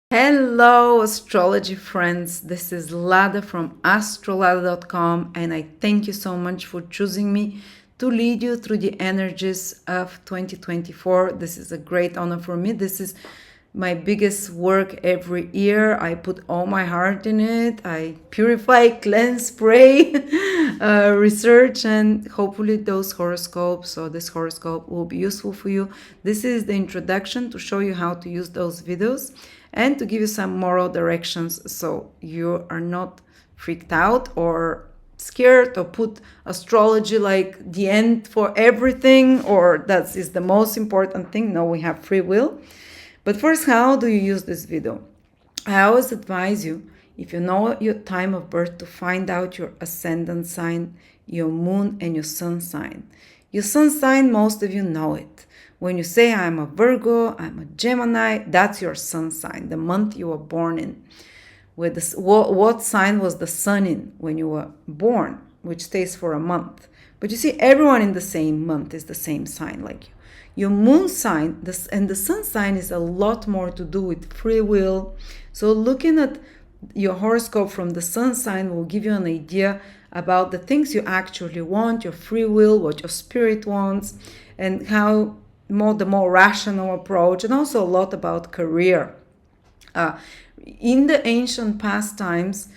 Hello, astrology friends. This is Lada from astrolada.com, and I thank you so much for choosing me to lead you through the energies of 2024. This is a great honor for me. This is my biggest work every year. I put all my heart in it. I purify, cleanse, pray, research, and hopefully those horoscopes or this horoscope will be useful for you. This is the introduction to show you how to use those videos and to give you some moral directions so you are not freaked out or scared or put astrology like the end for everything, or that is the most important thing. No, we have free will. But first, how do you use this video? I always advise you, if you know your time of birth, to find out your ascendant sign, your moon, and your sun sign. Your sun sign, most of you know it. When you say I'm a Virgo, I'm a Gemini, that's your sun sign, the month you were born in. What sign was the sun in when you were born, which stays for a month. But you see, everyone in the same month is the same sign like you. Your moon sign and the sun sign is a lot more to do with free will. So looking at your horoscope from the sun sign will give you an idea about the things you actually want, your free will, what your spirit wants, and how the more rational approach, and also a lot about career. In the ancient past times,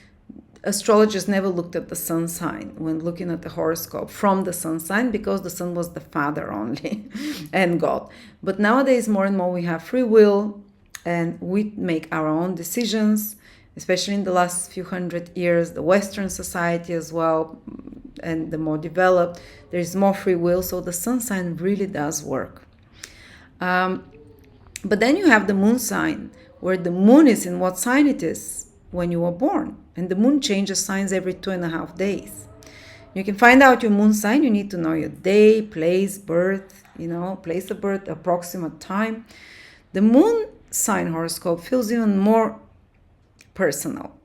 astrologers never looked at the sun sign when looking at the horoscope from the sun sign, because the sun was the father only and God. But nowadays, more and more, we have free will and we make our own decisions, especially in the last few hundred years, the Western society as well, and the more developed, there is more free will. So the sun sign really does work. But then you have the moon sign, where the moon is in what sign it is when you were born. And the moon changes signs every 2.5 days. You can find out your moon sign. You need to know your day, place, birth, place of birth, approximate time. The moon sign horoscope feels even more personal.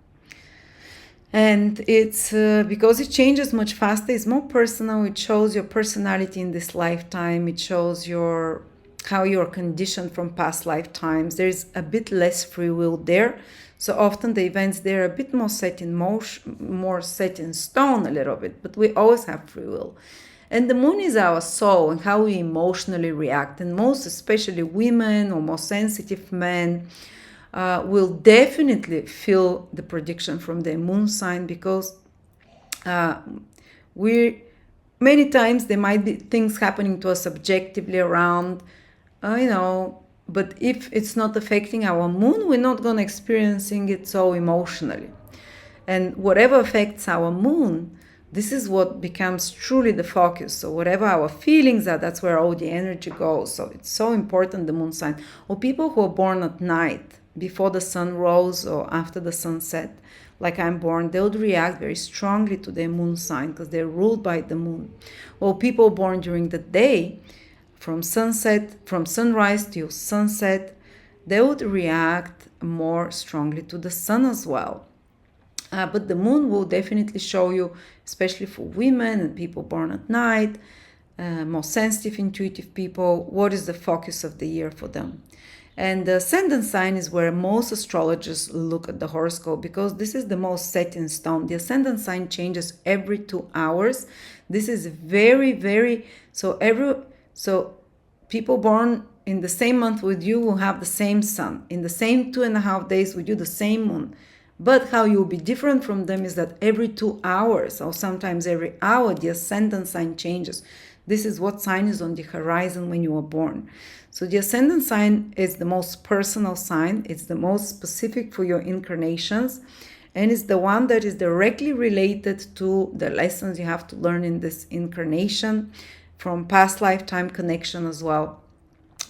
And it's because it changes much faster, it's more personal. It shows your personality in this lifetime. It shows how you're conditioned from past lifetimes. There's a bit less free will there. So often the events there are a bit more set in motion, more set in stone a little bit, but we always have free will. And the moon is our soul and how we emotionally react. And most especially women or more sensitive men will definitely feel the prediction from their moon sign, because many times there might be things happening to us objectively around, but if it's not affecting our moon, we're not going to experiencing it so emotionally. And whatever affects our moon, this is what becomes truly the focus. So whatever our feelings are, that's where all the energy goes. So it's so important, the moon sign. Or people who are born at night, before the sun rose or after the sun set, like I'm born, they would react very strongly to their moon sign because they're ruled by the moon. Or people born during the day, from sunrise till sunset, they would react more strongly to the sun as well. But the moon will definitely show you, especially for women and people born at night, more sensitive, intuitive people, what is the focus of the year for them. And the ascendant sign is where most astrologers look at the horoscope, because this is the most set in stone. The ascendant sign changes every 2 hours. This is very, very, so people born in the same month with you will have the same sun. In the same 2.5 days with you, the same moon. But how you'll be different from them is that every 2 hours, or sometimes every hour, the ascendant sign changes. This is what sign is on the horizon when you were born. So the ascendant sign is the most personal sign. It's the most specific for your incarnations. And it's the one that is directly related to the lessons you have to learn in this incarnation, from past lifetime connection as well.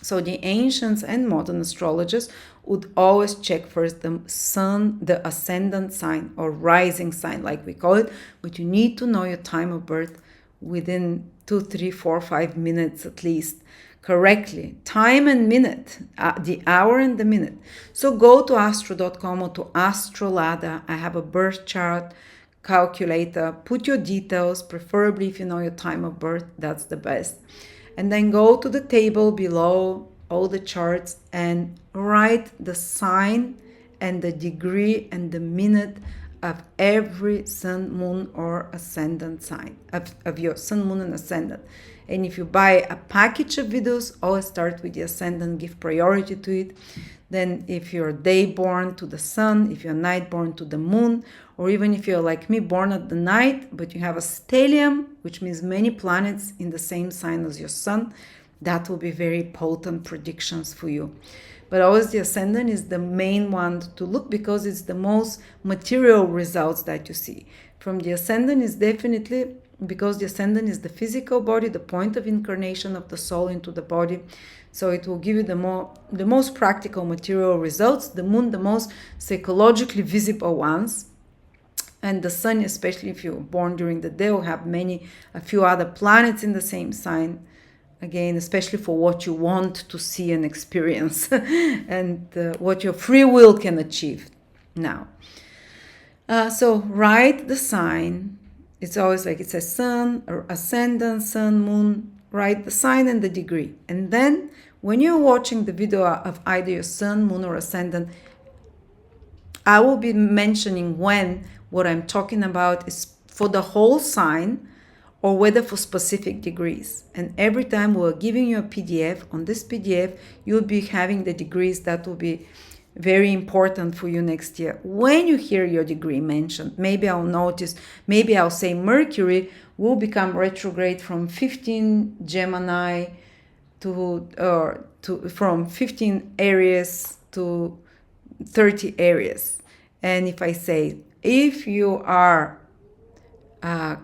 So the ancients and modern astrologers would always check first the sun, the ascendant sign or rising sign, like we call it. But you need to know your time of birth within 2, 3, 4, 5 minutes at least, correctly. Time and minute, the hour and the minute. So go to astro.com or to Astrolada. I have a birth chart calculator. Put your details, preferably if you know your time of birth, that's the best. And then go to the table below all the charts and write the sign and the degree and the minute of every sun, moon, or ascendant sign, of your sun, moon, and ascendant. And if you buy a package of videos, always start with the ascendant, give priority to it. Then if you're day born to the sun, if you're night born to the moon, or even if you're like me, born at the night, but you have a stellium, which means many planets in the same sign as your sun, that will be very potent predictions for you. But always the ascendant is the main one to look, because it's the most material results that you see. From the ascendant is definitely, because the ascendant is the physical body, the point of incarnation of the soul into the body. So it will give you the most practical material results. The moon, the most psychologically visible ones. And the sun, especially if you're born during the day, will have a few other planets in the same sign. Again, especially for what you want to see and experience and what your free will can achieve now. So write the sign. It's always like it says sun or ascendant, sun, moon. Write the sign and the degree. And then when you're watching the video of either your sun, moon, or ascendant, I will be mentioning when what I'm talking about is for the whole sign or whether for specific degrees. And every time we're giving you a PDF, on this PDF, you'll be having the degrees that will be very important for you next year. When you hear your degree mentioned, maybe I'll say Mercury will become retrograde from 15 Gemini from 15 Aries to 30 Aries. And if I say, if you are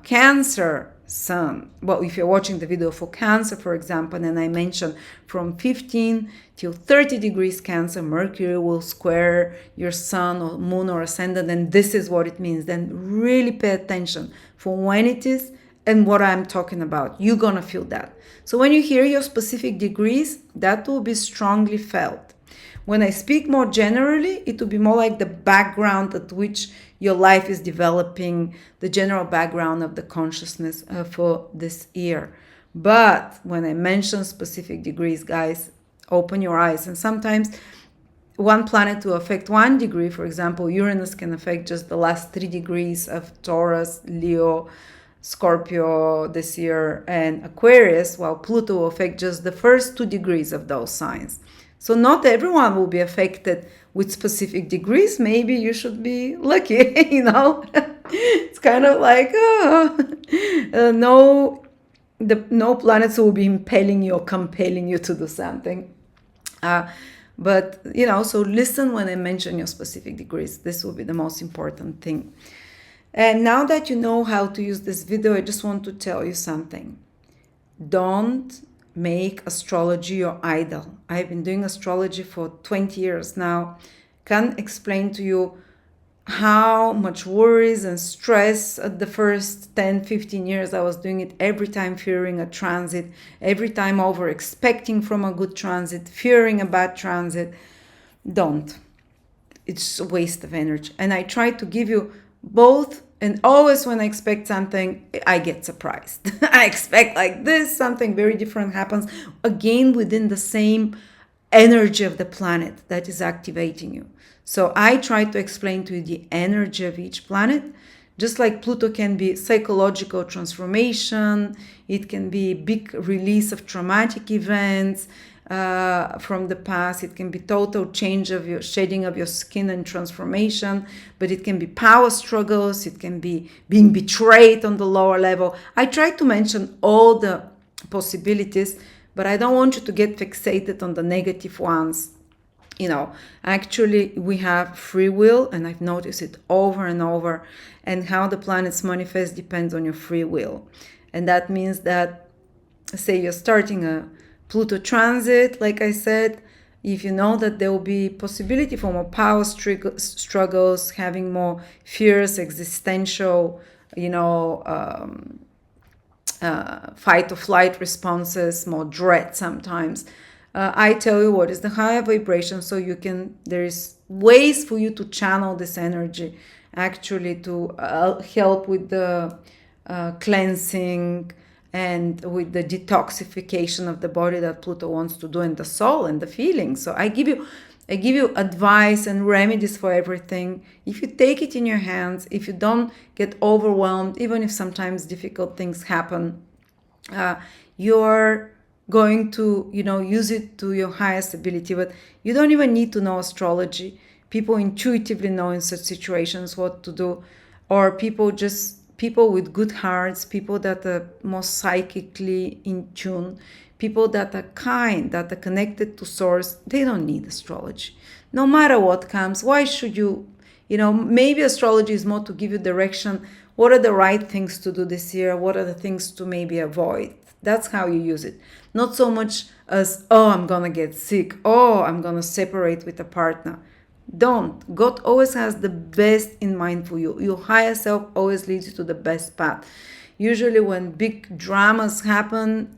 Cancer sun, well, if you're watching the video for Cancer, for example, and I mentioned from 15 till 30 degrees Cancer, Mercury will square your sun or moon or ascendant, and this is what it means. Then really pay attention for when it is and what I'm talking about. You're gonna feel that. So when you hear your specific degrees, that will be strongly felt. When I speak more generally, it will be more like the background at which your life is developing, the general background of the consciousness for this year. But when I mention specific degrees, guys, open your eyes. And sometimes one planet will affect 1 degree. For example, Uranus can affect just the last 3 degrees of Taurus, Leo, Scorpio this year, and Aquarius, while Pluto will affect just the first 2 degrees of those signs. So not everyone will be affected with specific degrees. Maybe you should be lucky, It's kind of like, no planets will be impelling you or compelling you to do something. But, so listen when I mention your specific degrees. This will be the most important thing. And now that you know how to use this video, I just want to tell you something. Don't make astrology your idol. I've been doing astrology for 20 years now. Can't explain to you how much worries and stress at the first 10, 15 years I was doing it, every time fearing a transit, every time over expecting from a good transit, fearing a bad transit. Don't. It's a waste of energy. And I try to give you both. And always when I expect something, I get surprised. I expect like this, something very different happens, again within the same energy of the planet that is activating you. So I try to explain to you the energy of each planet. Just like Pluto can be psychological transformation, it can be big release of traumatic events from the past. It can be total change of your shading of your skin and transformation, but it can be power struggles. It can be being betrayed on the lower level. I try to mention all the possibilities, but I don't want you to get fixated on the negative ones. Actually we have free will, and I've noticed it over and over, and how the planets manifest depends on your free will. And that means that, say you're starting a Pluto transit, like I said, if you know that there will be possibility for more power struggles, having more fierce existential, fight or flight responses, more dread sometimes. I tell you what is the higher vibration, so there is ways for you to channel this energy, actually to help with the cleansing and with the detoxification of the body that Pluto wants to do, and the soul and the feelings. So I give you I give you advice and remedies for everything. If you take it in your hands, if you don't get overwhelmed, even if sometimes difficult things happen, you're going to, use it to your highest ability. But you don't even need to know astrology. People intuitively know in such situations what to do, or people with good hearts, people that are more psychically in tune, people that are kind, that are connected to source. They don't need astrology. No matter what comes, why should you? Maybe astrology is more to give you direction. What are the right things to do this year? What are the things to maybe avoid? That's how you use it. Not so much as, oh, I'm going to get sick. Oh, I'm going to separate with a partner. Don't. God always has the best in mind for you. Your higher self always leads you to the best path. Usually when big dramas happen,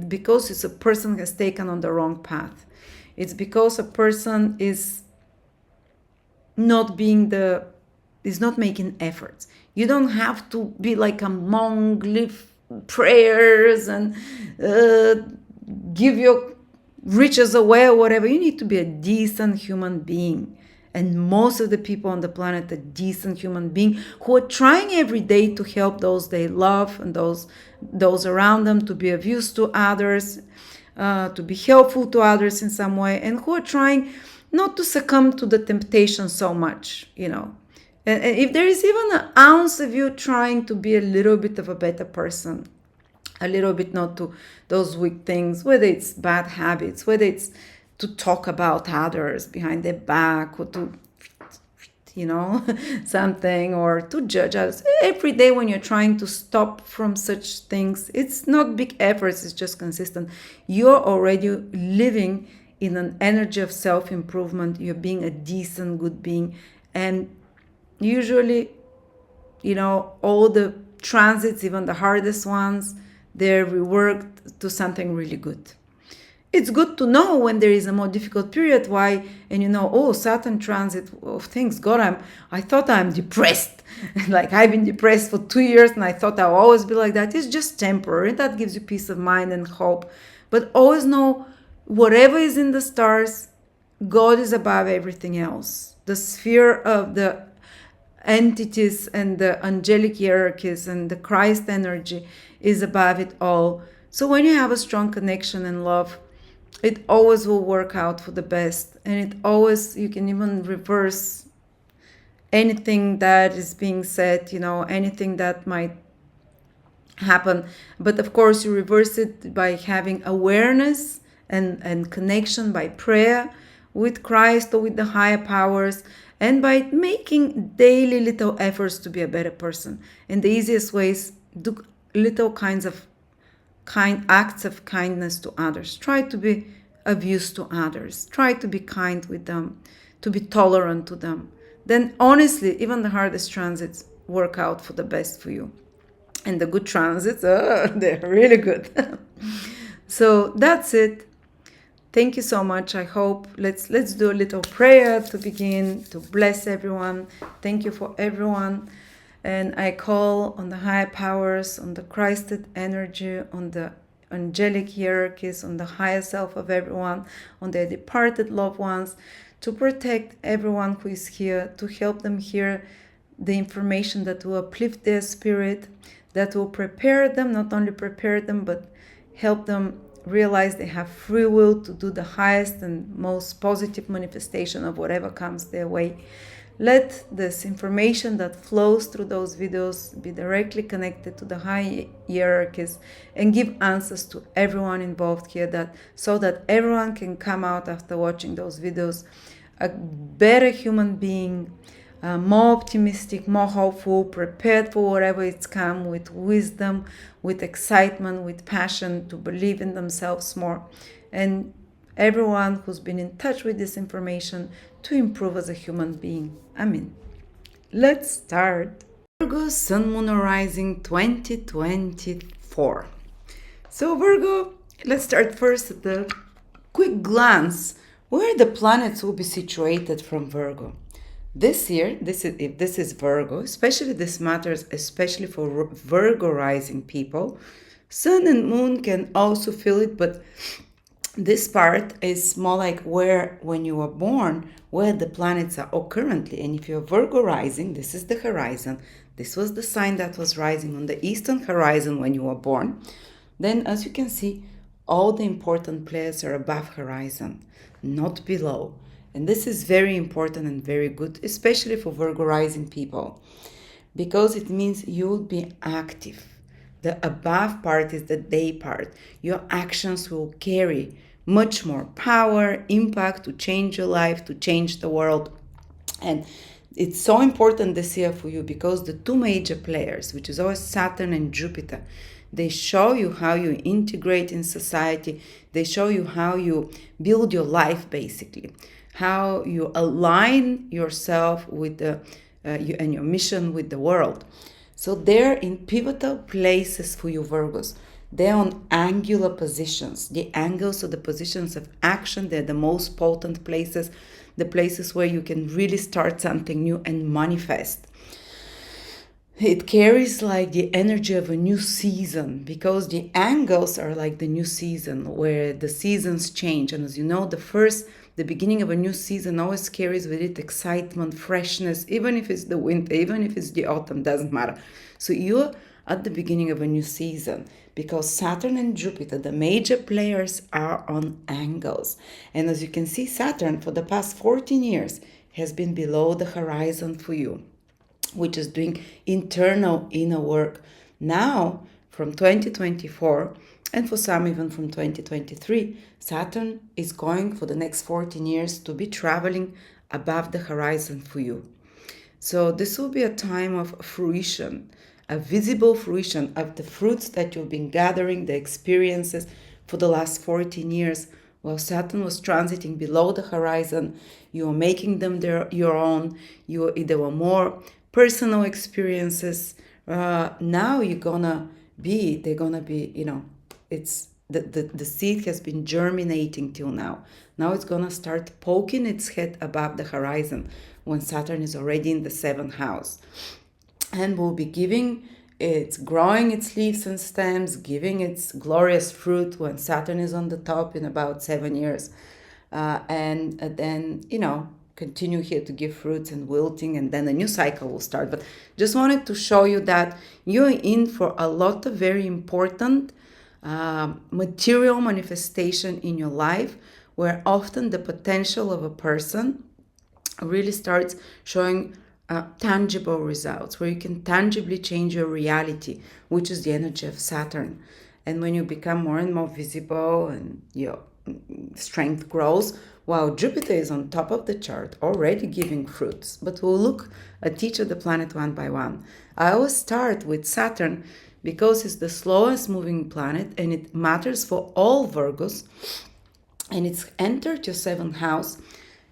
because it's a person has taken on the wrong path. It's because a person is not making efforts. You don't have to be like a monk, live prayers and give your riches away or whatever. You need to be a decent human being. And most of the people on the planet are decent human beings who are trying every day to help those they love and those around them, to be of use to others, to be helpful to others in some way, and who are trying not to succumb to the temptation so much, And if there is even an ounce of you trying to be a little bit of a better person, a little bit not to those weak things, whether it's bad habits, whether it's to talk about others behind their back, or to, something, or to judge others. Every day when you're trying to stop from such things, it's not big efforts, it's just consistent. You're already living in an energy of self-improvement. You're being a decent, good being. And usually, all the transits, even the hardest ones, they're reworked to something really good. It's good to know when there is a more difficult period, why, and Saturn transit of things. God, I thought I'm depressed. Like I've been depressed for 2 years and I thought I'll always be like that. It's just temporary. That gives you peace of mind and hope. But always know, whatever is in the stars, God is above everything else. The sphere of the entities and the angelic hierarchies and the Christ energy is above it all. So when you have a strong connection and love, it always will work out for the best. And you can even reverse anything that is being said, anything that might happen. But of course, you reverse it by having awareness and connection by prayer with Christ or with the higher powers, and by making daily little efforts to be a better person. And the easiest ways, do little kinds of acts of kindness to others. Try to be of use to others. Try to be kind with them, to be tolerant to them. Then honestly, even the hardest transits work out for the best for you. And the good transits, they're really good. So that's it. Thank you so much. I hope let's do a little prayer to begin, to bless everyone. Thank you for everyone. And I call on the higher powers, on the Christed energy, on the angelic hierarchies, on the higher self of everyone, on their departed loved ones, to protect everyone who is here, to help them hear the information that will uplift their spirit, that will prepare them, not only prepare them, but help them realize they have free will to do the highest and most positive manifestation of whatever comes their way. Let this information that flows through those videos be directly connected to the high hierarchies and give answers to everyone involved here, so that everyone can come out after watching those videos a better human being, more optimistic, more hopeful, prepared for whatever it's come, with wisdom, with excitement, with passion, to believe in themselves more. And everyone who's been in touch with this information to improve as a human being. Amen. Let's start. Virgo, Sun, Moon, Rising 2024. So Virgo, let's start first at the quick glance where the planets will be situated from Virgo. This year, if this is Virgo, especially this matters especially for Virgo rising people. Sun and Moon can also feel it, but This part is more like where, when you were born, where the planets are currently. And if you're Virgo rising, this is the horizon. This was the sign that was rising on the eastern horizon when you were born. Then, as you can see, all the important players are above horizon, not below. And this is very important and very good, especially for Virgo rising people, because it means you'll be active. The above part is the day part. Your actions will carry much more power, impact to change your life, to change the world. And it's so important this year for you because the two major players, which is always Saturn and Jupiter, they show you how you integrate in society. They show you how you build your life, basically, how you align yourself with and your mission with the world. So they're in pivotal places for you, Virgos. They're on angular positions. The angles are the positions of action. They're the most potent places, the places where you can really start something new and manifest. It carries like the energy of a new season, because the angles are like the new season where the seasons change. And as you know, the beginning of a new season always carries with it excitement, freshness, even if it's the winter, even if it's the autumn, doesn't matter. So you're at the beginning of a new season because Saturn and Jupiter, the major players, are on angles. And as you can see, Saturn for the past 14 years has been below the horizon for you, which is doing internal inner work. Now, from 2024, and for some even from 2023, Saturn is going for the next 14 years to be traveling above the horizon for you. So this will be a time of fruition, a visible fruition of the fruits that you've been gathering, the experiences for the last 14 years. While Saturn was transiting below the horizon, you were making them your own. There were more personal experiences. Now they're gonna be, it's the seed has been germinating till now. Now it's gonna start poking its head above the horizon when Saturn is already in the 7th house, and will be growing its leaves and stems, giving its glorious fruit when Saturn is on the top in about 7 years, and then continue here to give fruits and wilting, and then a new cycle will start. But just wanted to show you that you're in for a lot of very important material manifestation in your life, where often the potential of a person really starts showing tangible results, where you can tangibly change your reality, which is the energy of Saturn. And when you become more and more visible and your strength grows, while Jupiter is on top of the chart, already giving fruits. But we'll look at each of the planet one by one. I always start with Saturn because it's the slowest moving planet and it matters for all Virgos. And it's entered your 7th house.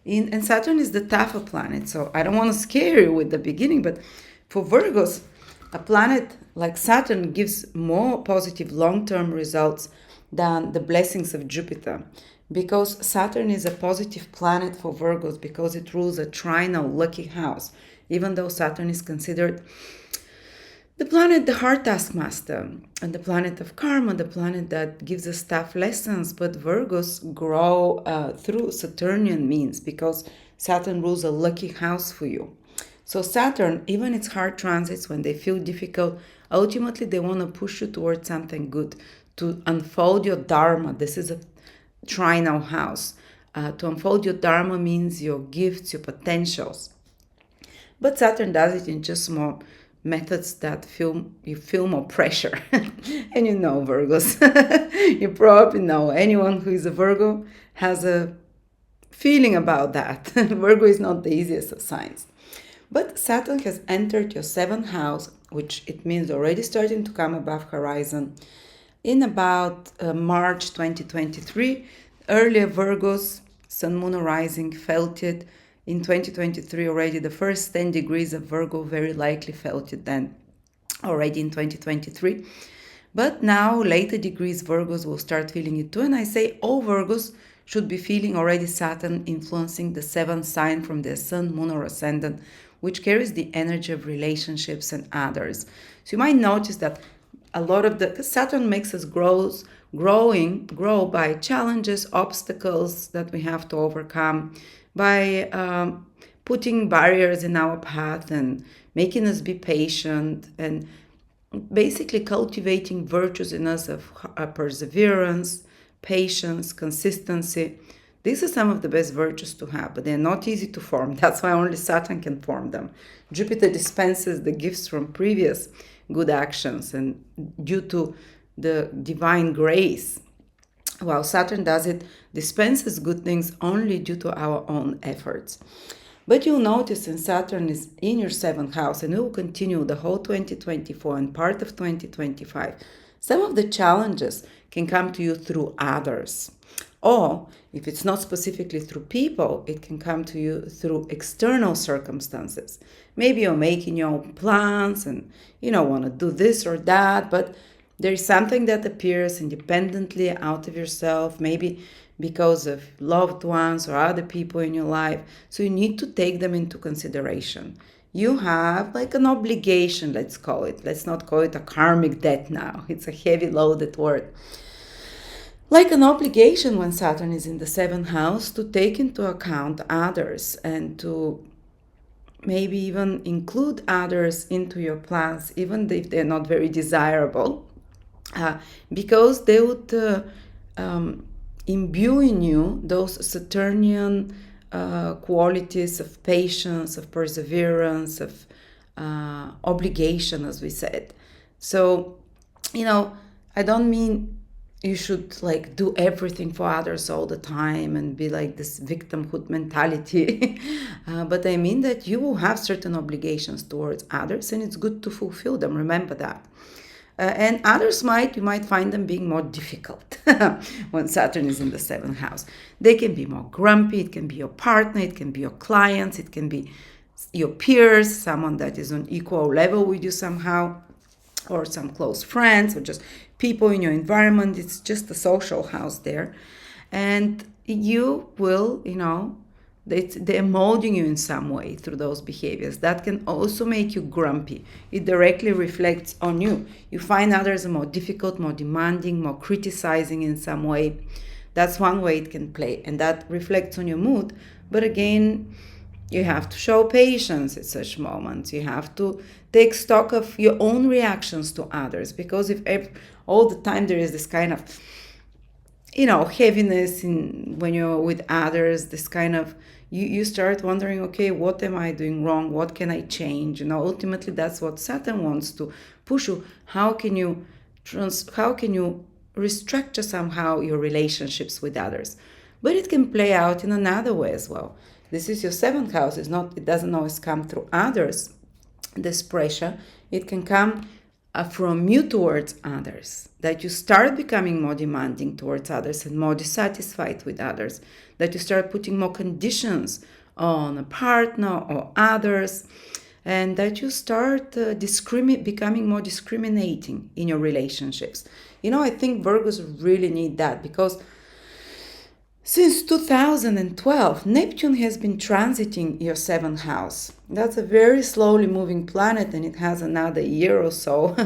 And Saturn is the tougher planet, so I don't want to scare you with the beginning, but for Virgos, a planet like Saturn gives more positive long-term results than the blessings of Jupiter, because Saturn is a positive planet for Virgos because it rules a trinal lucky house, even though Saturn is considered the planet, the heart taskmaster, and the planet of karma, the planet that gives us tough lessons. But Virgos grow through Saturnian means because Saturn rules a lucky house for you. So Saturn, even its hard transits, when they feel difficult, ultimately they want to push you towards something good, to unfold your dharma. This is a trinal house. To unfold your dharma means your gifts, your potentials. But Saturn does it in just more methods that you feel more pressure. And Virgos, you probably know anyone who is a Virgo has a feeling about that. Virgo is not the easiest of signs. But Saturn has entered your 7th house, which it means already starting to come above horizon. In about March 2023, earlier Virgos, Sun, Moon, or Rising felt it. In 2023 already, the first 10 degrees of Virgo very likely felt it then, already in 2023. But now, later degrees Virgos will start feeling it too. And I say all Virgos should be feeling already Saturn influencing the 7th sign from their Sun, Moon, or Ascendant, which carries the energy of relationships and others. So you might notice that a lot of because Saturn makes us grow by challenges, obstacles that we have to overcome, by putting barriers in our path and making us be patient, and basically cultivating virtues in us of perseverance, patience, consistency. These are some of the best virtues to have, but they're not easy to form. That's why only Saturn can form them. Jupiter dispenses the gifts from previous good actions and due to the divine grace, while Saturn dispenses good things only due to our own efforts. But you'll notice when Saturn is in your 7th house, and it will continue the whole 2024 and part of 2025, some of the challenges can come to you through others. Or if it's not specifically through people, it can come to you through external circumstances. Maybe you're making your own plans and you don't want to do this or that, but there is something that appears independently out of yourself, maybe because of loved ones or other people in your life. So you need to take them into consideration. You have like an obligation, let's call it. Let's not call it a karmic debt now. It's a heavy loaded word. Like an obligation when Saturn is in the 7th house to take into account others and to maybe even include others into your plans, even if they're not very desirable, because they would imbue in you those Saturnian qualities of patience, of perseverance, of obligation, as we said. So, I don't mean you should like do everything for others all the time and be like this victimhood mentality. But I mean that you will have certain obligations towards others and it's good to fulfill them. Remember that. And others you might find them being more difficult when Saturn is in the 7th house. They can be more grumpy. It can be your partner. It can be your clients. It can be your peers, someone that is on equal level with you somehow, or some close friends, or just people in your environment. It's just a social house there. And you will, they're molding you in some way through those behaviors. That can also make you grumpy. It directly reflects on you. You find others more difficult, more demanding, more criticizing in some way. That's one way it can play, and that reflects on your mood. But again, you have to show patience at such moments. You have to take stock of your own reactions to others, because if all the time there is this kind of, heaviness when you're with others, this kind of, you start wondering, okay, what am I doing wrong? What can I change? Ultimately that's what Saturn wants to push you. How can you restructure somehow your relationships with others? But it can play out in another way as well. This is your 7th house. It doesn't always come through others, this pressure. It can come from you towards others, that you start becoming more demanding towards others and more dissatisfied with others, that you start putting more conditions on a partner or others, and that you start becoming more discriminating in your relationships. I think Virgos really need that, because since 2012, Neptune has been transiting your 7th house. That's a very slowly moving planet, and it has another year or so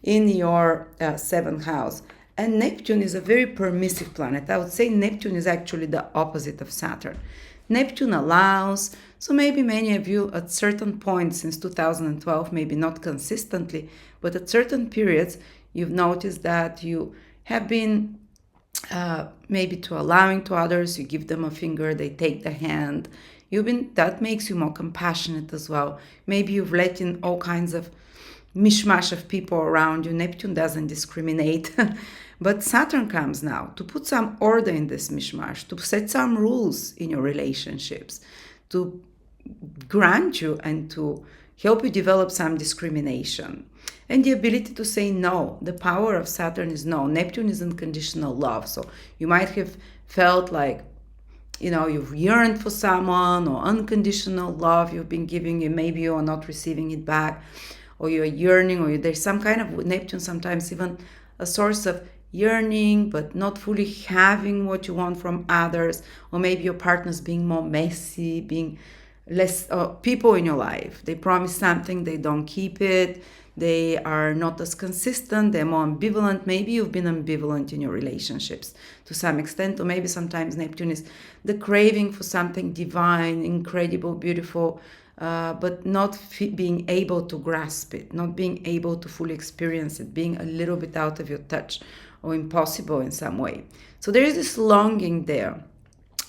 in your 7th house. And Neptune is a very permissive planet. I would say Neptune is actually the opposite of Saturn. Neptune allows, so maybe many of you at certain points since 2012, maybe not consistently, but at certain periods, you've noticed that you have been maybe to allowing to others, you give them a finger, they take the hand. That makes you more compassionate as well. Maybe you've let in all kinds of mishmash of people around you. Neptune doesn't discriminate. But Saturn comes now to put some order in this mishmash, to set some rules in your relationships, to grant you and to help you develop some discrimination. And the ability to say no. The power of Saturn is no. Neptune is unconditional love. So you might have felt like, you've yearned for someone, or unconditional love you've been giving, and maybe you're not receiving it back, or you're yearning, or there's some kind of, with Neptune sometimes even a source of yearning, but not fully having what you want from others, or maybe your partner's being more messy, being less people in your life. They promise something, they don't keep it. They are not as consistent. They're more ambivalent. Maybe you've been ambivalent in your relationships to some extent, or maybe sometimes Neptune is the craving for something divine, incredible, beautiful, but not being able to grasp it, not being able to fully experience it, being a little bit out of your touch or impossible in some way. So there is this longing there,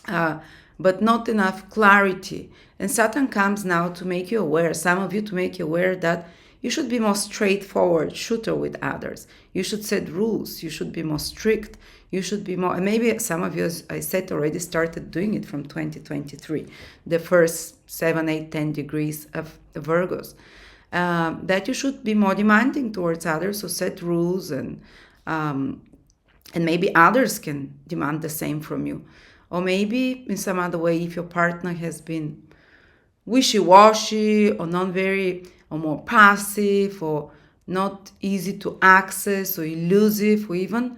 but not enough clarity. And Saturn comes now to make you aware, some of you to make you aware that you should be more straightforward shooter with others. You should set rules. You should be more strict. You should be more, and maybe some of you, as I said, already started doing it from 2023, the first 7, 8, 10 degrees of Virgos. That you should be more demanding towards others, so set rules, and maybe others can demand the same from you. Or maybe in some other way, if your partner has been wishy-washy or not very, or more passive, or not easy to access, or elusive, or even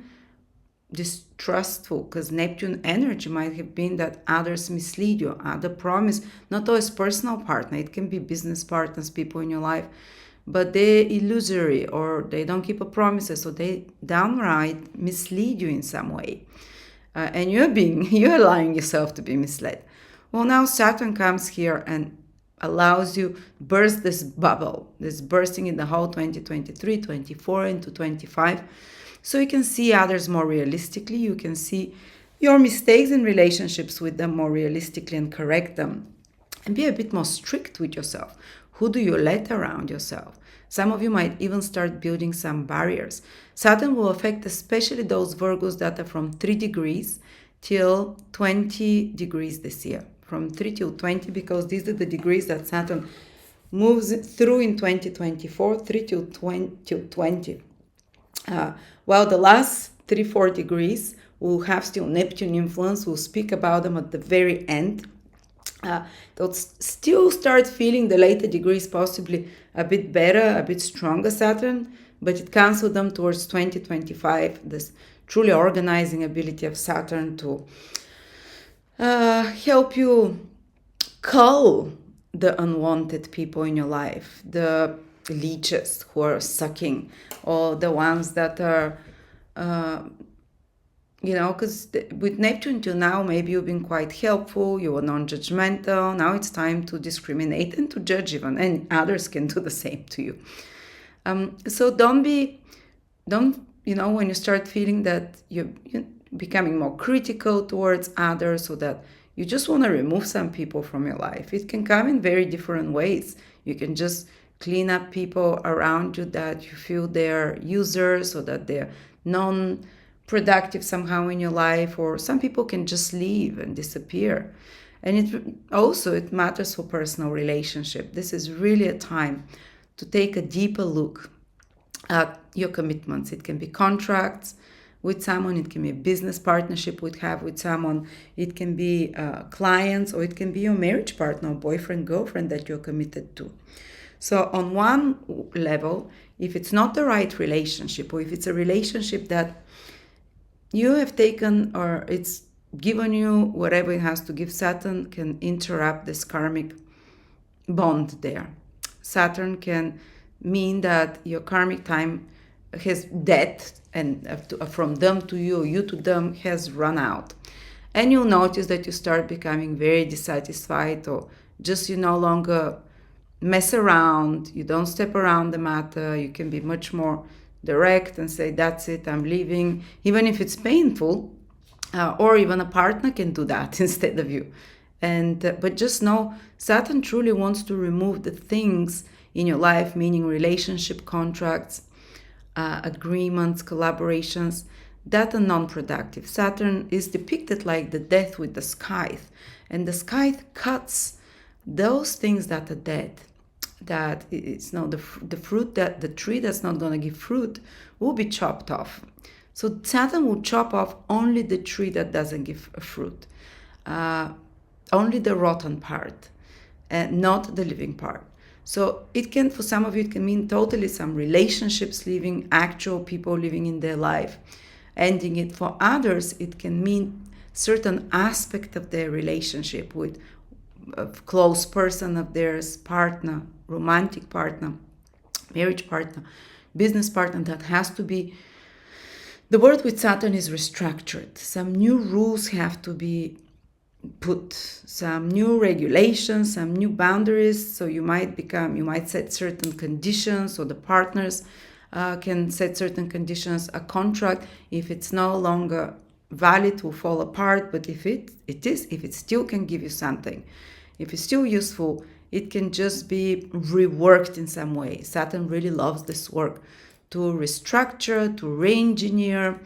distrustful, because Neptune energy might have been that others mislead you, other promise, not always personal partner, it can be business partners, people in your life, but they're illusory, or they don't keep a promises, or they downright mislead you in some way. And you're allowing yourself to be misled. Well, now Saturn comes here and allows you burst this bubble, this bursting in the whole 2023, 24 into 25. So you can see others more realistically. You can see your mistakes in relationships with them more realistically and correct them. And be a bit more strict with yourself. Who do you let around yourself? Some of you might even start building some barriers. Saturn will affect especially those Virgos that are from 3 degrees till 20 degrees this year. From 3 till 20, because these are the degrees that Saturn moves through in 2024, 3 till 20. While the last 3-4 degrees will have still Neptune influence. We'll speak about them at the very end. They'll still start feeling the later degrees possibly a bit better, a bit stronger Saturn, but it comes with them towards 2025, this truly organizing ability of Saturn to help you cull the unwanted people in your life, the leeches who are sucking, or the ones that are, because with Neptune till now, maybe you've been quite helpful, you were non-judgmental. Now it's time to discriminate and to judge even, and others can do the same to you. So when you start feeling that you're becoming more critical towards others, so that you just want to remove some people from your life. It can come in very different ways. You can just clean up people around you that you feel they're users, or that they're non-productive somehow in your life, or some people can just leave and disappear. And it matters for personal relationship. This is really a time to take a deeper look at your commitments. It can be contracts with someone, it can be a business partnership with someone, it can be clients, or it can be your marriage partner, boyfriend, girlfriend that you're committed to. So on one level, if it's not the right relationship, or if it's a relationship that you have taken, or it's given you whatever it has to give, Saturn can interrupt this karmic bond there. Saturn can mean that your karmic time has death, and from them to you, or you to them, has run out. And you'll notice that you start becoming very dissatisfied, or just you no longer mess around, you don't step around the matter, you can be much more direct and say, that's it, I'm leaving, even if it's painful, or even a partner can do that instead of you. But just know, Saturn truly wants to remove the things in your life, meaning relationship, contracts, agreements, collaborations, that are non-productive. Saturn is depicted like the death with the scythe, and the scythe cuts those things that are dead, that it's not the fruit, that the tree that's not going to give fruit will be chopped off. So Saturn will chop off only the tree that doesn't give a fruit, only the rotten part, and not the living part. So it can, for some of you, it can mean totally some relationships leaving, actual people living in their life, ending it. For others, it can mean certain aspect of their relationship with a close person of theirs, partner, romantic partner, marriage partner, business partner, that has to be, the word with Saturn is restructured. Some new rules have to be put, some new regulations, some new boundaries. So you might set certain conditions, or the partners can set certain conditions. A contract, if it's no longer valid, will fall apart. But if it still can give you something, if it's still useful, it can just be reworked in some way. Saturn really loves this work, to restructure, to re-engineer,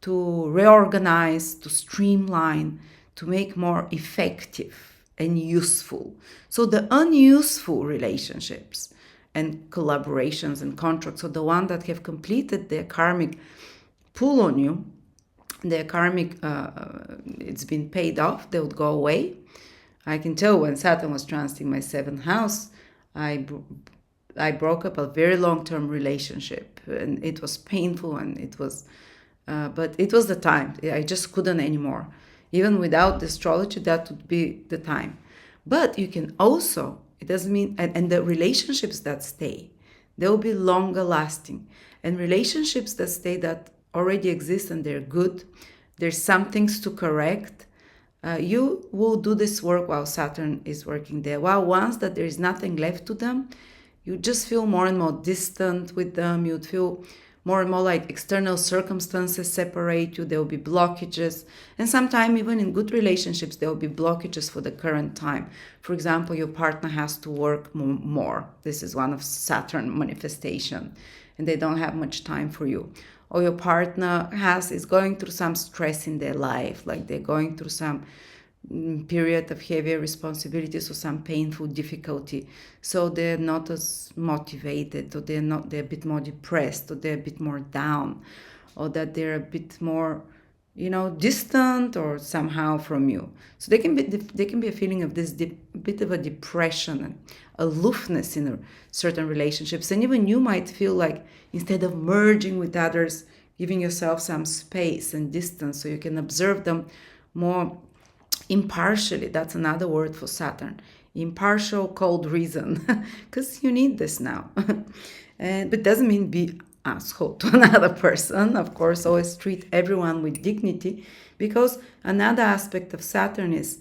to reorganize, to streamline, to make more effective and useful. So the unuseful relationships and collaborations and contracts, so the ones that have completed their karmic pull on you, their karmic, it's been paid off, they would go away. I can tell when Saturn was transiting my 7th house, I broke up a very long-term relationship, and it was painful, and it was, but it was the time. I just couldn't anymore. Even without the astrology, that would be the time. But you can also, it doesn't mean, and the relationships that stay, they'll be longer lasting. And relationships that stay, that already exist and they're good, there's some things to correct. You will do this work while Saturn is working there. While once that there is nothing left to them, you just feel more and more distant with them. You'd feel more and more like external circumstances separate you. There will be blockages. And sometimes even in good relationships, there will be blockages for the current time. For example, your partner has to work more. This is one of Saturn manifestation, and they don't have much time for you. Or your partner is going through some stress in their life, like they're going through some period of heavier responsibilities or some painful difficulty, so they're not as motivated, or they're a bit more depressed, or they're a bit more down, or that they're a bit more, distant or somehow from you. So they can be a feeling of this bit of a depression and aloofness in certain relationships. And even you might feel like, instead of merging with others, giving yourself some space and distance so you can observe them more impartially. That's another word for Saturn. Impartial, cold reason, because you need this now. But doesn't mean be asshole to another person. Of course, always treat everyone with dignity, because another aspect of Saturn is,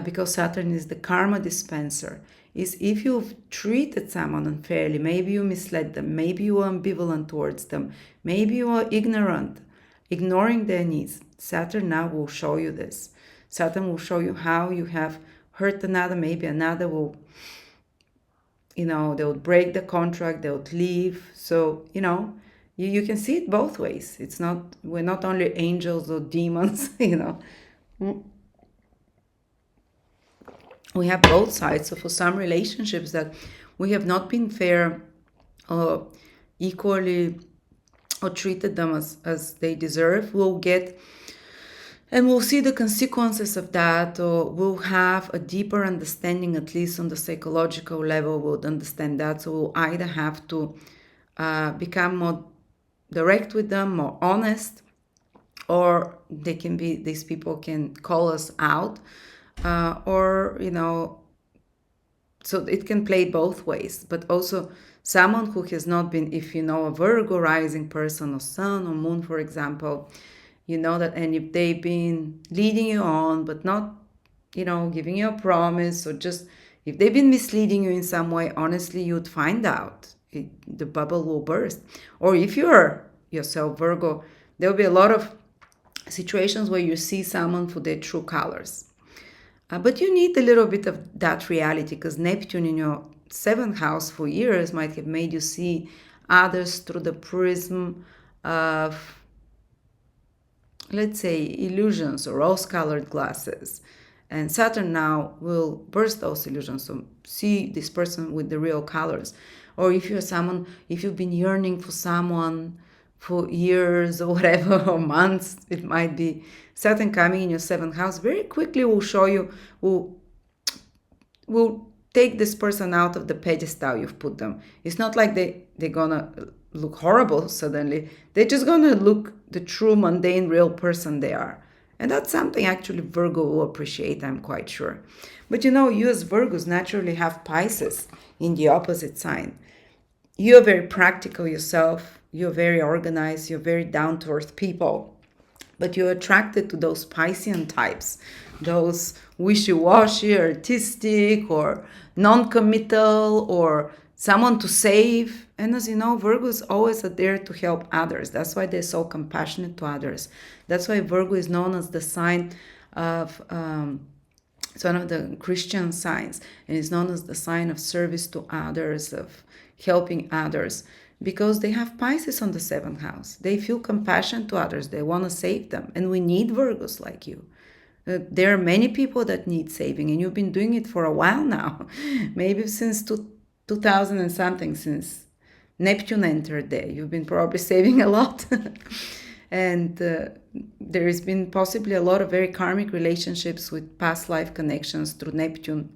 because Saturn is the karma dispenser, is if you've treated someone unfairly, maybe you misled them, maybe you are ambivalent towards them, maybe you are ignorant, ignoring their needs. Saturn now will show you this. Saturn will show you how you have hurt another. Maybe another will, they would break the contract, they would leave. So, you can see it both ways. We're not only angels or demons, We have both sides. So for some relationships that we have not been fair or equally, or treated them as they deserve, we'll get, and we'll see the consequences of that, or we'll have a deeper understanding, at least on the psychological level, we'll understand that. So we'll either have to become more direct with them, more honest, or these people can call us out, or, so it can play both ways. But also someone who has not been, if a Virgo rising person, or sun or moon, for example, that, and if they've been leading you on, but not, giving you a promise, or just if they've been misleading you in some way, honestly, you'd find out. The bubble will burst. Or if you're yourself Virgo, there'll be a lot of situations where you see someone for their true colors. But you need a little bit of that reality, because Neptune in your 7th house for years might have made you see others through the prism of, let's say, illusions or rose-colored glasses. And Saturn now will burst those illusions, so see this person with the real colors. Or if you've been yearning for someone for years or whatever, or months, it might be Saturn coming in your 7th house very quickly will show you, will take this person out of the pedestal you've put them. It's not like they're gonna look horrible suddenly. They're just gonna look the true, mundane, real person they are. And that's something actually Virgo will appreciate, I'm quite sure. But you as Virgos naturally have Pisces in the opposite sign. You're very practical yourself, you're very organized, you're very down to earth people. But you're attracted to those Piscean types, those wishy-washy, artistic, or non-committal, or someone to save. And as you know, Virgos always are there to help others. That's why they're so compassionate to others. That's why Virgo is known as the sign of it's one of the Christian signs, and it's known as the sign of service to others, of helping others, because they have Pisces on the seventh house. They feel compassion to others. They want to save them. And we need Virgos like you. There are many people that need saving, and you've been doing it for a while now. Maybe since 2000 and something, since Neptune entered there. You've been probably saving a lot. And there has been possibly a lot of very karmic relationships with past life connections through Neptune,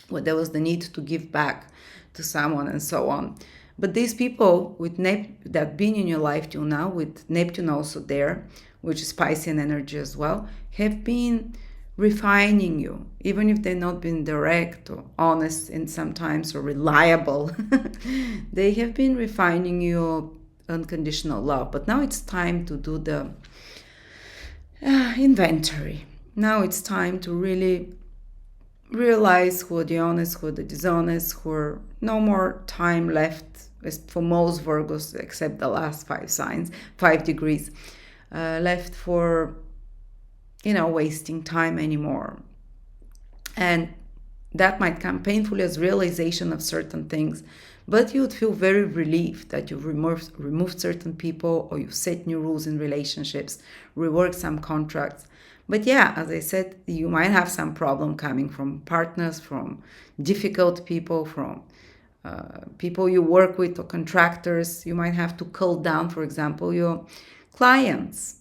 where there was the need to give back to someone and so on. But these people with that been in your life till now, with Neptune also there, which is Piscean energy as well, have been refining you, even if they've not been direct or honest in sometimes or reliable. They have been refining your unconditional love. But now it's time to do the inventory. Now it's time to really realize who are the honest, who are the dishonest, who are no more time left for most Virgos, except the last 5 signs, 5 degrees, left for, wasting time anymore. And that might come painfully as realization of certain things, but you would feel very relieved that you've removed certain people, or you've set new rules in relationships, reworked some contracts. But yeah, as I said, you might have some problem coming from partners, from difficult people, from people you work with, or contractors. You might have to cull down, for example, your clients,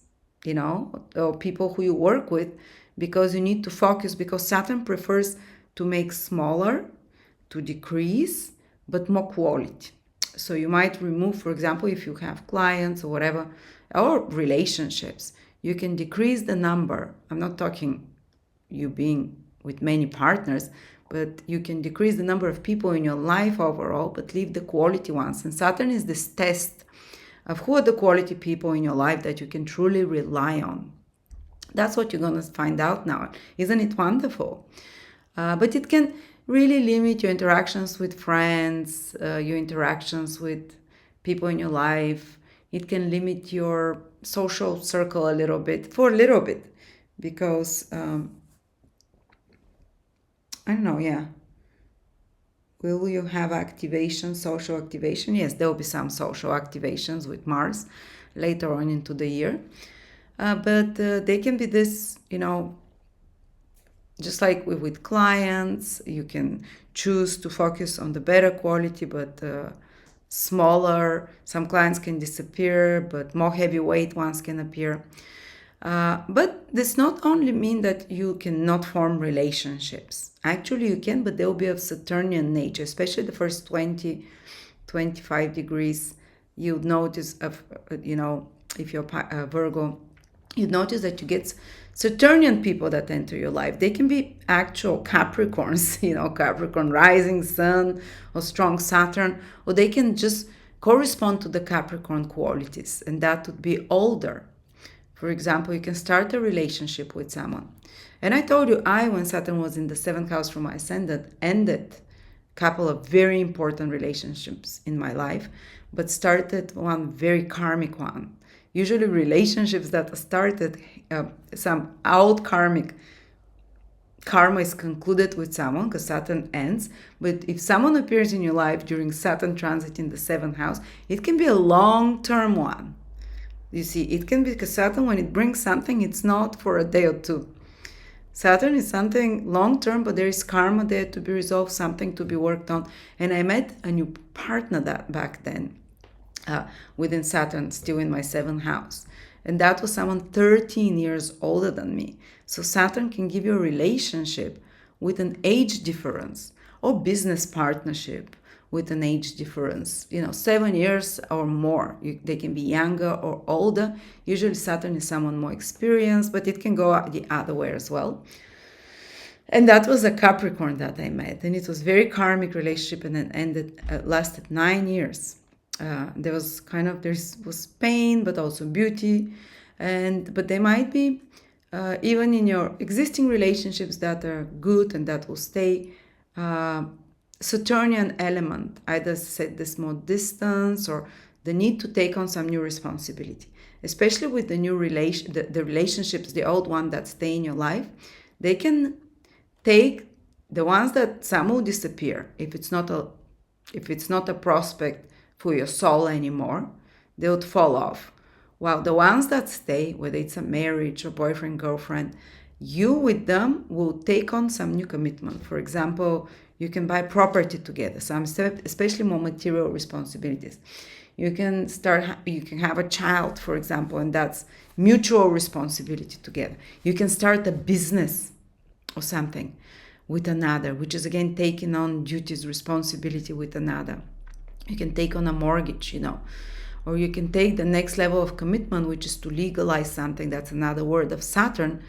or people who you work with, because you need to focus, because Saturn prefers to make smaller, to decrease, but more quality. So you might remove, for example, if you have clients or whatever, or relationships, you can decrease the number. I'm not talking you being with many partners, but you can decrease the number of people in your life overall, but leave the quality ones. And Saturn is this test of who are the quality people in your life that you can truly rely on. That's what you're going to find out now. Isn't it wonderful? But it can really limit your interactions with friends, your interactions with people in your life. It can limit your social circle a little bit, because I don't know, yeah. Will you have activation, social activation? Yes, there will be some social activations with Mars later on into the year. But they can be this, just like with clients, you can choose to focus on the better quality, but smaller. Some clients can disappear, but more heavyweight ones can appear. But this not only mean that you cannot form relationships. Actually, you can, but they'll be of Saturnian nature, especially the first 20, 25 degrees. You'd notice, if you're a Virgo, you'd notice that you get Saturnian people that enter your life. They can be actual Capricorns, Capricorn rising sun or strong Saturn, or they can just correspond to the Capricorn qualities, and that would be older. For example, you can start a relationship with someone. And I told you, when Saturn was in the 7th house from my Ascendant, ended a couple of very important relationships in my life, but started one very karmic one. Usually relationships that started, some old karma is concluded with someone because Saturn ends. But if someone appears in your life during Saturn transit in the 7th house, it can be a long-term one. You see, it can be because Saturn, when it brings something, it's not for a day or two. Saturn is something long-term, but there is karma there to be resolved, something to be worked on. And I met a new partner back then, within Saturn, still in my 7th house. And that was someone 13 years older than me. So Saturn can give you a relationship with an age difference, or business partnership, with an age difference, 7 years or more. They can be younger or older. Usually Saturn is someone more experienced, but it can go the other way as well. And that was a Capricorn that I met, and it was very karmic relationship, and it lasted 9 years. There was pain, but also beauty, but they might be even in your existing relationships that are good and that will stay. Saturnian element, either set this more distance or the need to take on some new responsibility, especially with the new the relationships, the old one that stay in your life. They can take the ones that some will disappear if it's not a prospect for your soul anymore. They would fall off, while the ones that stay, whether it's a marriage or boyfriend girlfriend, you with them will take on some new commitment. For example, you can buy property together, some especially more material responsibilities. You can have a child, for example, and that's mutual responsibility together. You can start a business or something with another, which is again taking on duties, responsibility with another. You can take on a mortgage, or you can take the next level of commitment, which is to legalize something. That's another word of Saturn,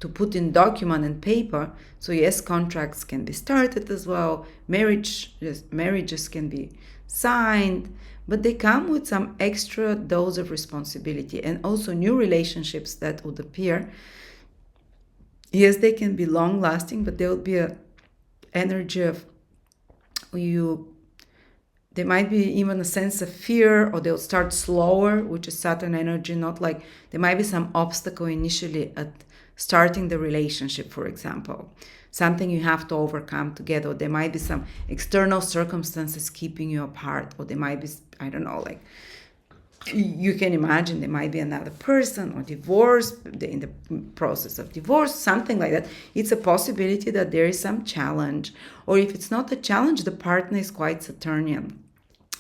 to put in document and paper. So yes, contracts can be started as well. Marriages can be signed, but they come with some extra dose of responsibility, and also new relationships that would appear. Yes, they can be long lasting, but there will be an energy of there might be even a sense of fear, or they'll start slower, which is Saturn energy. Not like there might be some obstacle initially at starting the relationship, for example, something you have to overcome together. Or there might be some external circumstances keeping you apart, or there might be, I don't know, like you can imagine there might be another person, or divorce, in the process of divorce, something like that. It's a possibility that there is some challenge, or if it's not a challenge, the partner is quite Saturnian.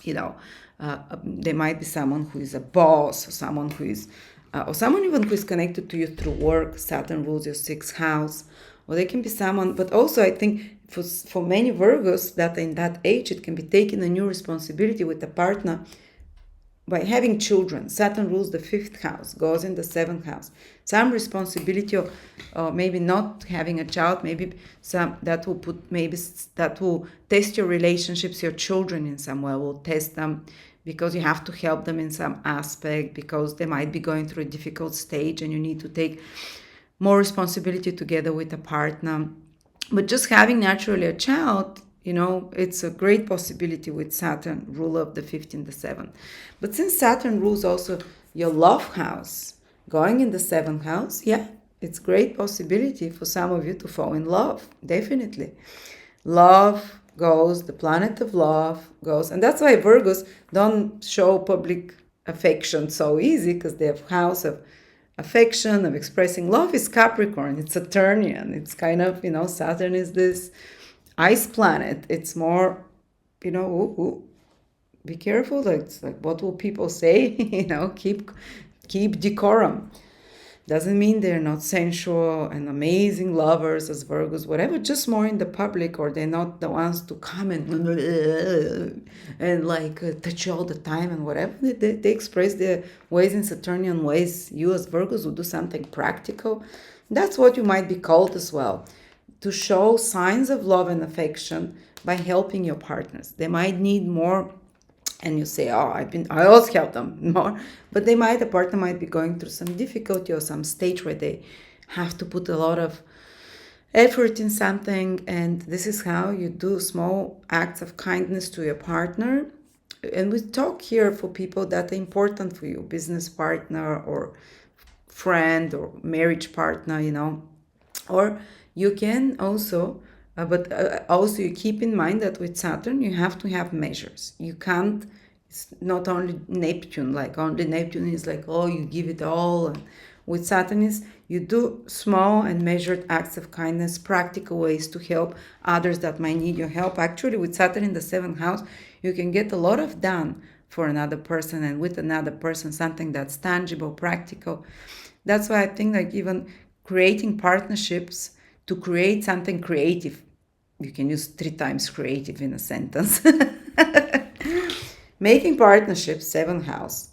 There might be someone who is a boss, or someone who is or someone even who is connected to you through work. Saturn rules your 6th house. Or they can be someone, but also I think for many Virgos that in that age, it can be taking a new responsibility with a partner by having children. Saturn rules the 5th house, goes in the 7th house. Some responsibility of maybe not having a child, maybe some that will test your relationships, your children in some way, will test them, because you have to help them in some aspect, because they might be going through a difficult stage and you need to take more responsibility together with a partner. But just having naturally a child, it's a great possibility with Saturn, ruler of the 5th and the 7th. But since Saturn rules also your love house, going in the 7th house, it's great possibility for some of you to fall in love, definitely. Love goes, the planet of love goes, and that's why Virgos don't show public affection so easy, because they have house of affection, of expressing love is Capricorn. It's Saturnian. It's kind of, Saturn is this ice planet. It's more, be careful. It's like, what will people say? Keep decorum. Doesn't mean they're not sensual and amazing lovers as Virgos, whatever, just more in the public, or they're not the ones to come and touch you all the time and whatever. They express their ways in Saturnian ways. You as Virgos will do something practical. That's what you might be called as well, to show signs of love and affection by helping your partners. They might need more, and you say, I always help them more, but the partner might be going through some difficulty or some stage where they have to put a lot of effort in something, and this is how you do small acts of kindness to your partner. And we talk here for people that are important for you, business partner or friend or marriage partner, or you can also, also you keep in mind that with Saturn, you have to have measures. You can't, it's not only Neptune, like only Neptune is like, you give it all. And with Saturn is, you do small and measured acts of kindness, practical ways to help others that might need your help. Actually, with Saturn in the 7th house, you can get a lot of done for another person, and with another person, something that's tangible, practical. That's why I think like even creating partnerships to create something creative. You can use 3 times creative in a sentence. Making partnerships, 7th house,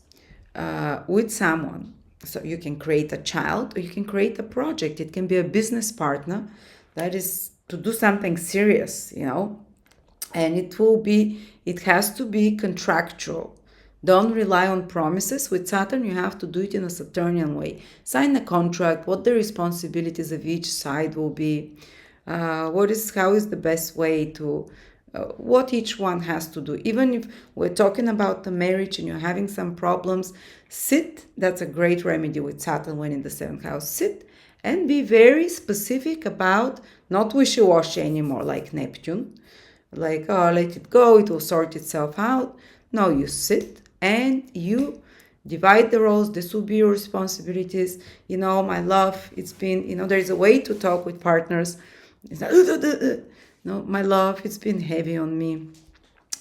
with someone. So you can create a child or you can create a project. It can be a business partner that is to do something serious, and it has to be contractual. Don't rely on promises. With Saturn, you have to do it in a Saturnian way. Sign a contract, what the responsibilities of each side will be, how is the best way to, what each one has to do. Even if we're talking about the marriage and you're having some problems, sit. That's a great remedy with Saturn when in the 7th house. Sit and be very specific about, not wishy-washy anymore like Neptune. Like, oh, let it go, it will sort itself out. No, you sit and you divide the roles. This will be your responsibilities. My love, it's been, there's a way to talk with partners. It's like, no, my love, it's been heavy on me.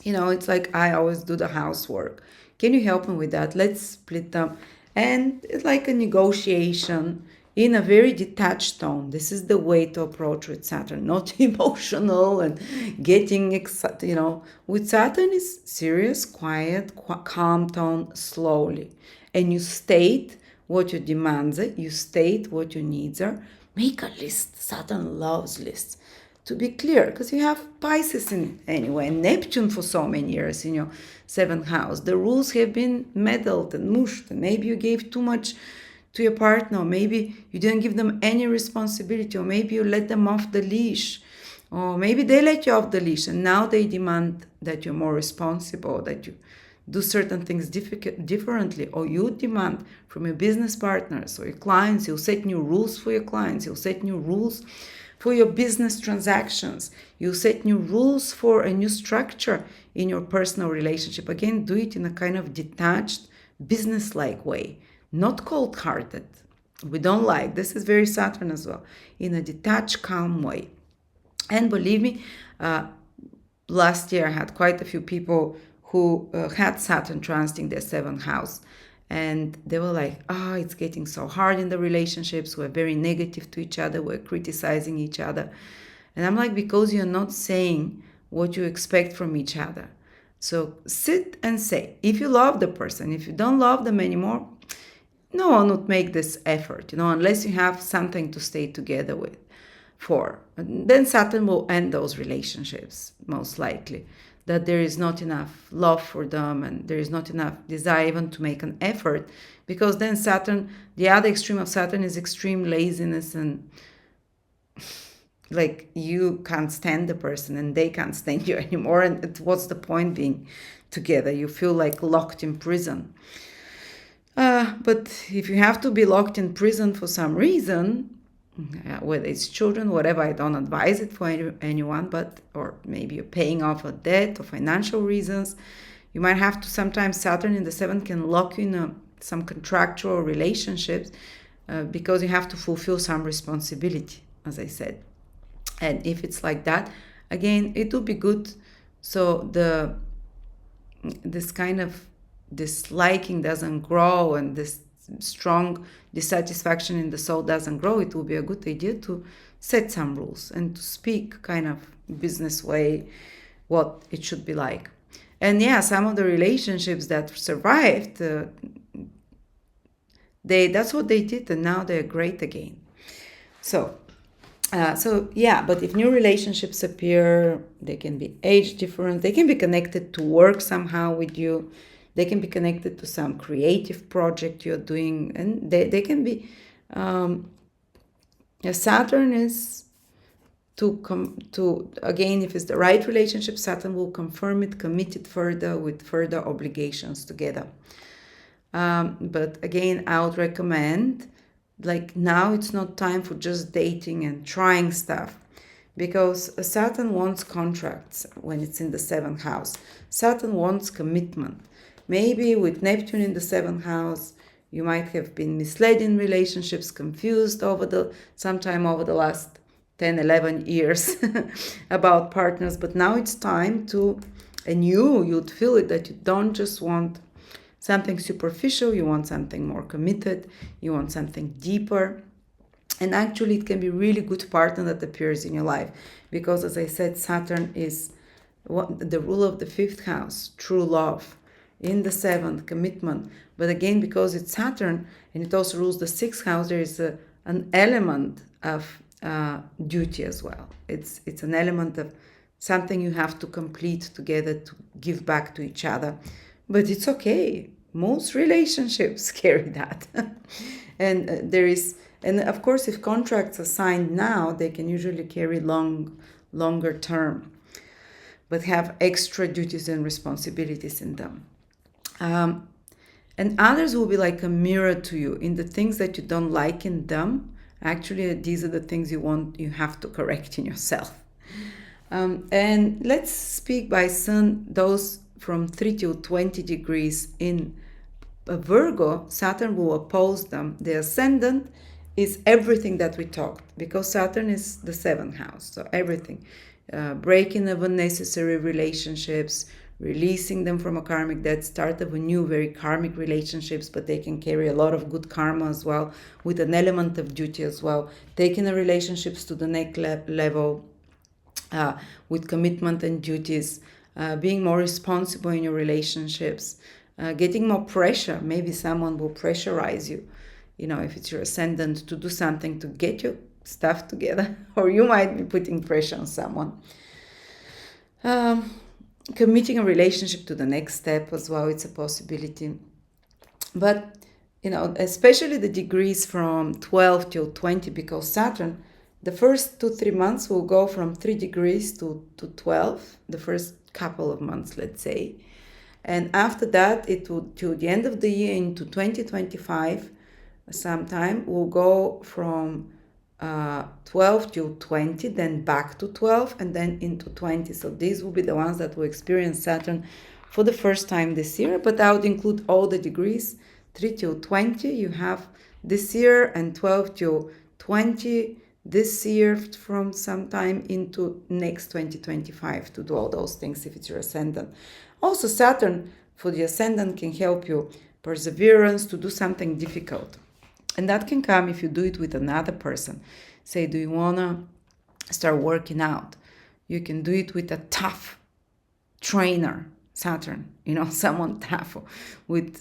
It's like I always do the housework. Can you help me with that? Let's split them. And it's like a negotiation in a very detached tone. This is the way to approach with Saturn, not emotional and getting excited. With Saturn is serious, quiet, calm tone, slowly. And you state what your demands are, you state what your needs are. Make a list. Saturn loves lists. To be clear, because you have Pisces in anyway, Neptune for so many years in your 7th house. The rules have been meddled and mushed, and maybe you gave too much to your partner, or maybe you didn't give them any responsibility, or maybe you let them off the leash, or maybe they let you off the leash, and now they demand that you're more responsible, that you do certain things differently, or you demand from your business partners or your clients. You'll set new rules for your clients. You'll set new rules for your business transactions. You set new rules for a new structure in your personal relationship. Again, do it in a kind of detached, business-like way, not cold-hearted. We don't like. This is very Saturn as well. In a detached, calm way. And believe me, last year I had quite a few people who had Saturn transiting their 7th house. And they were like, it's getting so hard in the relationships. We're very negative to each other. We're criticizing each other. And I'm like, because you're not saying what you expect from each other. So sit and say, if you love the person, if you don't love them anymore, no one would make this effort, unless you have something to stay together with for. And then Saturn will end those relationships, most likely. That there is not enough love for them and there is not enough desire even to make an effort, because then Saturn, the other extreme of Saturn is extreme laziness, and like you can't stand the person and they can't stand you anymore, and what's the point being together? You feel like locked in prison. But if you have to be locked in prison for some reason, whether it's children, whatever, I don't advise it for anyone, or maybe you're paying off a debt or financial reasons, you might have to, sometimes Saturn in the 7th can lock you in some contractual relationships because you have to fulfill some responsibility, as I said. And if it's like that, again, it would be good. So this kind of disliking doesn't grow, and this strong dissatisfaction in the soul doesn't grow. It will be a good idea to set some rules and to speak kind of business way what it should be like. And some of the relationships that survived, that's what they did, and now they're great again. But if new relationships appear, they can be age different, they can be connected to work somehow with you, they can be connected to some creative project you're doing, and they can be, Saturn is again, if it's the right relationship, Saturn will confirm it, commit it further with further obligations together. But again, I would recommend, like, now it's not time for just dating and trying stuff, because Saturn wants contracts when it's in the 7th house. Saturn wants commitment. Maybe with Neptune in the 7th house, you might have been misled in relationships, confused sometime over the last 10, 11 years about partners. But now it's time and you'd feel it, that you don't just want something superficial, you want something more committed, you want something deeper. And actually, it can be really good partner that appears in your life, because, as I said, Saturn is the rule of the 5th house, true love. in the seventh, commitment. But again, because it's Saturn and it also rules the sixth house, there is an element of duty as well. It's an element of something you have to complete together to give back to each other. But it's okay. Most relationships carry that. And and of course, if contracts are signed now, they can usually carry longer term, but have extra duties and responsibilities in them. And others will be like a mirror to you in the things that you don't like in them. Actually, these are the things you have to correct in yourself. And let's speak by Sun, those from 3 to 20 degrees in Virgo. Saturn will oppose them. The Ascendant is everything that we talked, because Saturn is the seventh house, so everything. Breaking of unnecessary relationships, releasing them from a karmic debt, start of a new, very karmic relationships, but they can carry a lot of good karma as well, with an element of duty as well. Taking the relationships to the next level with commitment and duties, being more responsible in your relationships, getting more pressure. Maybe someone will pressurize you, if it's your ascendant, to do something to get your stuff together, or you might be putting pressure on someone. Committing a relationship to the next step as well, it's a possibility. But, especially the degrees from 12 till 20, because Saturn, the first 2-3 months will go from 3 degrees to 12, the first couple of months, let's say. And after that, it will, to the end of the year into 2025, sometime, will go from 12 to 20, then back to 12, and then into 20. So these will be the ones that will experience Saturn for the first time this year, but I would include all the degrees. 3 till 20 you have this year, and 12 till 20 this year, from sometime into next 2025, to do all those things if it's your ascendant. Also, Saturn for the ascendant can help you perseverance to do something difficult. And that can come if you do it with another person. Say, do you want to start working out? You can do it with a tough trainer, Saturn, someone tough, with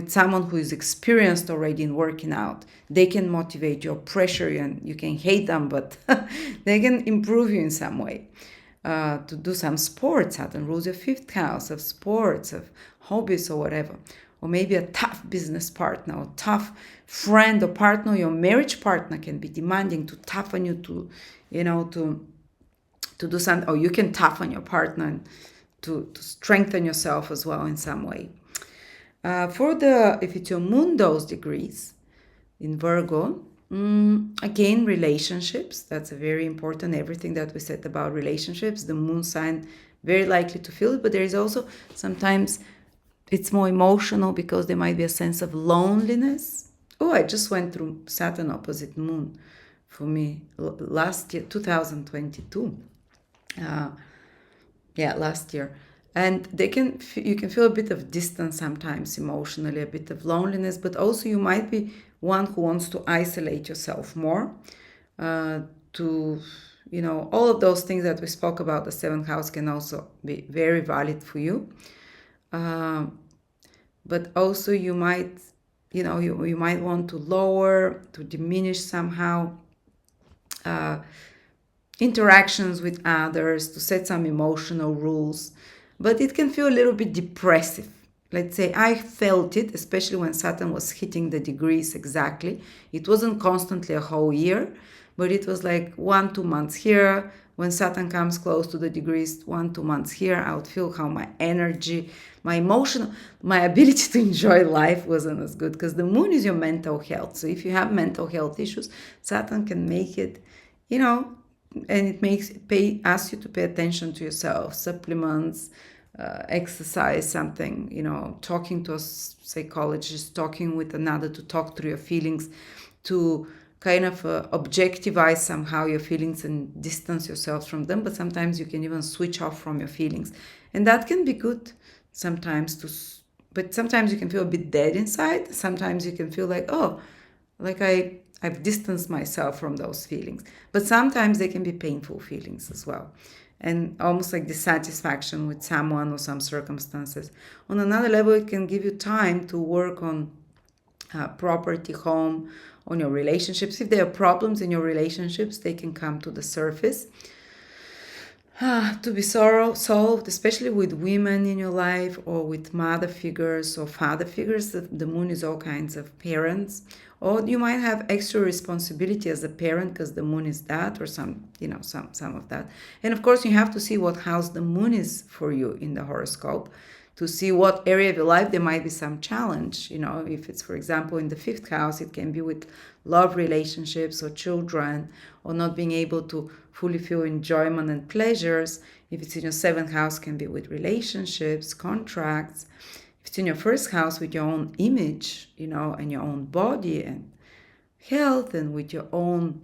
someone who is experienced already in working out. They can motivate you or pressure you, and you can hate them, but they can improve you in some way. To do some sports. Saturn rules your fifth house of sports, of hobbies or whatever. Or maybe a tough business partner, or tough friend or partner. Your marriage partner can be demanding to toughen you to do something. Or you can toughen your partner and to strengthen yourself as well in some way. If it's your moon, those degrees in Virgo, again, relationships. That's a very important. Everything that we said about relationships, the moon sign, very likely to feel it. But there is also sometimes it's more emotional, because there might be a sense of loneliness. Oh, I just went through Saturn opposite moon for me last year, 2022. Last year. And you can feel a bit of distance sometimes emotionally, a bit of loneliness, but also you might be one who wants to isolate yourself more, all of those things that we spoke about. The seventh house can also be very valid for you. But also you might, you might want to diminish somehow interactions with others, to set some emotional rules. But it can feel a little bit depressive. Let's say I felt it, especially when Saturn was hitting the degrees exactly. It wasn't constantly a whole year, but it was like 1-2 months here. When Saturn comes close to the degrees, 1-2 months here, I would feel how my energy, my emotion, my ability to enjoy life wasn't as good, because the moon is your mental health. So if you have mental health issues, Saturn can make it, and it asks you to pay attention to yourself, supplements, exercise, something, talking to a psychologist, talking with another, to talk through your feelings, to kind of objectivize somehow your feelings and distance yourself from them. But sometimes you can even switch off from your feelings, and that can be good sometimes. But sometimes you can feel a bit dead inside. Sometimes you can feel like, I've distanced myself from those feelings. But sometimes they can be painful feelings as well. and almost like dissatisfaction with someone or some circumstances. On another level, it can give you time to work on property, home, on your relationships. If there are problems in your relationships, they can come to the surface to be solved, especially with women in your life or with mother figures or father figures. The moon is all kinds of parents. Or you might have extra responsibility as a parent because the moon is that, or some of that. And of course, you have to see what house the moon is for you in the horoscope to see what area of your life there might be some challenge. If it's, for example, in the 5th house, it can be with love relationships or children, or not being able to fully feel enjoyment and pleasures. If it's in your 7th house, it can be with relationships, contracts. If it's in your 1st house, with your own image, and your own body and health, and with your own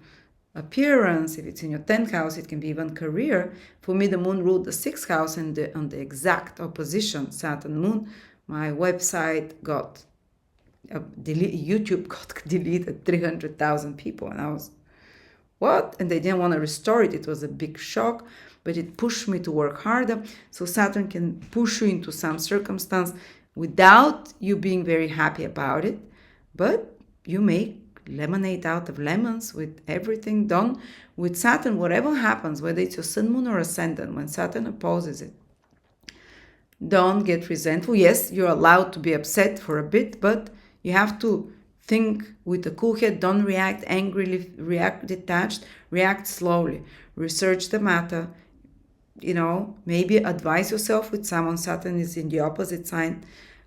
appearance. If it's in your 10th house, it can be even career. For me, the moon ruled the 6th house, and on the exact opposition, Saturn moon, my website got YouTube got deleted, 300,000 people, and I was, what? And they didn't want to restore it. It was a big shock, but it pushed me to work harder. So Saturn can push you into some circumstance without you being very happy about it, but you make lemonade out of lemons with everything done. With Saturn, whatever happens, whether it's your sun, moon, or ascendant, when Saturn opposes it, don't get resentful. Yes, you're allowed to be upset for a bit, but you have to think with a cool head. Don't react angrily, react detached, react slowly. Research the matter. Maybe advise yourself with someone. Saturn is in the opposite sign.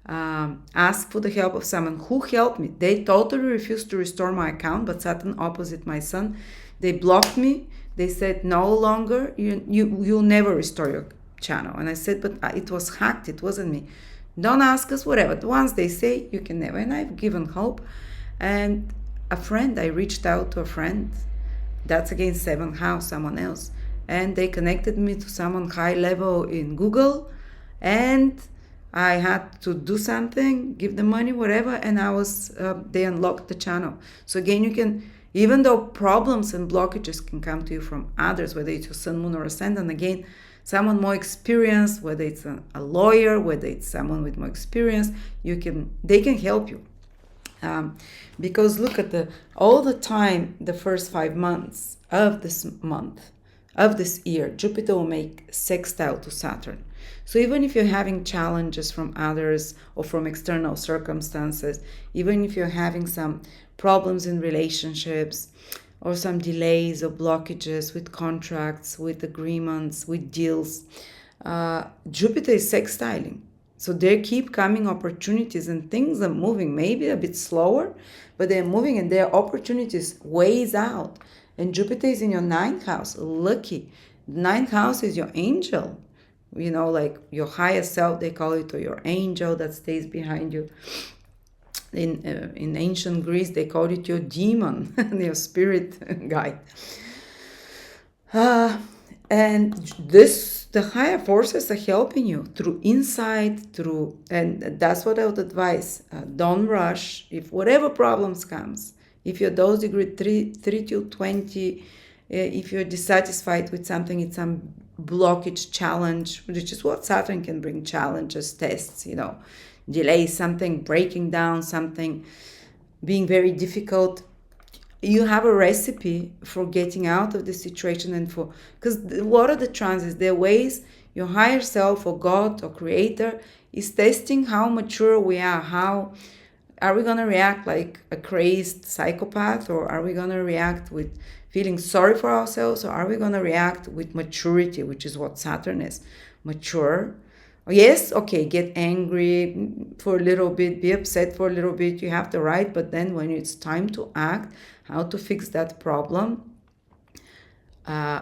Ask for the help of someone. Who helped me? They totally refused to restore my account, but Saturn opposite my sun. They blocked me. They said, no longer, you'll never restore your channel. And I said, but it was hacked. It wasn't me. Don't ask us, whatever. Once they say, you can never. And I've given hope. And I reached out to a friend. That's again 7th house, someone else. And they connected me to someone high level in Google. And I had to do something, give them money, whatever. And they unlocked the channel. So again, you can, even though problems and blockages can come to you from others, whether it's your sun, moon, or ascendant, again, someone more experienced, whether it's a lawyer, whether it's someone with more experience, they can help you. Because look at all the time, the first 5 months of this year, Jupiter will make sextile to Saturn. So even if you're having challenges from others or from external circumstances, even if you're having some problems in relationships, or some delays or blockages with contracts, with agreements, with deals, Jupiter is sextiling. So there keep coming opportunities and things are moving, maybe a bit slower, but they're moving and there are opportunities ways out. And Jupiter is in your 9th house, lucky. 9th house is your angel, like your higher self, they call it, or your angel that stays behind you. In ancient Greece, they called it your demon, your spirit guide. And the higher forces are helping you through insight, and that's what I would advise. Don't rush. If whatever problems comes, if your dose degree 3 to 20, if you're dissatisfied with something, it's some blockage, challenge, which is what Saturn can bring, challenges, tests, delays, something breaking down, something being very difficult. You have a recipe for getting out of the situation, and because what are the chances? There are ways your higher self or God or creator is testing how mature we are. How are we going to react like a crazed psychopath, or are we going to react with feeling sorry for ourselves, or are we going to react with maturity, which is what Saturn is, mature. Yes, okay, get angry for a little bit, be upset for a little bit, you have the right, but then when it's time to act, how to fix that problem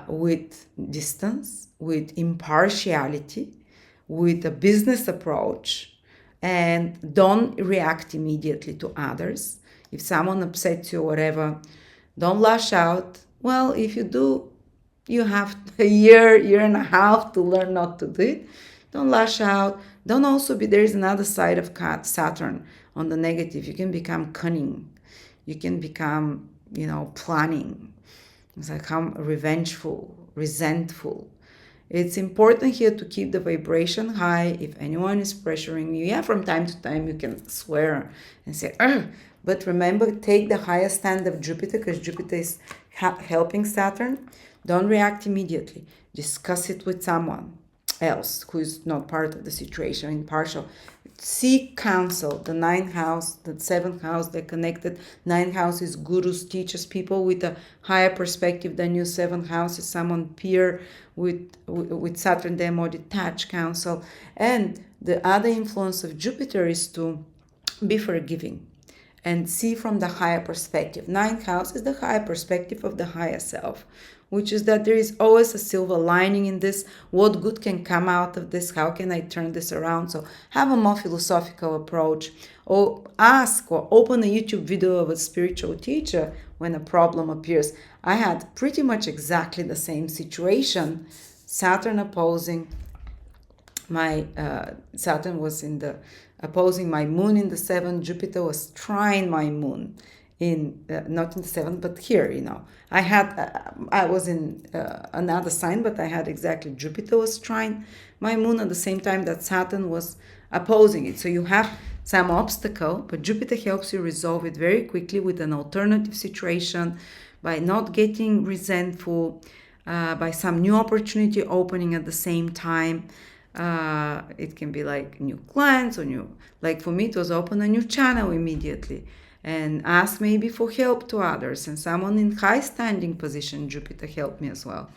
with distance, with impartiality, with a business approach, and don't react immediately to others. If someone upsets you or whatever, don't lash out. Well, if you do, you have a year and a half to learn not to do it. Don't lash out. Don't also there is another side of Saturn on the negative. You can become cunning. You can become, planning. It's like revengeful, resentful. It's important here to keep the vibration high. If anyone is pressuring you, yeah, from time to time you can swear and say, ugh. But remember, take the highest stand of Jupiter, because Jupiter is helping Saturn. Don't react immediately. Discuss it with someone else who is not part of the situation, impartial. Seek counsel. The ninth house, the seventh house, they're connected. Ninth house is gurus, teachers, people with a higher perspective than you. Seventh house is someone peer with Saturn, they're more detached counsel. And the other influence of Jupiter is to be forgiving and see from the higher perspective. Ninth house is the higher perspective of the higher self, which is that there is always a silver lining in this. What good can come out of this? How can I turn this around? So have a more philosophical approach, or ask or open a YouTube video of a spiritual teacher when a problem appears. I had pretty much exactly the same situation. Saturn opposing my Saturn was in the opposing my moon in the 7th. Jupiter was trine my moon in not in the 7th, but here, I was in another sign, but I had exactly Jupiter was trine my moon at the same time that Saturn was opposing it. So you have some obstacle, but Jupiter helps you resolve it very quickly with an alternative situation, by not getting resentful, by some new opportunity opening at the same time. It can be like new clients or new, like for me it was open a new channel immediately, and ask maybe for help to others, and someone in high standing position, Jupiter helped me as well.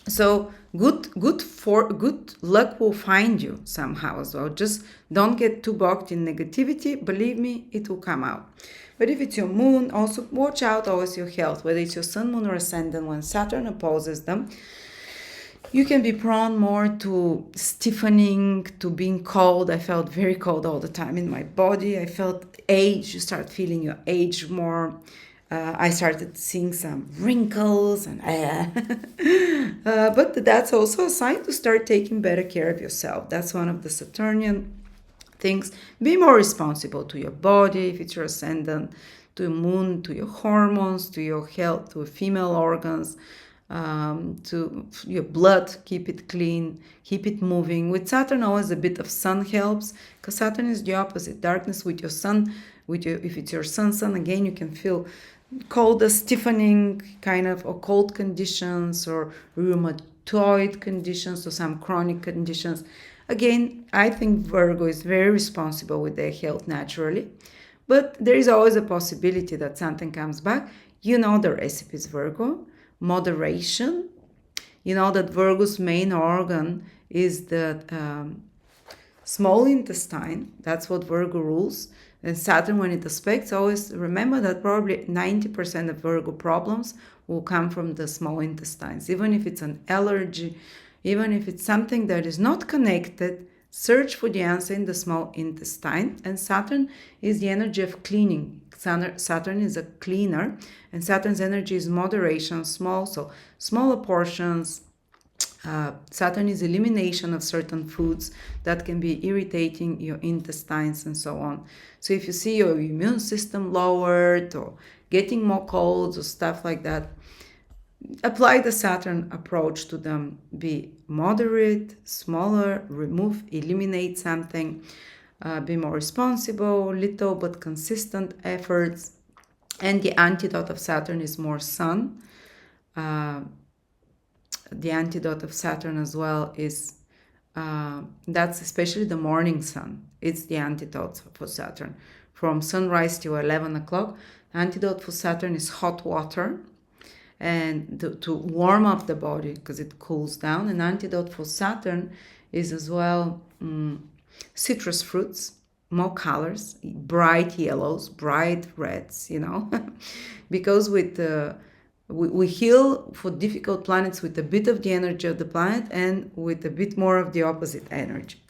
So good luck will find you somehow as well. Just don't get too bogged in negativity. Believe me, it will come out. But if it's your moon, also watch out always your health, whether it's your sun, moon, or ascendant. When Saturn opposes them, you can be prone more to stiffening, to being cold. I felt very cold all the time in my body. I felt age. You start feeling your age more. I started seeing some wrinkles and but that's also a sign to start taking better care of yourself. That's one of the Saturnian things. Be more responsible to your body, if it's your ascendant, to your moon, to your hormones, to your health, to your female organs, to your blood. Keep it clean, keep it moving. With Saturn, always a bit of sun helps, because Saturn is the opposite, darkness. With your sun, if it's your sun, again, you can feel cold, stiffening kind of, or cold conditions, or rheumatoid conditions, or some chronic conditions. Again, I think Virgo is very responsible with their health naturally, but there is always a possibility that something comes back. You know the recipe is Virgo. Moderation. You know that Virgo's main organ is the small intestine. That's what Virgo rules. And Saturn, when it aspects, always remember that probably 90% of Virgo problems will come from the small intestines. Even if it's an allergy, even if it's something that is not connected, search for the answer in the small intestine. And Saturn is the energy of cleaning. Saturn is a cleaner, and Saturn's energy is moderation, small, so smaller portions. Saturn is elimination of certain foods that can be irritating your intestines and so on. So if you see your immune system lowered, or getting more colds or stuff like that, apply the Saturn approach to them. Be moderate, smaller, eliminate something, be more responsible, little but consistent efforts. And the antidote of Saturn is more sun. The antidote of Saturn as well is, that's especially the morning sun. It's the antidote for Saturn. From sunrise to 11 o'clock, antidote for Saturn is hot water, and to warm up the body because it cools down. An antidote for Saturn is as well citrus fruits, more colors, bright yellows, bright reds, because we heal for difficult planets with a bit of the energy of the planet and with a bit more of the opposite energy.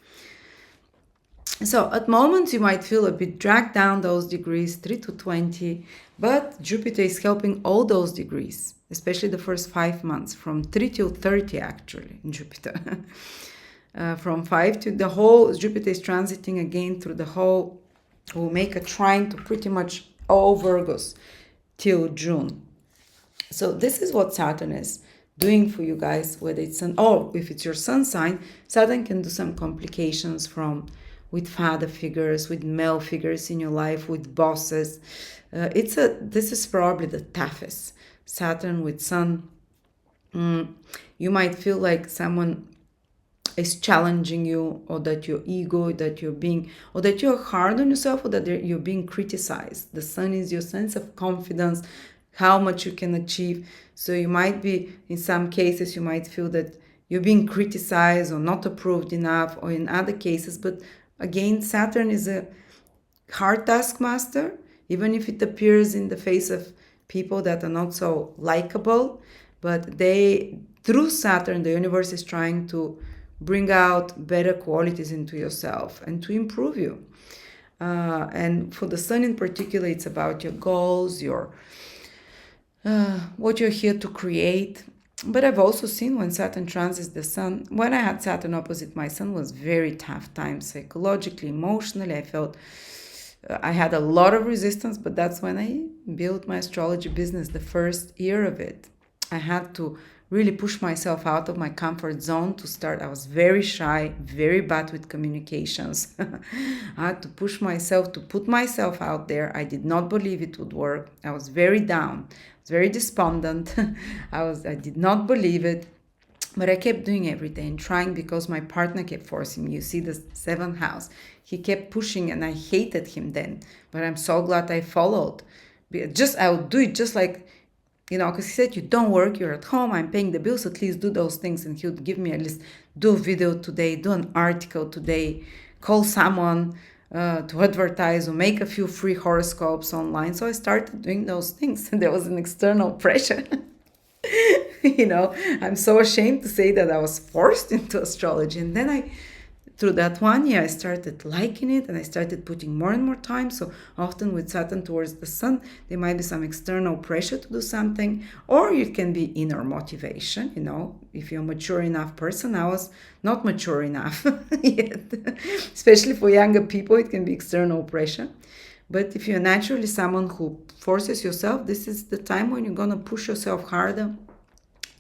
So at moments you might feel a bit dragged down those degrees, 3 to 20, but Jupiter is helping all those degrees, especially the first 5 months, from 3 till 30 actually in Jupiter. From 5 to the whole, Jupiter is transiting again through the whole, will make a trine to pretty much all Virgos till June. So this is what Saturn is doing for you guys, whether it's if it's your sun sign, Saturn can do some complications with father figures, with male figures in your life, with bosses. This is probably the toughest. Saturn with Sun. You might feel like someone is challenging you, or that your ego, or that you're hard on yourself, or that you're being criticized. The Sun is your sense of confidence, how much you can achieve. So you might be, in some cases, you might feel that you're being criticized or not approved enough, or in other cases. But again, Saturn is a hard taskmaster, even if it appears in the face of people that are not so likable. But through Saturn, the universe is trying to bring out better qualities into yourself and to improve you. And for the Sun in particular, it's about your goals, what you're here to create. But I've also seen when Saturn transits the Sun, when I had Saturn opposite my Sun, was very tough time psychologically, emotionally. I felt I had a lot of resistance, but that's when I built my astrology business, the first year of it. I had to really push myself out of my comfort zone to start. I was very shy, very bad with communications. I had to push myself to put myself out there. I did not believe it would work. I was very down. I was very despondent. I did not believe it. But I kept doing everything, trying, because my partner kept forcing me. You see the 7th house. He kept pushing, and I hated him then. But I'm so glad I followed. I would do it just like, because he said, you don't work, you're at home, I'm paying the bills, at least do those things. And he would give me a list, do a video today, do an article today, call someone to advertise, or make a few free horoscopes online. So I started doing those things, and there was an external pressure. I'm so ashamed to say that I was forced into astrology. And then through that 1 year, I started liking it, and I started putting more and more time. So often with Saturn towards the Sun, there might be some external pressure to do something, or it can be inner motivation. If you're a mature enough person. I was not mature enough yet, especially for younger people. It can be external pressure. But if you're naturally someone who forces yourself, this is the time when you're going to push yourself harder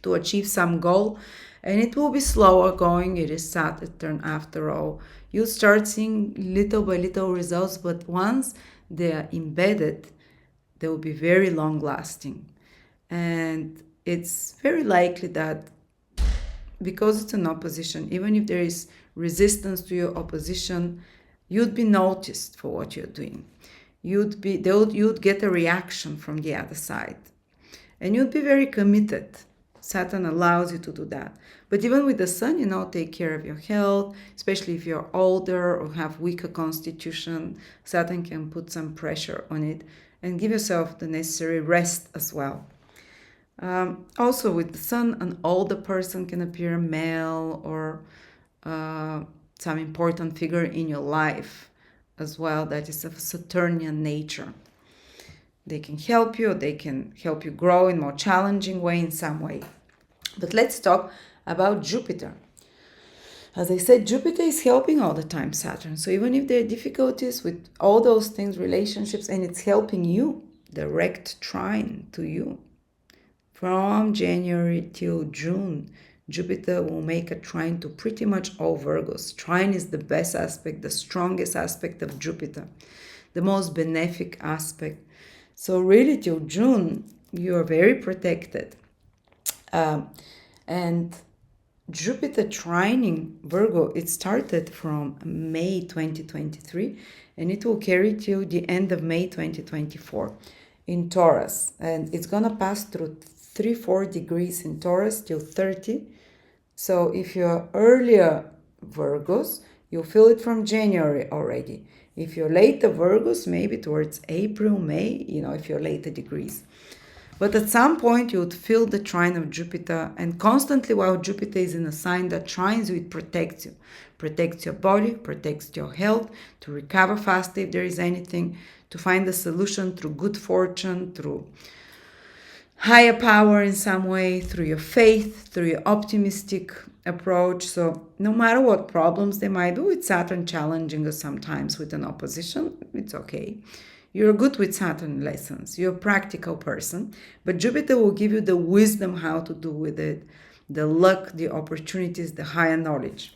to achieve some goal. And it will be slower going. It is Saturn after all. You start seeing little by little results, but once they are embedded, they will be very long lasting. And it's very likely that, because it's an opposition, even if there is resistance to your opposition, you'd be noticed for what you're doing. You'd get a reaction from the other side. And you'd be very committed. Saturn allows you to do that. But even with the Sun, take care of your health, especially if you're older or have weaker constitution. Saturn can put some pressure on it, and give yourself the necessary rest as well. Also with the Sun, an older person can appear male, or some important figure in your life as well that is of a Saturnian nature. They can help you, or they can help you grow in a more challenging way in some way. But let's talk about Jupiter. As I said, Jupiter is helping all the time Saturn. So even if there are difficulties with all those things, relationships, and it's helping you, direct trine to you. From January till June, Jupiter will make a trine to pretty much all Virgos. Trine is the best aspect, the strongest aspect of Jupiter, the most benefic aspect. So really till June, you are very protected. And Jupiter trining Virgo, it started from May 2023, and it will carry till the end of May 2024 in Taurus. And it's going to pass through 3-4 degrees in Taurus till 30. So if you're earlier Virgos, you'll feel it from January already. If you're later Virgos, maybe towards April, May, if you're later degrees. But at some point, you would feel the trine of Jupiter, and constantly while Jupiter is in a sign that trines you, it protects you. Protects your body, protects your health, to recover faster if there is anything, to find a solution through good fortune, through higher power in some way, through your faith, through your optimistic approach. So no matter what problems there might be with Saturn challenging us sometimes with an opposition, it's okay. You're good with Saturn lessons. You're a practical person, but Jupiter will give you the wisdom how to do with it, the luck, the opportunities, the higher knowledge.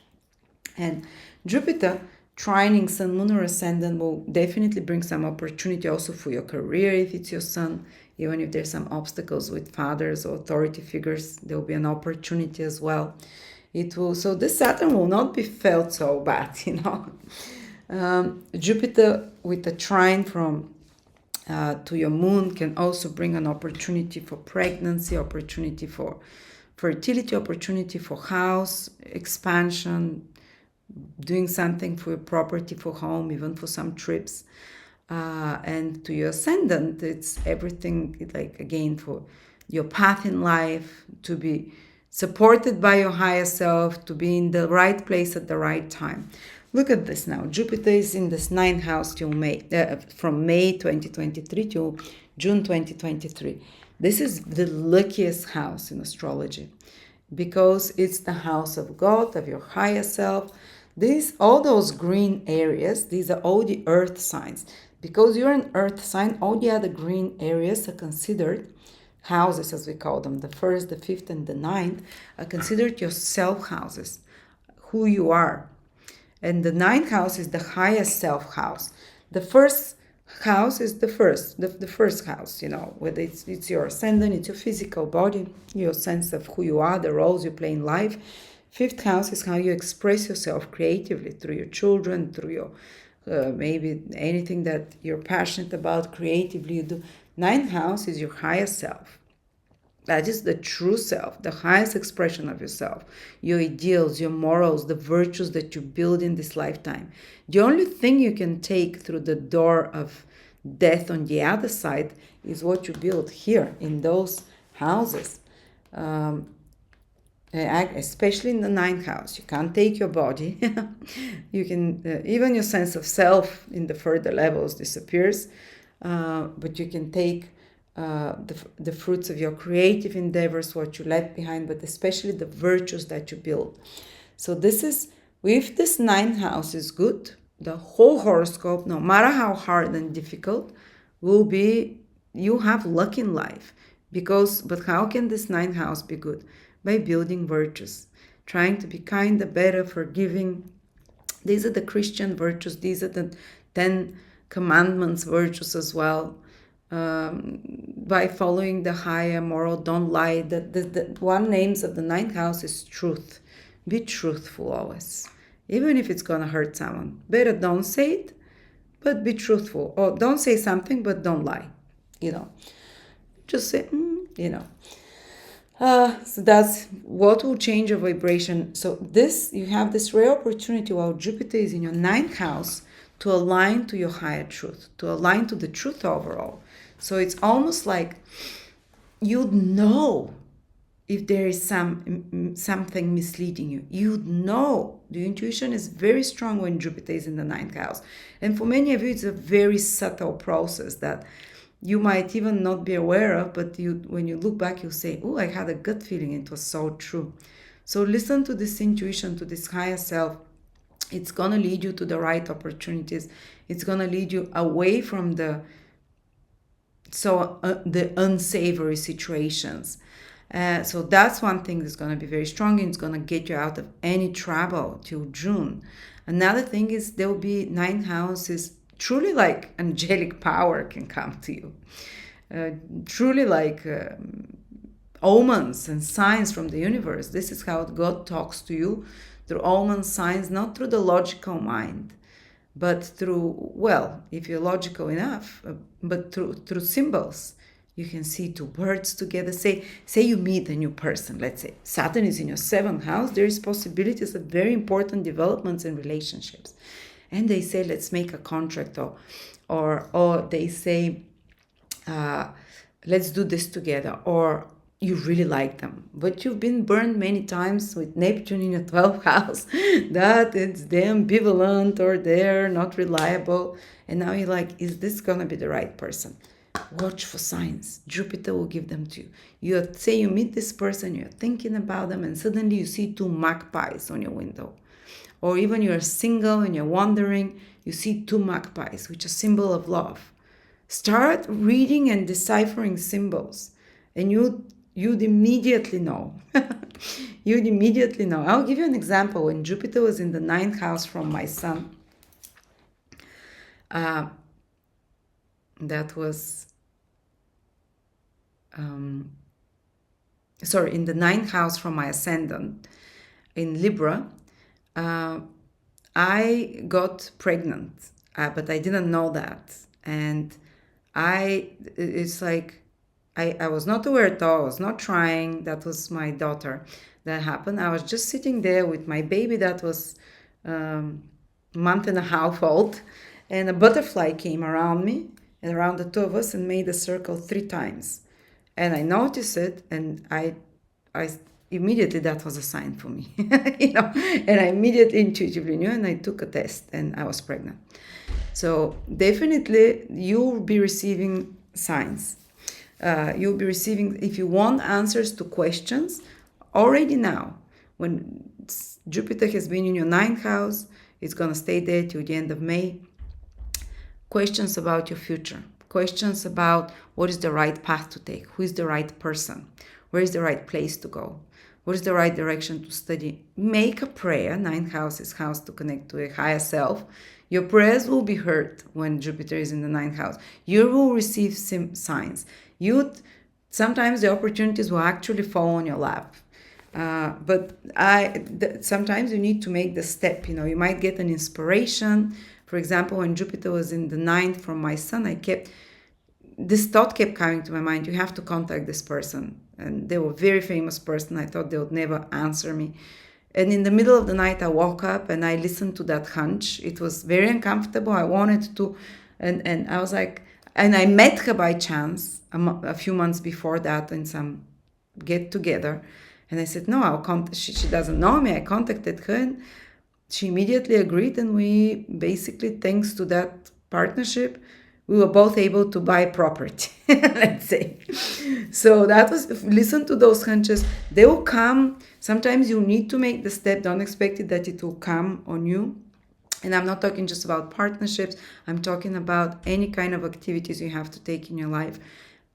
And Jupiter trining Sun, Moon, or Ascendant will definitely bring some opportunity also for your career if it's your sun. Even if there's some obstacles with fathers or authority figures, there will be an opportunity as well. It will, so this Saturn will not be felt so bad, Jupiter with a trine from to your moon can also bring an opportunity for pregnancy, opportunity for fertility, opportunity for house expansion, doing something for your property, for home, even for some trips. And to your ascendant, it's everything, like again, for your path in life, to be supported by your higher self, to be in the right place at the right time. Look at this now. Jupiter is in this 9th house till from May 2023 to June 2023. This is the luckiest house in astrology because it's the house of God, of your higher self. All those green areas, these are all the earth signs. Because you're an earth sign, all the other green areas are considered houses, as we call them. The 1st, the 5th, and the 9th are considered your self houses, who you are. And the 9th house is the highest self house. The first house is the first house, whether it's your ascendant, it's your physical body, your sense of who you are, the roles you play in life. 5th house is how you express yourself creatively through your children, through your maybe anything that you're passionate about creatively you do. 9th house is your higher self. That is the true self, the highest expression of yourself, your ideals, your morals, the virtues that you build in this lifetime. The only thing you can take through the door of death on the other side is what you build here in those houses. Especially in the 9th house, you can't take your body. You can even your sense of self in the further levels disappears, but you can take the fruits of your creative endeavors, what you left behind, but especially the virtues that you build. So this is, if this 9th house is good, the whole horoscope, no matter how hard and difficult, will be, you have luck in life. But how can this 9th house be good? By building virtues, trying to be kinder, better, forgiving. These are the Christian virtues. These are the 10 commandments virtues as well. By following the higher moral, don't lie. The one names of the 9th house is truth. Be truthful always, even if it's gonna hurt someone. Better don't say it, but be truthful. Or don't say something, but don't lie. Just say, So that's what will change your vibration. So you have this rare opportunity while Jupiter is in your 9th house to align to your higher truth, to align to the truth overall. So it's almost like you'd know if there is something misleading you. You'd know. The intuition is very strong when Jupiter is in the 9th house. And for many of you, it's a very subtle process that you might even not be aware of, but when you look back, you'll say, oh, I had a gut feeling. It was so true. So listen to this intuition, to this higher self. It's going to lead you to the right opportunities. It's going to lead you away from the unsavory situations. So that's one thing that's going to be very strong, and it's going to get you out of any trouble till June. Another thing is there will be 9th houses. Truly like angelic power can come to you. Truly like omens and signs from the universe. This is how God talks to you, through omens, signs, not through the logical mind, but through, if you're logical enough, but through symbols. You can see two birds together. Say you meet a new person. Let's say Saturn is in your 7th house. There is possibilities of very important developments in relationships. And they say, let's make a contract, or they say, let's do this together, or you really like them. But you've been burned many times with Neptune in your 12th house, that it's they're ambivalent or they're not reliable. And now you're like, is this going to be the right person? Watch for signs. Jupiter will give them to you. You meet this person, you're thinking about them, and suddenly you see 2 magpies on your window. Or even you're single and you're wandering, you see 2 magpies, which is a symbol of love. Start reading and deciphering symbols, and you'd immediately know. You'd immediately know. I'll give you an example. When Jupiter was in the 9th house from my sun, that was in the 9th house from my ascendant in Libra, I got pregnant, but I didn't know that. And it's like, I was not aware at all. I was not trying. That was my daughter that happened. I was just sitting there with my baby that was month and a half old, and a butterfly came around me and around the two of us and made a circle 3 times. And I noticed it, and I immediately, that was a sign for me, and I immediately intuitively knew, and I took a test and I was pregnant. So definitely you'll be receiving signs. You'll be receiving, if you want answers to questions, already now, when Jupiter has been in your 9th house, it's going to stay there till the end of May. Questions about your future, questions about what is the right path to take, who is the right person, where is the right place to go, what is the right direction to study. Make a prayer. 9th house is house to connect to a higher self. Your prayers will be heard when Jupiter is in the 9th house. You will receive signs. Sometimes the opportunities will actually fall on your lap. But sometimes you need to make the step. You might get an inspiration. For example, when Jupiter was in the 9th from my sun, this thought kept coming to my mind. You have to contact this person. And they were a very famous person. I thought they would never answer me. And in the middle of the night, I woke up and I listened to that hunch. It was very uncomfortable. I wanted to, and I was like, and I met her by chance a few months before that in some get together. And I said, no, I'll contact. She doesn't know me. I contacted her, and she immediately agreed. And we basically, thanks to that partnership, we were both able to buy property, let's say. So that was, listen to those hunches. They will come. Sometimes you need to make the step. Don't expect it that it will come on you. And I'm not talking just about partnerships. I'm talking about any kind of activities you have to take in your life.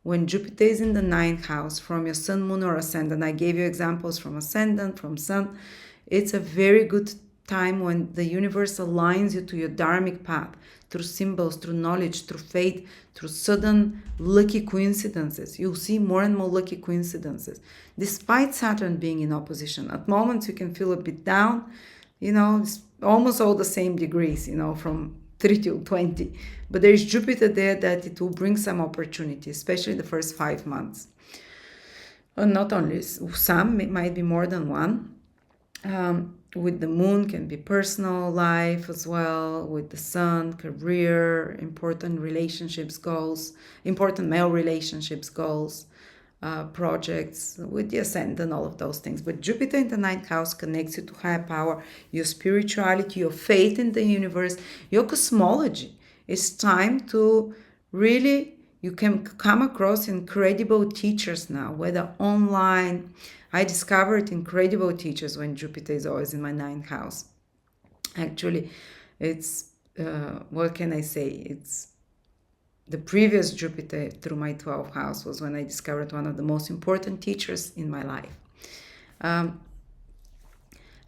When Jupiter is in the 9th house from your sun, moon, or ascendant, I gave you examples from ascendant, from sun. It's a very good time when the universe aligns you to your dharmic path through symbols, through knowledge, through faith, through sudden lucky coincidences. You'll see more and more lucky coincidences. Despite Saturn being in opposition, at moments you can feel a bit down. It's almost all the same degrees, from 3 till 20. But there is Jupiter there that it will bring some opportunity, especially the first 5 months. And not only some, it might be more than one. With the moon can be personal life as well, with the sun, career, important relationships, goals, important male relationships, goals, projects, with the ascendant, all of those things. But Jupiter in the 9th house connects you to higher power, your spirituality, your faith in the universe, your cosmology. It's time to really, you can come across incredible teachers now, whether online. I discovered incredible teachers when Jupiter is always in my 9th house. Actually, it's, what can I say? It's the previous Jupiter through my 12th house was when I discovered one of the most important teachers in my life.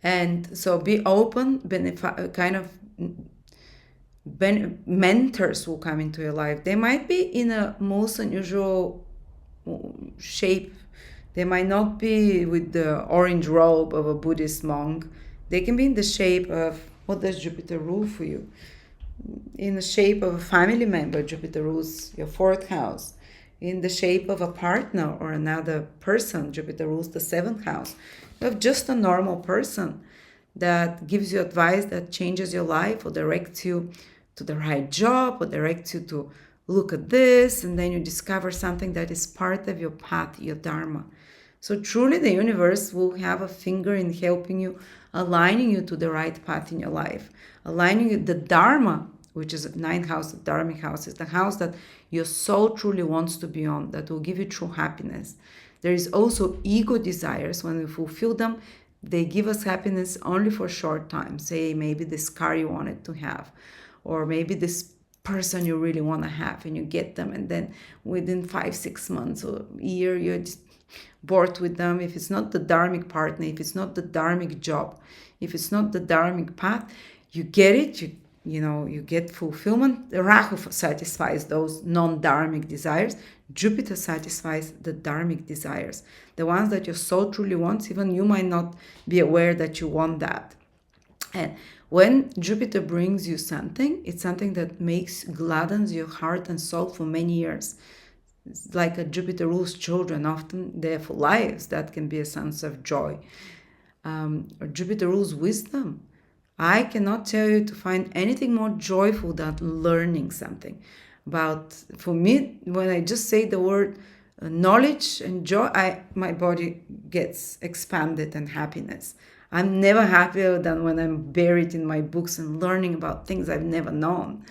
And so be open, mentors will come into your life. They might be in a most unusual shape. They might not be with the orange robe of a Buddhist monk. They can be in the shape of, what does Jupiter rule for you? In the shape of a family member. Jupiter rules your 4th house. In the shape of a partner or another person. Jupiter rules the 7th house. You have just a normal person that gives you advice that changes your life or directs you to the right job or directs you to look at this, and then you discover something that is part of your path, your dharma. So truly the universe will have a finger in helping you, aligning you to the right path in your life, aligning you, the dharma, which is the 9th house, the dharmic house, is the house that your soul truly wants to be on, that will give you true happiness. There is also ego desires. When we fulfill them, they give us happiness only for a short time. Say maybe this car you wanted to have, or maybe this person you really want to have, and you get them, and then within 5-6 months or a year you're just bored with them. If it's not the dharmic partner, if it's not the dharmic job, if it's not the dharmic path, you get it, you get fulfillment. Rahu satisfies those non-dharmic desires. Jupiter satisfies the dharmic desires, the ones that your soul truly wants. Even you might not be aware that you want that. And when Jupiter brings you something, it's something that gladdens your heart and soul for many years. It's like a Jupiter rules children, often they're for lives. That can be a sense of joy. Or Jupiter rules wisdom. I cannot tell you to find anything more joyful than learning something. For me, when I just say the word knowledge and joy, my body gets expanded and happiness. I'm never happier than when I'm buried in my books and learning about things I've never known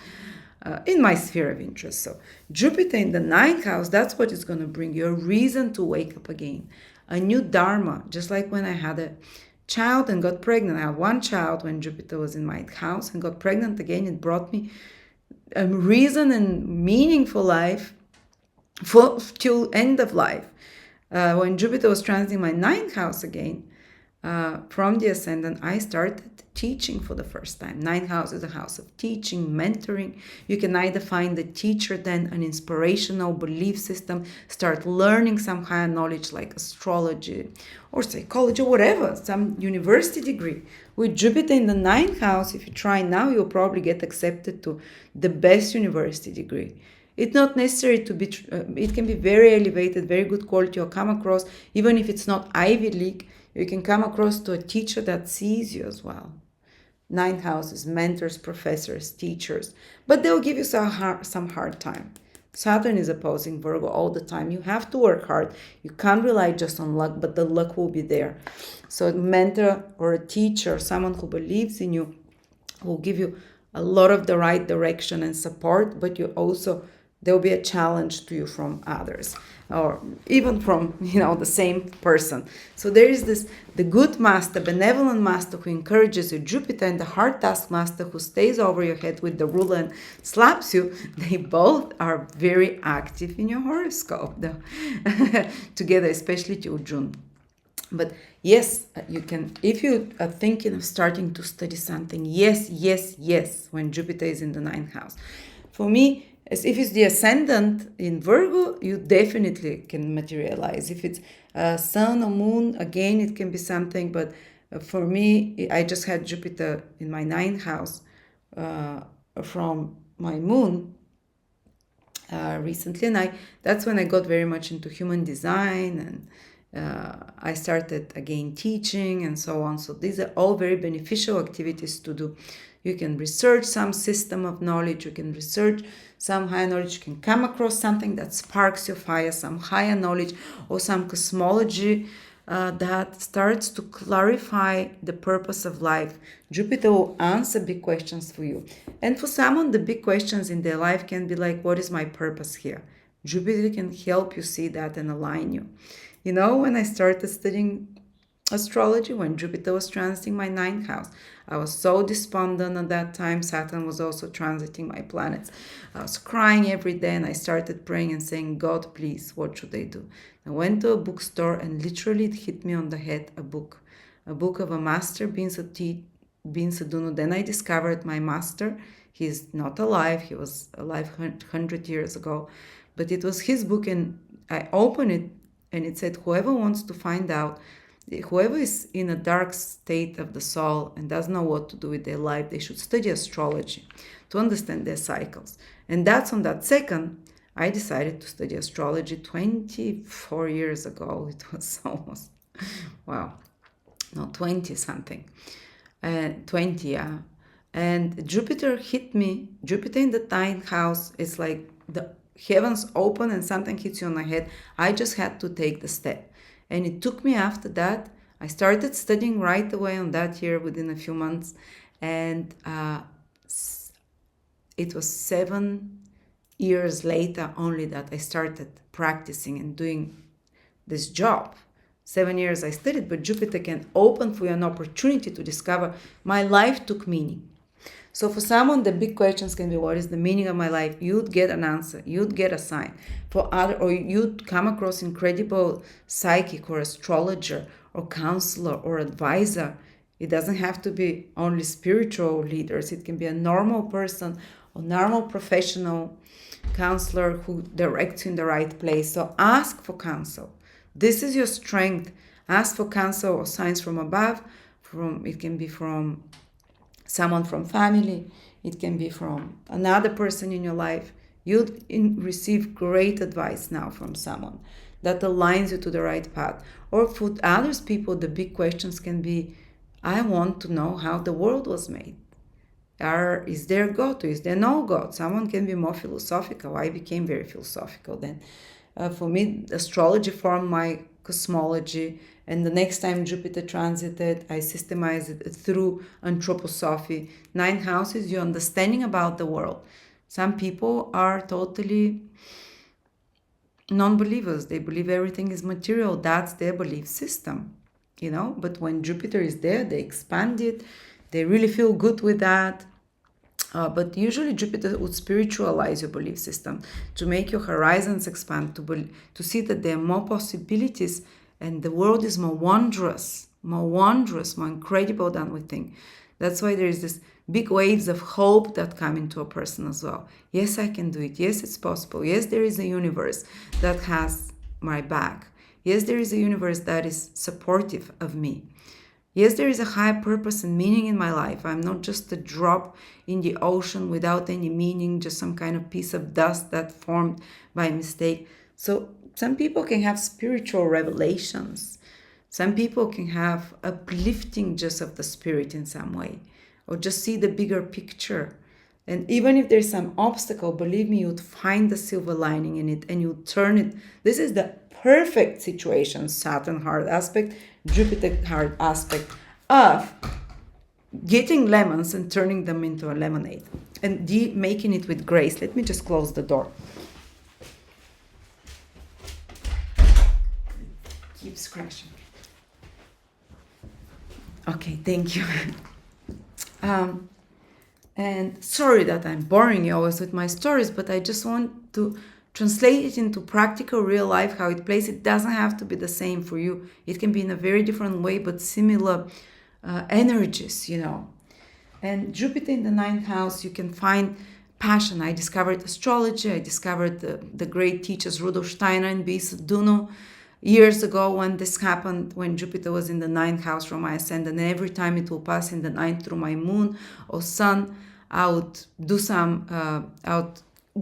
in my sphere of interest. So Jupiter in the ninth house, that's what is going to bring you, a reason to wake up again, a new dharma. Just like when I had a child and got pregnant. I had one child when Jupiter was in my house and got pregnant again. It brought me a reason and meaning for life, till end of life. When Jupiter was transiting my ninth house again, from the Ascendant, I started teaching for the first time. Ninth house is a house of teaching, mentoring. You can either find a teacher, then an inspirational belief system, start learning some higher knowledge like astrology or psychology or whatever, some university degree. With Jupiter in the ninth house, if you try now, you'll probably get accepted to the best university degree. It's not necessary to be, it can be very elevated, very good quality, or come across, even if it's not Ivy League, you can come across to a teacher that sees you as well. Ninth house is mentors, professors, teachers, but they'll give you some hard time. Saturn is opposing Virgo all the time. You have to work hard. You can't rely just on luck, but the luck will be there. So a mentor or a teacher, someone who believes in you, will give you a lot of the right direction and support, but there will be a challenge to you from others, or even from the same person. So there is the good master, benevolent master who encourages you, Jupiter, and the hard task master who stays over your head with the ruler and slaps you. They both are very active in your horoscope together, especially till June. But yes, you can, if you are thinking of starting to study something, yes, when Jupiter is in the ninth house. For me, as if it's the Ascendant in Virgo, you definitely can materialize. If it's Sun or Moon, again, it can be something. But for me, I just had Jupiter in my ninth house from my Moon recently. And that's when I got very much into human design, and I started again teaching and so on. So these are all very beneficial activities to do. You can research some system of knowledge, you can research some higher knowledge, you can come across something that sparks your fire, some higher knowledge or some cosmology that starts to clarify the purpose of life. Jupiter will answer big questions for you. And for someone, the big questions in their life can be like, what is my purpose here? Jupiter can help you see that and align you. When I started studying astrology, when Jupiter was transiting my ninth house, I was so despondent at that time. Saturn was also transiting my planets. I was crying every day, and I started praying and saying, God, please, what should I do? I went to a bookstore, and literally it hit me on the head, a book of a master, Bin Sadunu. Then I discovered my master. He's not alive. He was alive 100 years ago. But it was his book, and I opened it, and it said, whoever wants to find out, whoever is in a dark state of the soul and doesn't know what to do with their life, they should study astrology to understand their cycles. And that's on that second, I decided to study astrology 24 years ago. It was almost, 20 something. 20, yeah. And Jupiter hit me. Jupiter in the ninth house is like the heavens open and something hits you on the head. I just had to take the step. And it took me after that. I started studying right away on that year within a few months. And it was 7 years later only that I started practicing and doing this job. 7 years I studied, but Jupiter can open for you an opportunity to discover my life took meaning. So for someone, the big questions can be, what is the meaning of my life? You'd get an answer. You'd get a sign. For other, or you'd come across incredible psychic or astrologer or counselor or advisor. It doesn't have to be only spiritual leaders. It can be a normal person or normal professional counselor who directs you in the right place. So ask for counsel. This is your strength. Ask for counsel or signs from above. It can be from someone from family. It can be from another person in your life. You'd receive great advice now from someone that aligns you to the right path. Or for others people, the big questions can be, I want to know how the world was made. Is there God? Is there no God? Someone can be more philosophical. I became very philosophical then. For me, astrology formed my cosmology, and the next time Jupiter transited, I systemized it through anthroposophy. 9 houses, your understanding about the world. Some people are totally non-believers. They believe everything is material. That's their belief system, But when Jupiter is there, they expand it. They really feel good with that. But usually Jupiter would spiritualize your belief system to make your horizons expand, to see that there are more possibilities and the world is more wondrous, more incredible than we think. That's why there is this big waves of hope that come into a person as well. Yes, I can do it. Yes, it's possible. Yes, there is a universe that has my back. Yes, there is a universe that is supportive of me. Yes, there is a higher purpose and meaning in my life. I'm not just a drop in the ocean without any meaning, just some kind of piece of dust that formed by mistake. So some people can have spiritual revelations. Some people can have uplifting just of the spirit in some way, or just see the bigger picture. And even if there's some obstacle, believe me, you'd find the silver lining in it and you turn it. This is the perfect situation, Saturn hard aspect, Jupiter hard aspect, of getting lemons and turning them into a lemonade and making it with grace. Let me just close the door. Keeps crashing. Okay, thank you. And sorry that I'm boring you always with my stories, but I just want to translate it into practical real life, how it plays. It doesn't have to be the same for you. It can be in a very different way, but similar energies, And Jupiter in the 9th house, you can find passion. I discovered astrology. I discovered the great teachers Rudolf Steiner and Beisa Duno years ago when this happened, when Jupiter was in the 9th house from my Ascendant. And every time it will pass in the 9th through my moon or sun, I would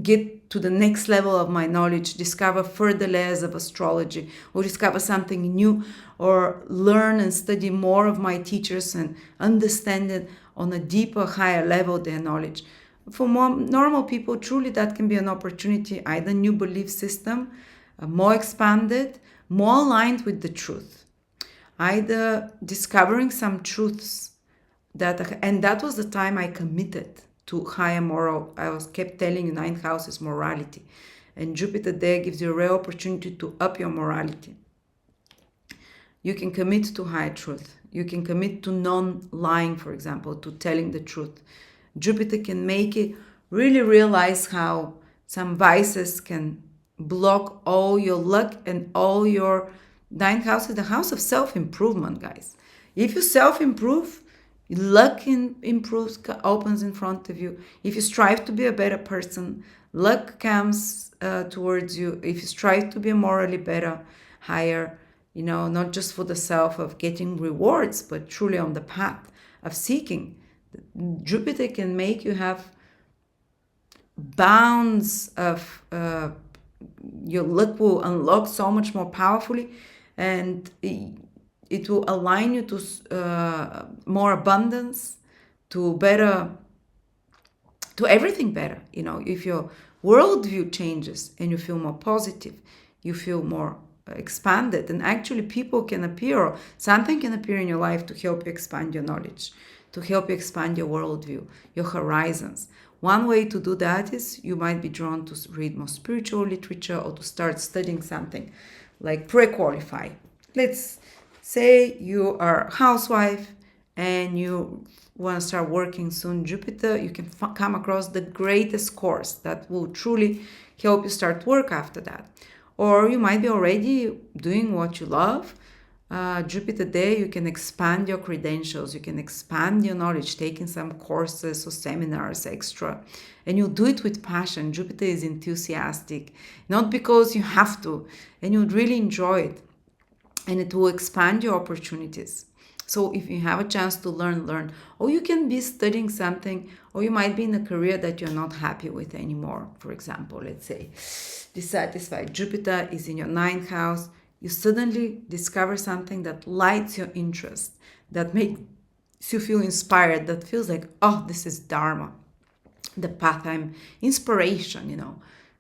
get to the next level of my knowledge, discover further layers of astrology, or discover something new, or learn and study more of my teachers and understand it on a deeper, higher level, their knowledge. For more normal people, truly that can be an opportunity, either new belief system, more expanded, more aligned with the truth, either discovering some truths and that was the time I committed to higher moral. I kept telling you 9th house is morality, and Jupiter there gives you a rare opportunity to up your morality. You can commit to higher truth. You can commit to non-lying, for example, to telling the truth. Jupiter can make it really realize how some vices can block all your luck and all your 9th house is the house of self-improvement, guys. If you self-improve, luck improves, opens in front of you. If you strive to be a better person, luck comes towards you. If you strive to be morally better, higher, not just for the self of getting rewards, but truly on the path of seeking. Jupiter can make you have bounds of your luck will unlock so much more powerfully, and it will align you to more abundance, to everything better. If your worldview changes and you feel more positive, you feel more expanded, and actually people can appear, or something can appear in your life to help you expand your knowledge, to help you expand your worldview, your horizons. One way to do that is you might be drawn to read more spiritual literature or to start studying something like pre-qualify. Let's say you are a housewife and you want to start working soon, Jupiter, you can come across the greatest course that will truly help you start work after that. Or you might be already doing what you love. Jupiter there, you can expand your credentials, you can expand your knowledge, taking some courses or seminars extra, and you'll do it with passion. Jupiter is enthusiastic, not because you have to, and you'll really enjoy it, and it will expand your opportunities. So if you have a chance to learn, or you can be studying something, or you might be in a career that you're not happy with anymore. For example, let's say dissatisfied. Jupiter is in your 9th house. You suddenly discover something that lights your interest, that makes you feel inspired, that feels like, oh, this is Dharma, the path, I'm inspiration.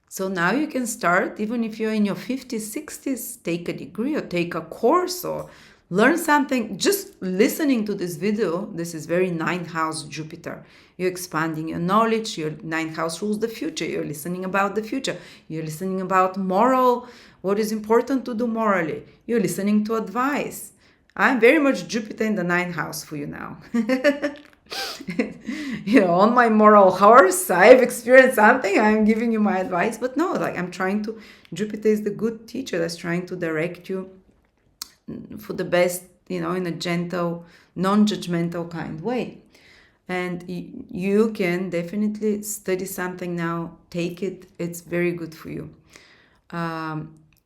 So now you can start, even if you're in your 50s, 60s, take a degree or take a course or learn something. Just listening to this video, this is very 9th house Jupiter. You're expanding your knowledge. Your 9th house rules the future. You're listening about the future. You're listening about moral, what is important to do morally. You're listening to advice. I'm very much Jupiter in the 9th house for you now. On my moral horse, I've experienced something, I'm giving you my advice. But no, Jupiter is the good teacher that's trying to direct you for the best, in a gentle, non-judgmental kind way. And you can definitely study something now, take it, it's very good for you.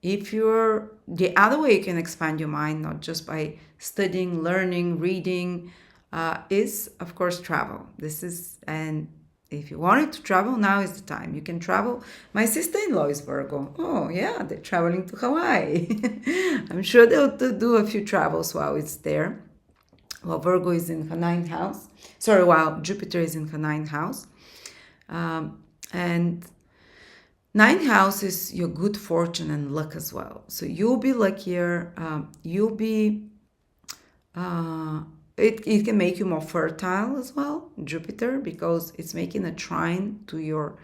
If you're the other way you can expand your mind, not just by studying, learning, reading, is of course travel. And if you wanted to travel, now is the time. You can travel. My sister-in-law is Virgo. Oh yeah, they're traveling to Hawaii. I'm sure they'll do a few travels while it's there. While Virgo is in her 9th house. While Jupiter is in her 9th house. And 9th house is your good fortune and luck as well. So you'll be luckier. It can make you more fertile as well, Jupiter, because it's making a trine to your,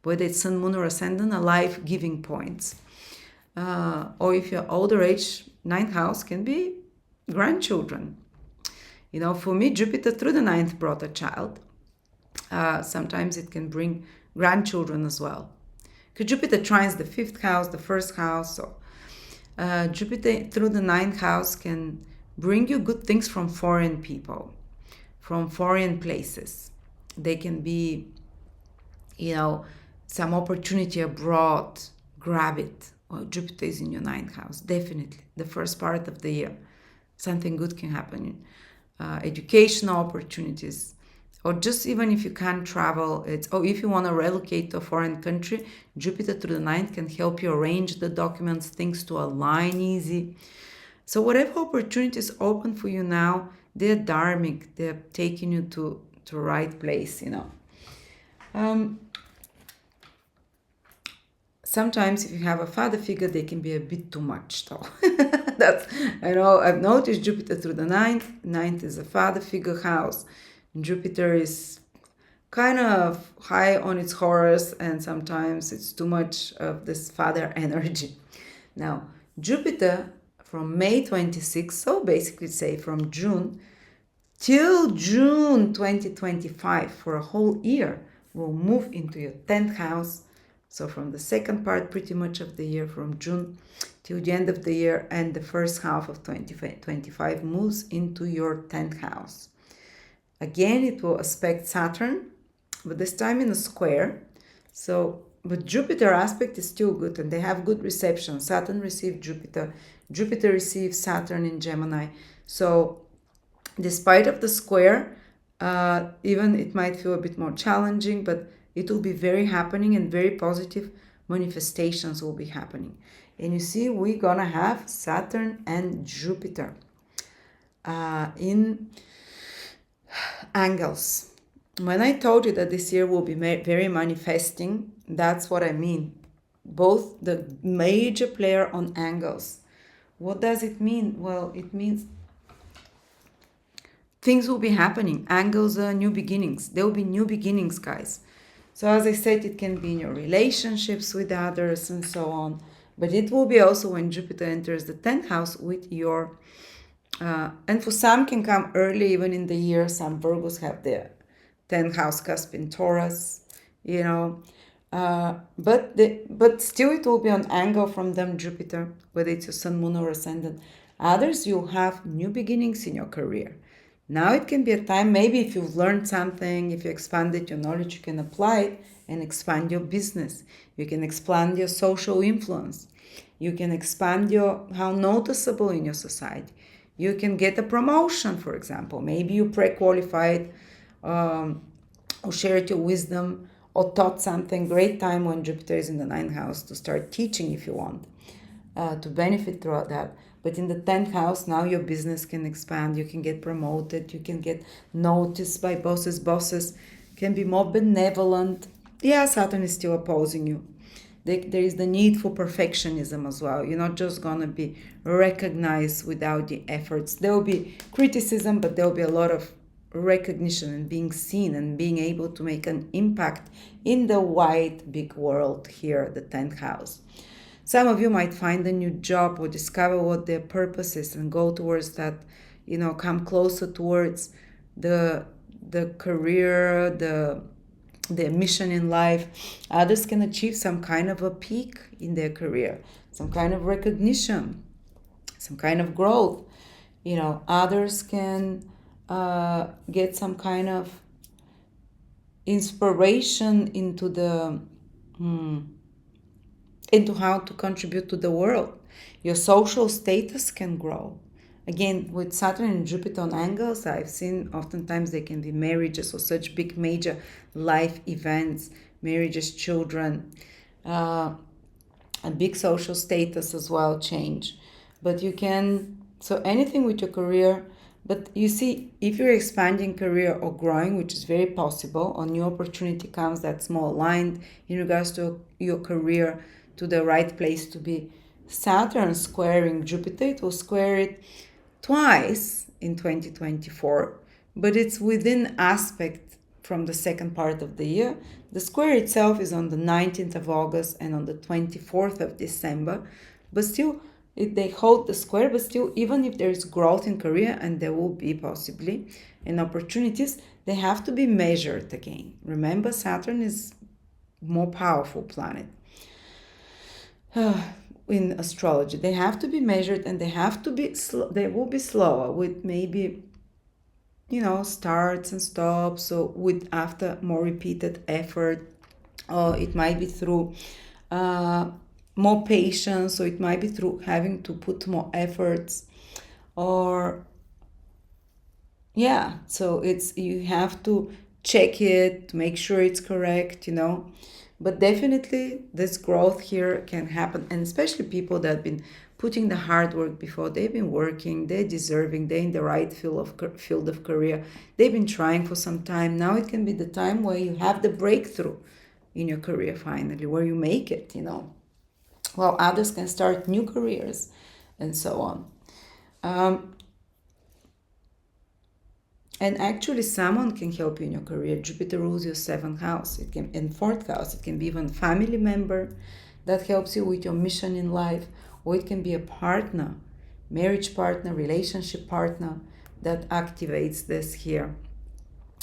whether it's Sun, Moon, or Ascendant, a life-giving points. Or if you're older age, 9th house can be grandchildren. For me, Jupiter through the 9th brought a child. Sometimes it can bring grandchildren as well. Because Jupiter trines the 5th house, the 1st house. So Jupiter through the 9th house can bring you good things from foreign people, from foreign places. They can be, some opportunity abroad, grab it. Well, Jupiter is in your 9th house, definitely. The first part of the year, something good can happen. Educational opportunities, or just even if you can't travel, if you want to relocate to a foreign country, Jupiter through the 9th can help you arrange the documents, things to align easy. So whatever opportunities open for you now, they're dharmic. They're taking you to the right place, Sometimes if you have a father figure, they can be a bit too much, though. I've noticed Jupiter through the 9th. 9th is a father figure house. Jupiter is kind of high on its horse, and sometimes it's too much of this father energy. Now, Jupiter from May 26, so basically say from June till June 2025, for a whole year, will move into your 10th house. So from the second part pretty much of the year, from June till the end of the year, and the first half of 2025 moves into your 10th house. Again, it will aspect Saturn, but this time in a square. But Jupiter aspect is still good, and they have good reception. Saturn received Jupiter. Jupiter receives Saturn in Gemini. So despite of the square, even it might feel a bit more challenging, but it will be very happening, and very positive manifestations will be happening. And you see, we're going to have Saturn and Jupiter in angles. When I told you that this year will be very manifesting, that's what I mean. Both the major player on angles. What does it mean? Well, it means things will be happening. Angles are new beginnings. There will be new beginnings, guys. So as I said, it can be in your relationships with others and so on. But it will be also when Jupiter enters the 10th house with your And for some can come early, even in the year. Some Virgos have their 10th house cusp in Taurus, you know. But still it will be an angle from them, Jupiter, whether it's your sun, moon, or ascendant. Others, you have new beginnings in your career. Now it can be a time, maybe if you've learned something, if you expanded your knowledge, you can apply it and expand your business. You can expand your social influence. You can expand your how noticeable in your society. You can get a promotion, for example. Maybe you pre-qualified, um, or shared your wisdom or taught something. Great time when Jupiter is in the ninth house to start teaching if you want, to benefit throughout that. But in the 10th house, now your business can expand. You can get promoted. You can get noticed by bosses. Bosses can be more benevolent. Yeah, Saturn is still opposing you. There is the need for perfectionism as well. You're not just going to be recognized without the efforts. There will be criticism, but there will be a lot of recognition and being seen and being able to make an impact in the wide, big world here, the 10th house. Some of you might find a new job or discover what their purpose is and go towards that, come closer towards the career, their mission in life. Others can achieve some kind of a peak in their career, some kind of recognition, some kind of growth. Others can get some kind of inspiration into how to contribute to the world. Your social status can grow. Again, with Saturn and Jupiter on angles, I've seen oftentimes they can be marriages or such big major life events, marriages, children, a big social status as well change. But so anything with your career, but you see, if you're expanding career or growing, which is very possible, a new opportunity comes that's more aligned in regards to your career, to the right place to be. Saturn squaring Jupiter, it will square it twice in 2024, but it's within aspect from the second part of the year. The square itself is on the 19th of August and on the 24th of December, but still they hold the square. But still, even if there is growth in career, and there will be possibly, and opportunities, they have to be measured again. Remember, Saturn is more powerful planet in astrology. They have to be measured, and they have to be they will be slower, with maybe starts and stops, so with after more repeated effort, or it might be through more patience, so it might be through having to put more efforts, or so you have to check it to make sure it's correct. But definitely this growth here can happen, and especially people that have been putting the hard work before, they've been working, they're deserving, they're in the right field of career, they've been trying for some time. Now it can be the time where you have the breakthrough in your career finally, where you make it, while others can start new careers and so on. And actually, someone can help you in your career. Jupiter rules your 7th house. It can in 4th house. It can be even a family member that helps you with your mission in life, or it can be a partner, marriage partner, relationship partner that activates this here.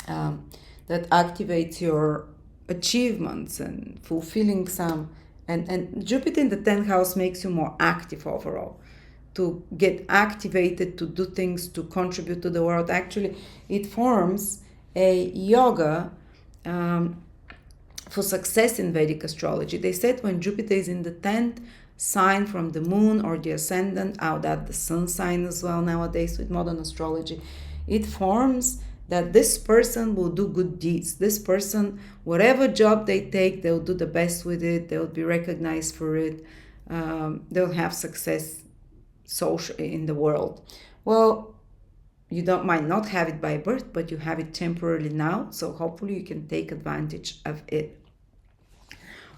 That activates your achievements and fulfilling some. And Jupiter in the 10th house makes you more active overall, to get activated, to do things, to contribute to the world. Actually, it forms a yoga for success in Vedic astrology. They said when Jupiter is in the 10th sign from the moon or the ascendant, that the sun sign as well nowadays with modern astrology, it forms that this person will do good deeds. This person, whatever job they take, they'll do the best with it. They'll be recognized for it. They'll have success social in the world. Well, you might not have it by birth, but you have it temporarily now, so hopefully you can take advantage of it.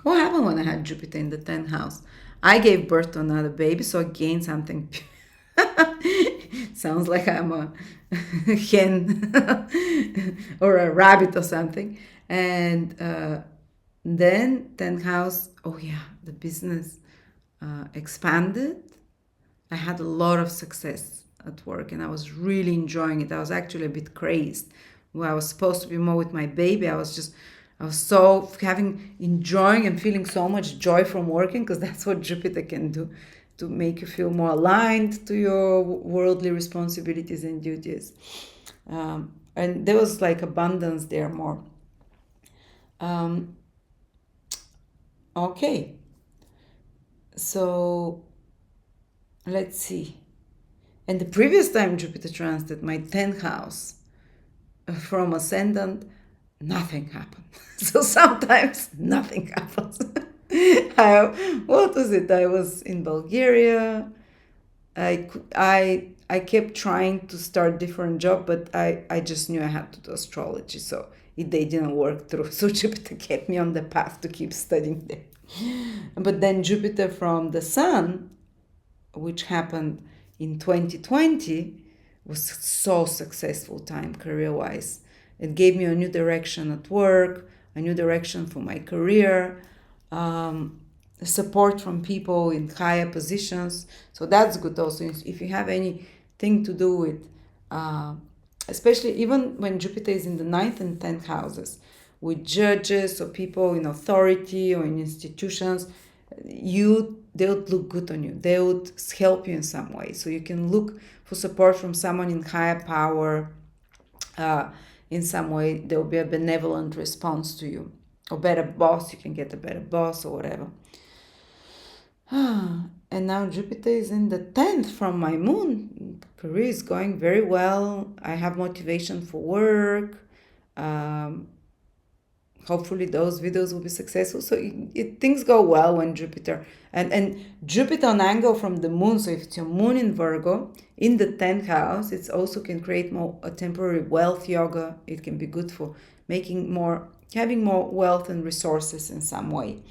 What happened when I had Jupiter in the 10th house? I gave birth to another baby, so I gained something. Sounds like I'm a hen or a rabbit or something. And then 10th house, the business expanded. I had a lot of success at work, and I was really enjoying it. I was actually a bit crazed. Well, I was supposed to be more with my baby. I was so enjoying and feeling so much joy from working, because that's what Jupiter can do, to make you feel more aligned to your worldly responsibilities and duties. And there was like abundance there more. Okay, so let's see. And the previous time Jupiter transited my 10th house from Ascendant, nothing happened. So sometimes nothing happens. What was it? I was in Bulgaria. I kept trying to start different job, but I just knew I had to do astrology, so they didn't work through. So Jupiter kept me on the path to keep studying there. But then Jupiter from the Sun, which happened in 2020, was so successful time career-wise. It gave me a new direction at work, a new direction for my career, support from people in higher positions. So that's good also. If you have anything to do with, especially even when Jupiter is in the 9th and 10th houses, with judges or people in authority or in institutions, they would look good on you. They would help you in some way. So you can look for support from someone in higher power. In some way, there will be a benevolent response to you. Or better boss, you can get a better boss or whatever. And now Jupiter is in the 10th from my moon. Career is going very well. I have motivation for work. Hopefully those videos will be successful. So things go well when Jupiter, and Jupiter on angle from the moon. So if it's your moon in Virgo, in the 10th house, it also can create more a temporary wealth yoga. It can be good for having more wealth and resources in some way.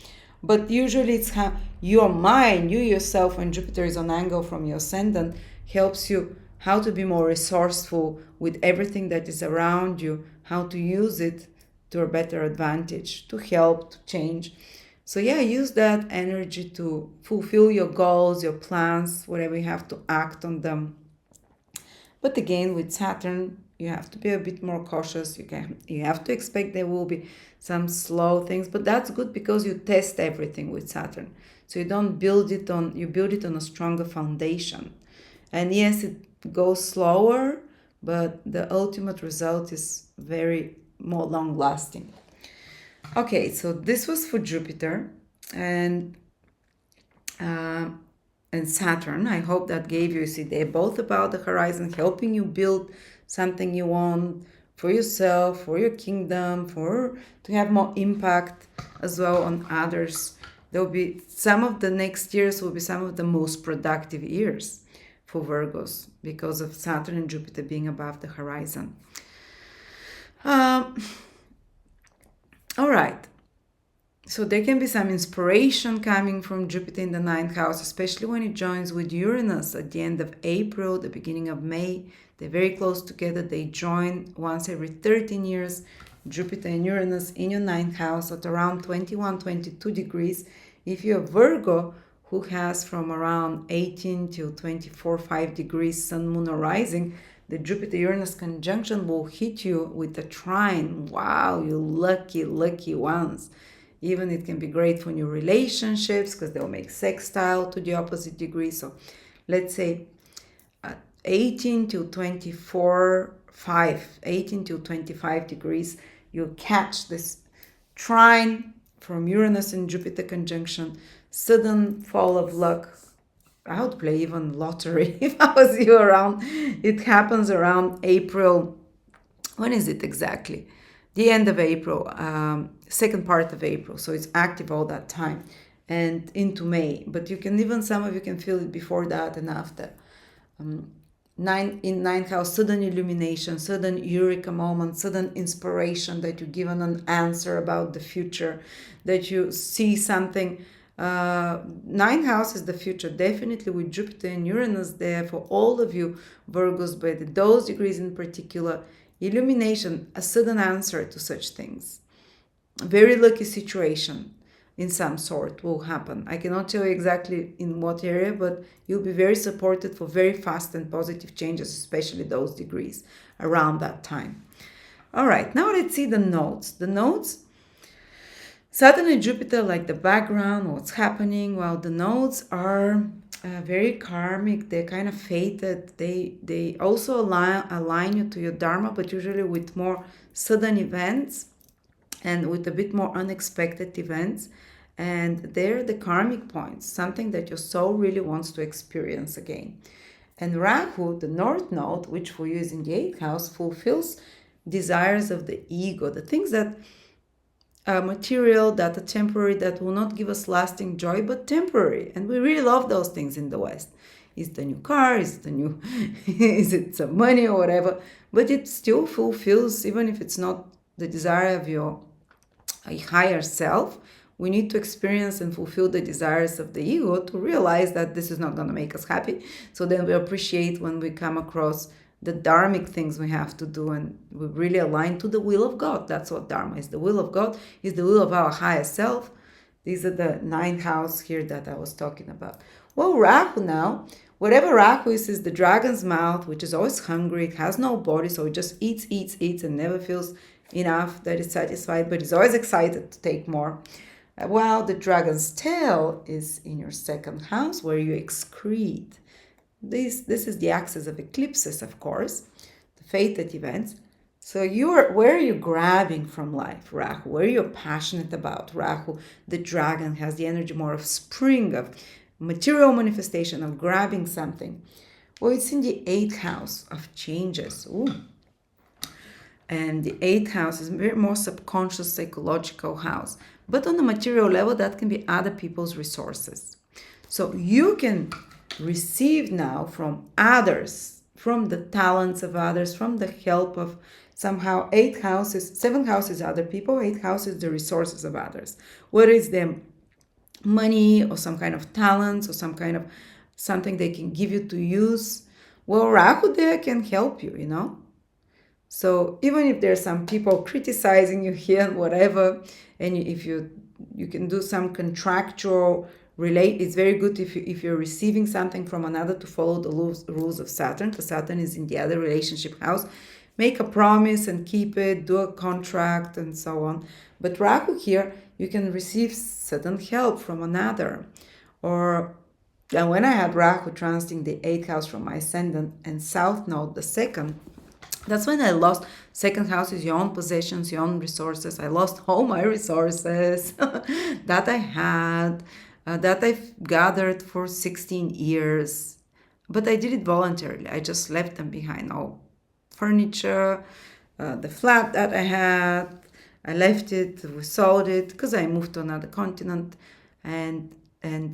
But usually it's how your mind, you yourself, when Jupiter is on angle from your ascendant, helps you how to be more resourceful with everything that is around you, how to use it to a better advantage, to help, to change. So yeah, use that energy to fulfill your goals, your plans, whatever you have to act on them. But again, with Saturn, you have to be a bit more cautious. You have to expect there will be some slow things, but that's good because you test everything with Saturn. So you build it on a stronger foundation. And yes, it goes slower, but the ultimate result is very more long lasting. Okay, so this was for Jupiter and Saturn. I hope that gave you, they're both about the horizon, helping you build something you want for yourself, for your kingdom, to have more impact as well on others. There'll be some of the next years will be some of the most productive years for Virgos because of Saturn and Jupiter being above the horizon. All right. So there can be some inspiration coming from Jupiter in the 9th house, especially when it joins with Uranus at the end of April, the beginning of May. They're very close together. They join once every 13 years, Jupiter and Uranus in your 9th house at around 21, 22 degrees. If you're Virgo, who has from around 18 to 24, 5 degrees Sun, Moon, or Rising, the Jupiter-Uranus conjunction will hit you with a trine. Wow, you lucky, lucky ones. Even it can be great for new relationships because they'll make sextile to the opposite degree. So let's say 18 to 25 degrees, you catch this trine from Uranus and Jupiter conjunction, sudden fall of luck. I would play even lottery if I was you around. It happens around April. When is it exactly? The end of April, second part of April. So it's active all that time and into May. But some of you can feel it before that and after. In 9th house, sudden illumination, sudden eureka moment, sudden inspiration that you're given an answer about the future, that you see something. 9th house is the future, definitely with Jupiter and Uranus there for all of you Virgos, but those degrees in particular, illumination, a sudden answer to such things. A very lucky situation. in some sort will happen. I cannot tell you exactly in what area, but you'll be very supported for very fast and positive changes, especially those degrees around that time. All right, now let's see the nodes. The nodes, Saturn and Jupiter, like the background, what's happening. Well, the nodes are very karmic. They're kind of fated. They also align you to your dharma, but usually with more sudden events and with a bit more unexpected events. And they're the karmic points, something that your soul really wants to experience again. And Rahu, the north node, which for you is in the 8th house, fulfills desires of the ego, the things that are material, that are temporary, that will not give us lasting joy, but temporary. And we really love those things in the West. Is it a new car? Is it a new, is it some money or whatever? But it still fulfills, even if it's not the desire of your higher self. We need to experience and fulfill the desires of the ego to realize that this is not going to make us happy. So then we appreciate when we come across the dharmic things we have to do, and we really align to the will of God. That's what dharma is. The will of God is the will of our higher self. These are the 9th house here that I was talking about. Well, Rahu now, whatever Rahu is the dragon's mouth, which is always hungry. It has no body, so it just eats, and never feels enough that it's satisfied, but it's always excited to take more. While the dragon's tail is in your 2nd house, where you excrete. This is the axis of eclipses, of course, the fated events. So where are you grabbing from life, Rahu? Where you're passionate about, Rahu? The dragon has the energy more of spring, of material manifestation, of grabbing something. Well, it's in the 8th house of changes. Ooh. And the 8th house is very more subconscious, psychological house. But on the material level, that can be other people's resources. So you can receive now from others, from the talents of others, from the help of somehow 8th house is, 7th house is other people, 8th house is the resources of others. Whether it's them money or some kind of talents or some kind of something they can give you to use. Well, Rahu there can help you, you know. So even if there's some people criticizing you here and whatever, and if you can do some contractual it's very good if you're receiving something from another to follow the rules of Saturn, because Saturn is in the other relationship house. Make a promise and keep it, do a contract and so on. But Rahu here, you can receive sudden help from another. And when I had Rahu transiting the 8th house from my Ascendant and South Node, the 2nd, that's when I lost. 2nd house is your own possessions, your own resources. I lost all my resources that I had. That I've gathered for 16 years, but I did it voluntarily. I just left them behind. All furniture, the flat that I had, I left it, we sold it because I moved to another continent, and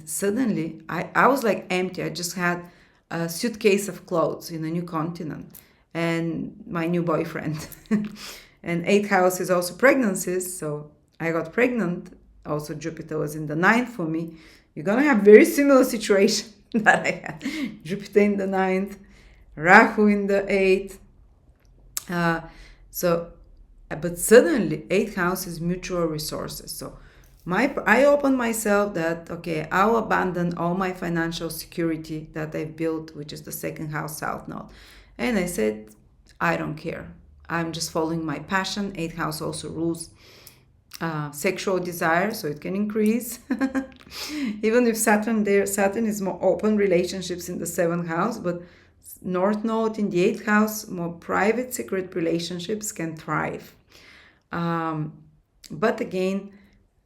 suddenly I was like empty. I just had a suitcase of clothes in a new continent and my new boyfriend. And 8th house is also pregnancies, so I got pregnant. Also, Jupiter was in the 9th for me. You're going to have very similar situation that I had. Jupiter in the 9th, Rahu in the 8th. But suddenly, 8th house is mutual resources. So I opened myself that, okay, I'll abandon all my financial security that I've built, which is the 2nd house, South Node. And I said, I don't care. I'm just following my passion. 8th house also rules sexual desire, so it can increase. Even if Saturn is more open relationships in the 7th house, but North Node in the 8th house, more private, secret relationships can thrive. But again,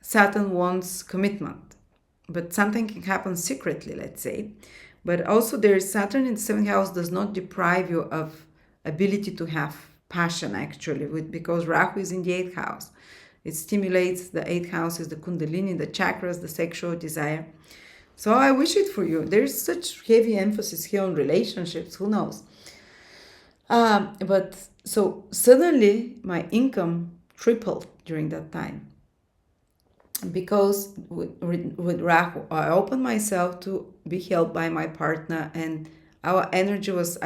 Saturn wants commitment, but something can happen secretly, let's say. But also there is Saturn in the 7th house does not deprive you of ability to have passion, actually, because Rahu is in the 8th house. It stimulates the 8th house is the kundalini, the chakras, the sexual desire. So I wish it for you. There's such heavy emphasis here on relationships. Who knows? But so suddenly my income tripled during that time. Because with Rahu, I opened myself to be helped by my partner, and our energy was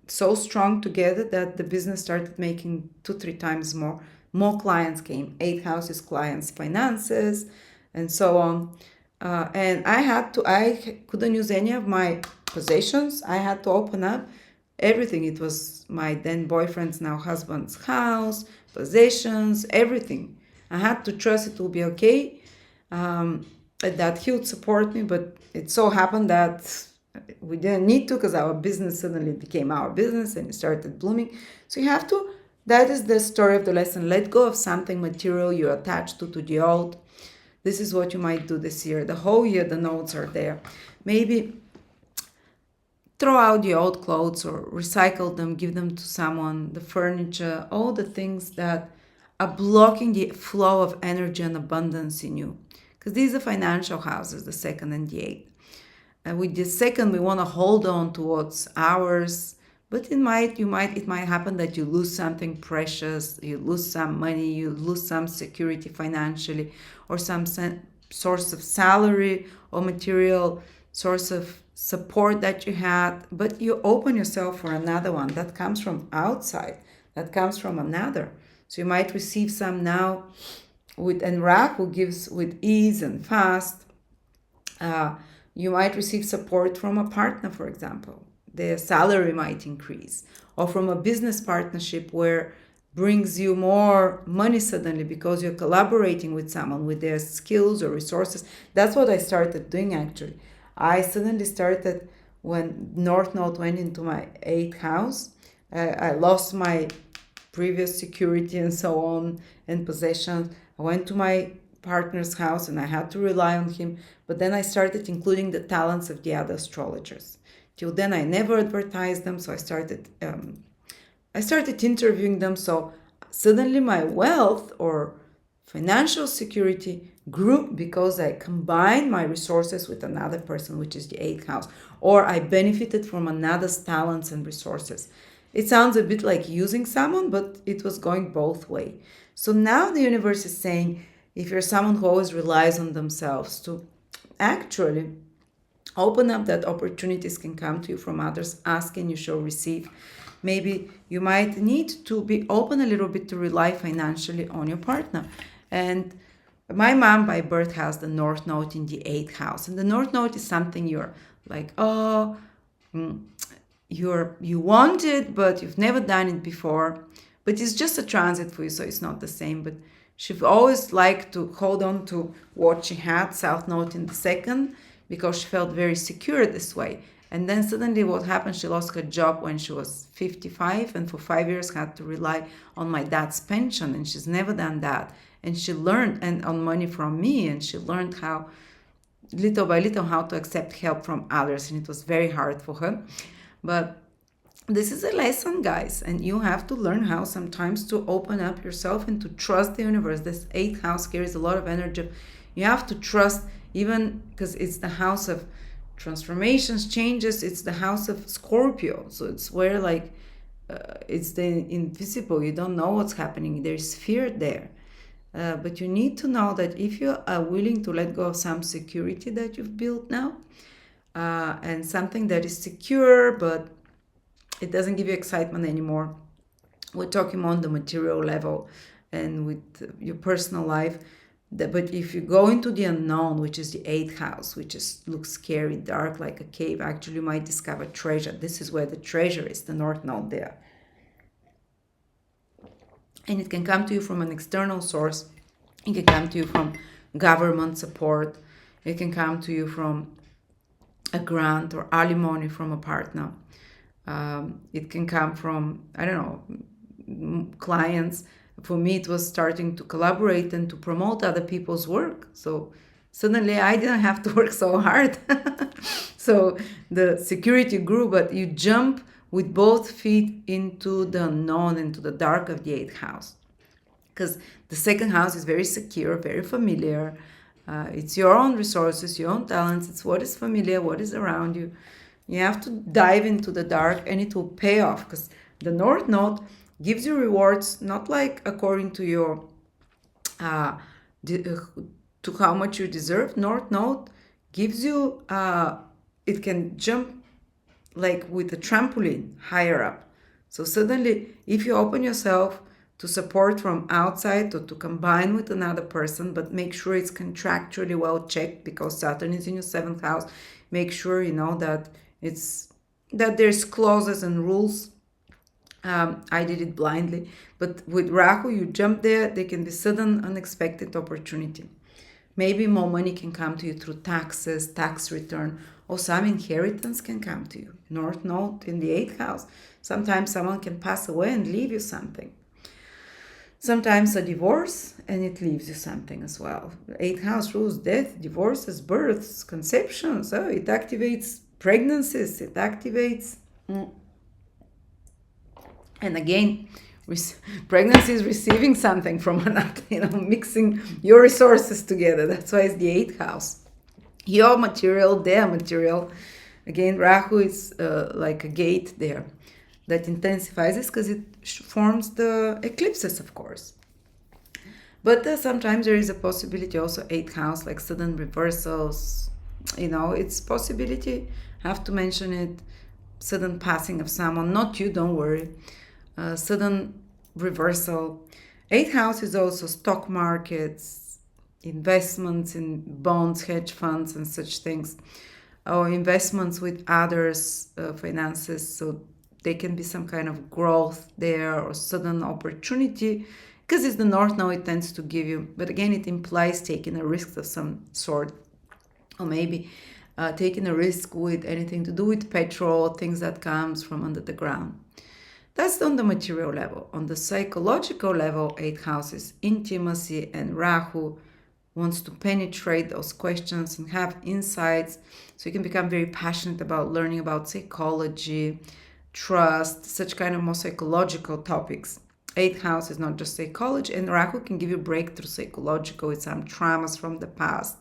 so strong together that the business started making 2-3 times more. More clients came. 8th house is clients' finances, and so on. And I couldn't use any of my possessions. I had to open up everything. It was my then boyfriend's, now husband's house, possessions, everything. I had to trust it will be okay, and that he would support me. But it so happened that we didn't need to, because our business suddenly became our business and it started blooming. So you have to, that is the story of the lesson. Let go of something material you're attached to the old. This is what you might do this year. The whole year, the notes are there. Maybe throw out the old clothes or recycle them, give them to someone, the furniture, all the things that are blocking the flow of energy and abundance in you. Because these are financial houses, the second and the eighth. And with the second, we want to hold on to what's ours. But it might happen that you lose something precious, you lose some money, you lose some security financially, or some source of salary or material source of support that you had. But you open yourself for another one that comes from outside, that comes from another. So you might receive some now and Ra, who gives with ease and fast. You might receive support from a partner, for example. The salary might increase, or from a business partnership where brings you more money suddenly because you're collaborating with someone with their skills or resources. That's what I started doing actually. I suddenly started when North Node went into my 8th house. I lost my previous security and so on and possessions. I went to my partner's house and I had to rely on him. But then I started including the talents of the other astrologers. Till then, I never advertised them, so I started interviewing them. So suddenly, my wealth or financial security grew because I combined my resources with another person, which is the 8th house, or I benefited from another's talents and resources. It sounds a bit like using someone, but it was going both ways. So now the universe is saying, if you're someone who always relies on themselves, to actually open up that opportunities can come to you from others. Ask and you shall receive. Maybe you might need to be open a little bit to rely financially on your partner. And my mom by birth has the North Node in the 8th house. And the North Node is something you're like, you want it, but you've never done it before. But it's just a transit for you, so it's not the same. But she always liked to hold on to what she had, South Node in the 2nd, because she felt very secure this way. And then suddenly what happened, she lost her job when she was 55 and for 5 years had to rely on my dad's pension, and she's never done that. And she learned and on money from me, and she learned how little by little how to accept help from others, and it was very hard for her. But this is a lesson, guys, and you have to learn how sometimes to open up yourself and to trust the universe. This 8th house carries a lot of energy. You have to trust, even because it's the house of transformations, changes. It's the house of Scorpio, so it's where it's the invisible. You don't know what's happening. There's fear there, but you need to know that if you are willing to let go of some security that you've built now, and something that is secure but it doesn't give you excitement anymore. We're talking more on the material level and with your personal life. But if you go into the unknown, which is the 8th house, which looks scary, dark, like a cave, actually you might discover treasure. This is where the treasure is, the North Node there. And it can come to you from an external source. It can come to you from government support. It can come to you from a grant or alimony from a partner. It can come from, I don't know, clients. For me, it was starting to collaborate and to promote other people's work. So suddenly I didn't have to work so hard. So the security grew, but you jump with both feet into the unknown, into the dark of the 8th house. Because the 2nd house is very secure, very familiar. It's your own resources, your own talents. It's what is familiar, what is around you. You have to dive into the dark and it will pay off, because the North Node gives you rewards, not like according to your to how much you deserve. North Node gives you it can jump like with a trampoline higher up. So suddenly, if you open yourself to support from outside or to combine with another person, but make sure it's contractually well checked, because Saturn is in your seventh house. Make sure you know that there's clauses and rules. I did it blindly, but with Rahu, you jump there. There can be sudden, unexpected opportunity. Maybe more money can come to you through taxes, tax return, or some inheritance can come to you. North Node in the 8th house. Sometimes someone can pass away and leave you something. Sometimes a divorce and it leaves you something as well. The 8th house rules death, divorces, births, conceptions. Oh, it activates pregnancies. It activates... And again, pregnancy is receiving something from another, mixing your resources together. That's why it's the 8th house. Your material, their material. Again, Rahu is like a gate there that intensifies this because it forms the eclipses, of course. But sometimes there is a possibility also 8th house, like sudden reversals. It's possibility. I have to mention it. Sudden passing of someone. Not you, don't worry. Sudden reversal. 8th house is also stock markets, investments in bonds, hedge funds, and such things, or investments with others, finances. So there can be some kind of growth there or sudden opportunity, because it's the North now. It tends to give you, but again, it implies taking a risk of some sort, or maybe taking a risk with anything to do with petrol, things that comes from under the ground. That's on the material level. On the psychological level, 8th house is intimacy, and Rahu wants to penetrate those questions and have insights. So you can become very passionate about learning about psychology, trust, such kind of more psychological topics. 8th house is not just psychology, and Rahu can give you breakthrough psychological with some traumas from the past.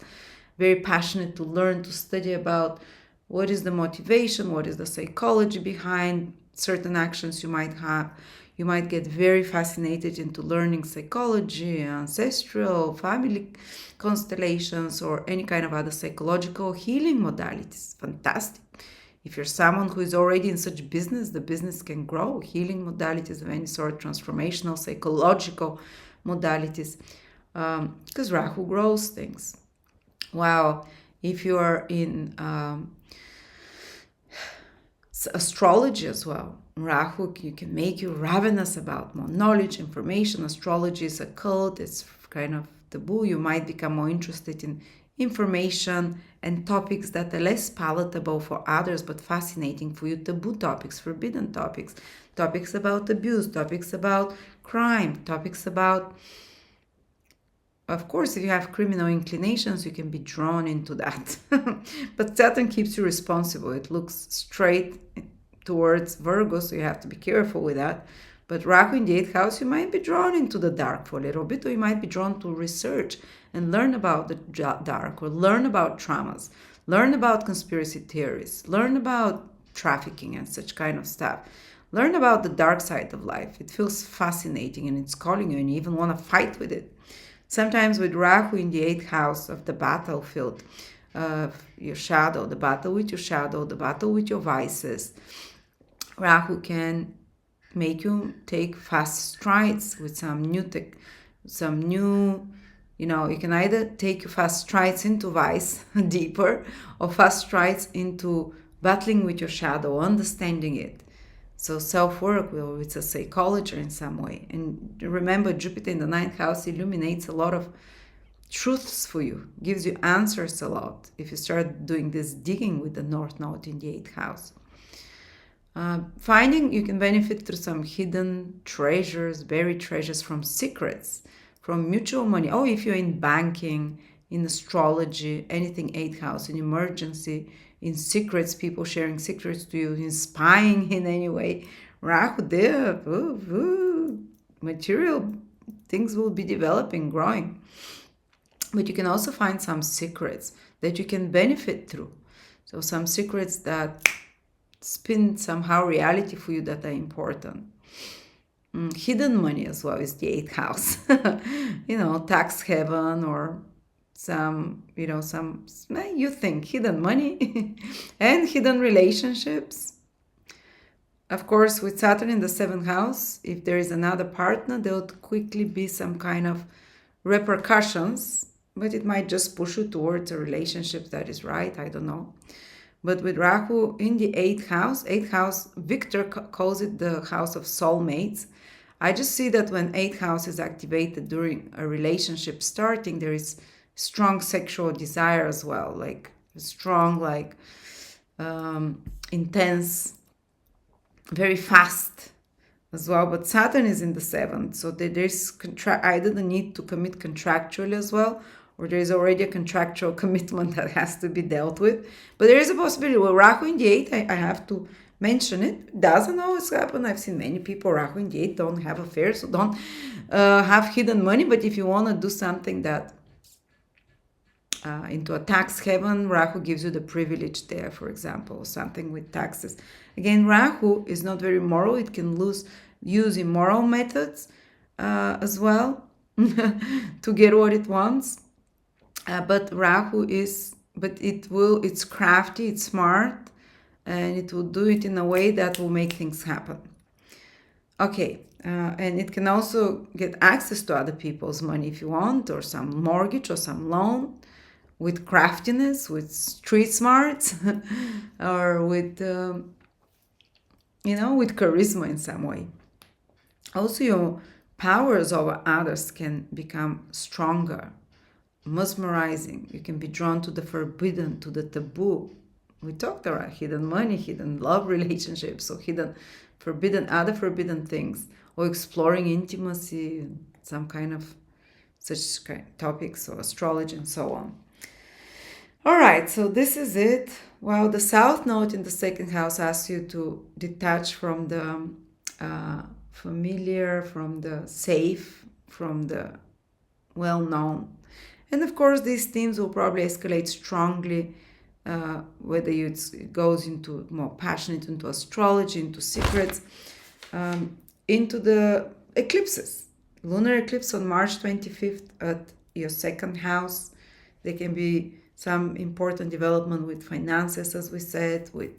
Very passionate to learn, to study about what is the motivation, what is the psychology behind certain actions you might have. You might get very fascinated into learning psychology, ancestral, family constellations, or any kind of other psychological healing modalities. Fantastic. If you're someone who is already in such business, the business can grow. Healing modalities of any sort, transformational, psychological modalities, because Rahu grows things. Wow. If you are in astrology as well, Rahu can make you ravenous about more knowledge, information. Astrology is a cult. It's kind of taboo. You might become more interested in information and topics that are less palatable for others but fascinating for you. Taboo topics, forbidden topics, topics about abuse, topics about crime, topics about... Of course, if you have criminal inclinations, you can be drawn into that. But Saturn keeps you responsible. It looks straight towards Virgo, so you have to be careful with that. But Rahu in the 8th house, you might be drawn into the dark for a little bit, or you might be drawn to research and learn about the dark, or learn about traumas, learn about conspiracy theories, learn about trafficking and such kind of stuff. Learn about the dark side of life. It feels fascinating and it's calling you, and you even want to fight with it. Sometimes with Rahu in the 8th house of the battlefield, your shadow, the battle with your shadow, the battle with your vices, Rahu can make you take fast strides with some new you can either take fast strides into vice deeper, or fast strides into battling with your shadow, understanding it. So self-work, it's a psychology in some way. And remember, Jupiter in the 9th house illuminates a lot of truths for you, gives you answers a lot if you start doing this digging with the North Node in the 8th house. Finding you can benefit through some hidden treasures, buried treasures from secrets, from mutual money. Oh, if you're in banking, in astrology, anything 8th house, in emergency, in secrets, people sharing secrets to you, in spying in any way, Rahu there, material things will be developing, growing. But you can also find some secrets that you can benefit through. So some secrets that spin somehow reality for you that are important. Hidden money as well is the 8th house. Tax haven, or you think hidden money and hidden relationships. Of course, with Saturn in the 7th house, if there is another partner, there would quickly be some kind of repercussions, but it might just push you towards a relationship that is right. I don't know. But with Rahu in the 8th house, Victor calls it the house of soulmates. I just see that when 8th house is activated during a relationship starting, there is strong sexual desire as well, like strong, like intense, very fast as well. But Saturn is in the 7th, so there's either the need to commit contractually as well, or there is already a contractual commitment that has to be dealt with. But there is a possibility. Well, Rahu in the 8th, I have to mention it. It doesn't always happen. I've seen many people, Rahu in the 8th, don't have affairs, so don't have hidden money. But if you want to do something that into a tax haven, Rahu gives you the privilege there, for example, or something with taxes. Again, Rahu is not very moral. It can use immoral methods as well to get what it wants. But Rahu it's crafty, it's smart, and it will do it in a way that will make things happen. Okay, and it can also get access to other people's money if you want, or some mortgage or some loan, with craftiness, with street smarts, or with, with charisma in some way. Also, your powers over others can become stronger, mesmerizing. You can be drawn to the forbidden, to the taboo. We talked about hidden money, hidden love relationships, so hidden, other forbidden things, or exploring intimacy, some kind of such kind of topics, or astrology and so on. All right, so this is it. Well, the South Node in the 2nd house asks you to detach from the familiar, from the safe, from the well-known. And of course, these themes will probably escalate strongly, whether it goes into more passionate, into astrology, into secrets, into the eclipses. Lunar eclipse on March 25th at your 2nd house. There can be some important development with finances, as we said, with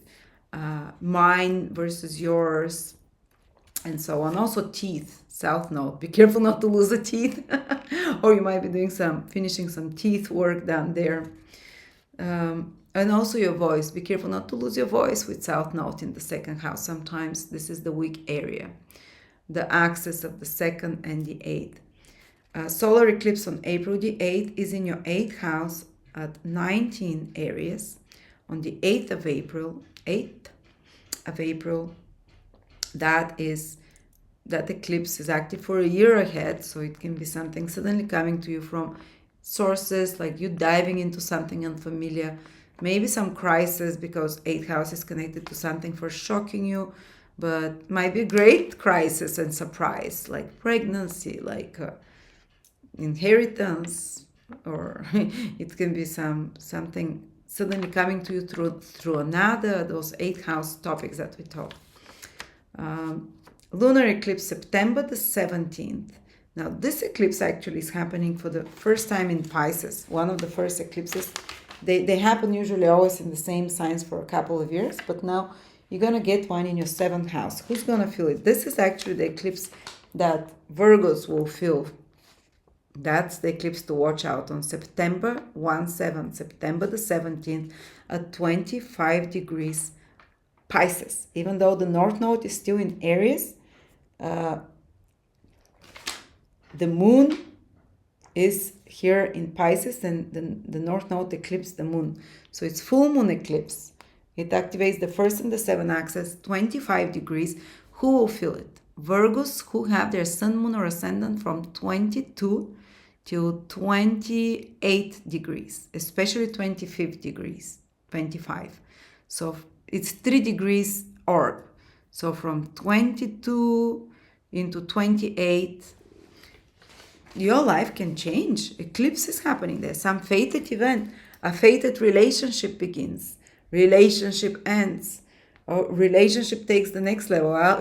mine versus yours, and so on. Also teeth, South Node. Be careful not to lose a teeth, or you might be doing finishing some teeth work down there. And also your voice. Be careful not to lose your voice with South Node in the 2nd house. Sometimes this is the weak area, the axis of the 2nd and the 8th. Solar eclipse on April the 8th is in your 8th house at 19 Aries on the 8th of April. That eclipse is active for a year ahead, so it can be something suddenly coming to you from sources, like you diving into something unfamiliar, maybe some crisis, because 8th house is connected to something for shocking you, but might be a great crisis and surprise, like pregnancy, like inheritance, or it can be something suddenly coming to you through another, those 8th house topics that we talked. Lunar eclipse September the 17th. Now this eclipse actually is happening for the first time in Pisces, one of the first eclipses. They happen usually always in the same signs for a couple of years, but now you're going to get one in your 7th house. Who's going to feel it? This is actually the eclipse that Virgos will feel. That's the eclipse to watch out on September the 17th at 25 degrees Pisces. Even though the North Node is still in Aries, the moon is here in Pisces, and the North Node eclipses the moon. So it's full moon eclipse. It activates the 1st and the 7th axis, 25 degrees. Who will feel it? Virgos who have their sun, moon, or ascendant from 22 to 28 degrees, especially 25 degrees, 25. So it's 3 degrees orb. So from 22 into 28, your life can change. Eclipse is happening there. Some fated event, a fated relationship begins. Relationship ends. Or relationship takes the next level. I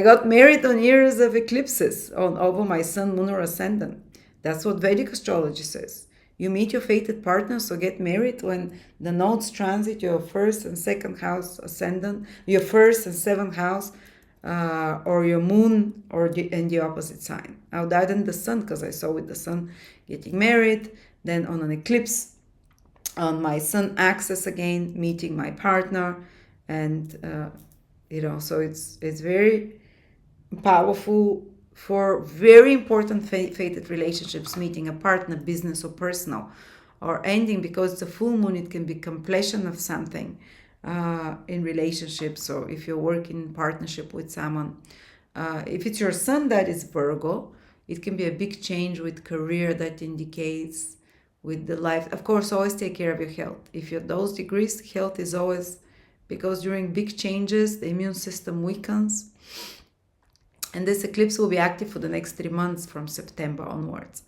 got married on years of eclipses over my sun, moon, or ascendant. That's what Vedic astrology says. You meet your fated partner, so get married when the nodes transit your first and second house ascendant, your first and seventh house, or your moon, or in the opposite sign. Other than the sun, because I saw with the sun getting married, then on an eclipse, on my sun axis again, meeting my partner, and so it's very powerful for very important fated relationships, meeting a partner, business or personal, or ending, because it's a full moon, it can be completion of something in relationships, or if you're working in partnership with someone. If it's your sun that is Virgo, it can be a big change with career that indicates with the life. Of course, always take care of your health. If you're those degrees, health is always, because during big changes, the immune system weakens. And this eclipse will be active for the next 3 months from September onwards.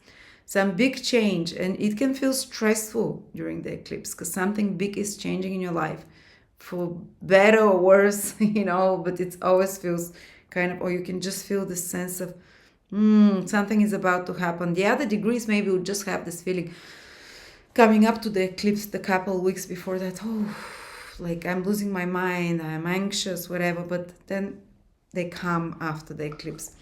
Some big change, and it can feel stressful during the eclipse because something big is changing in your life for better or worse, but it always feels kind of, or you can just feel this sense of something is about to happen. The other degrees maybe will just have this feeling coming up to the eclipse the couple of weeks before that, like I'm losing my mind, I'm anxious, whatever, but then they come after the eclipse.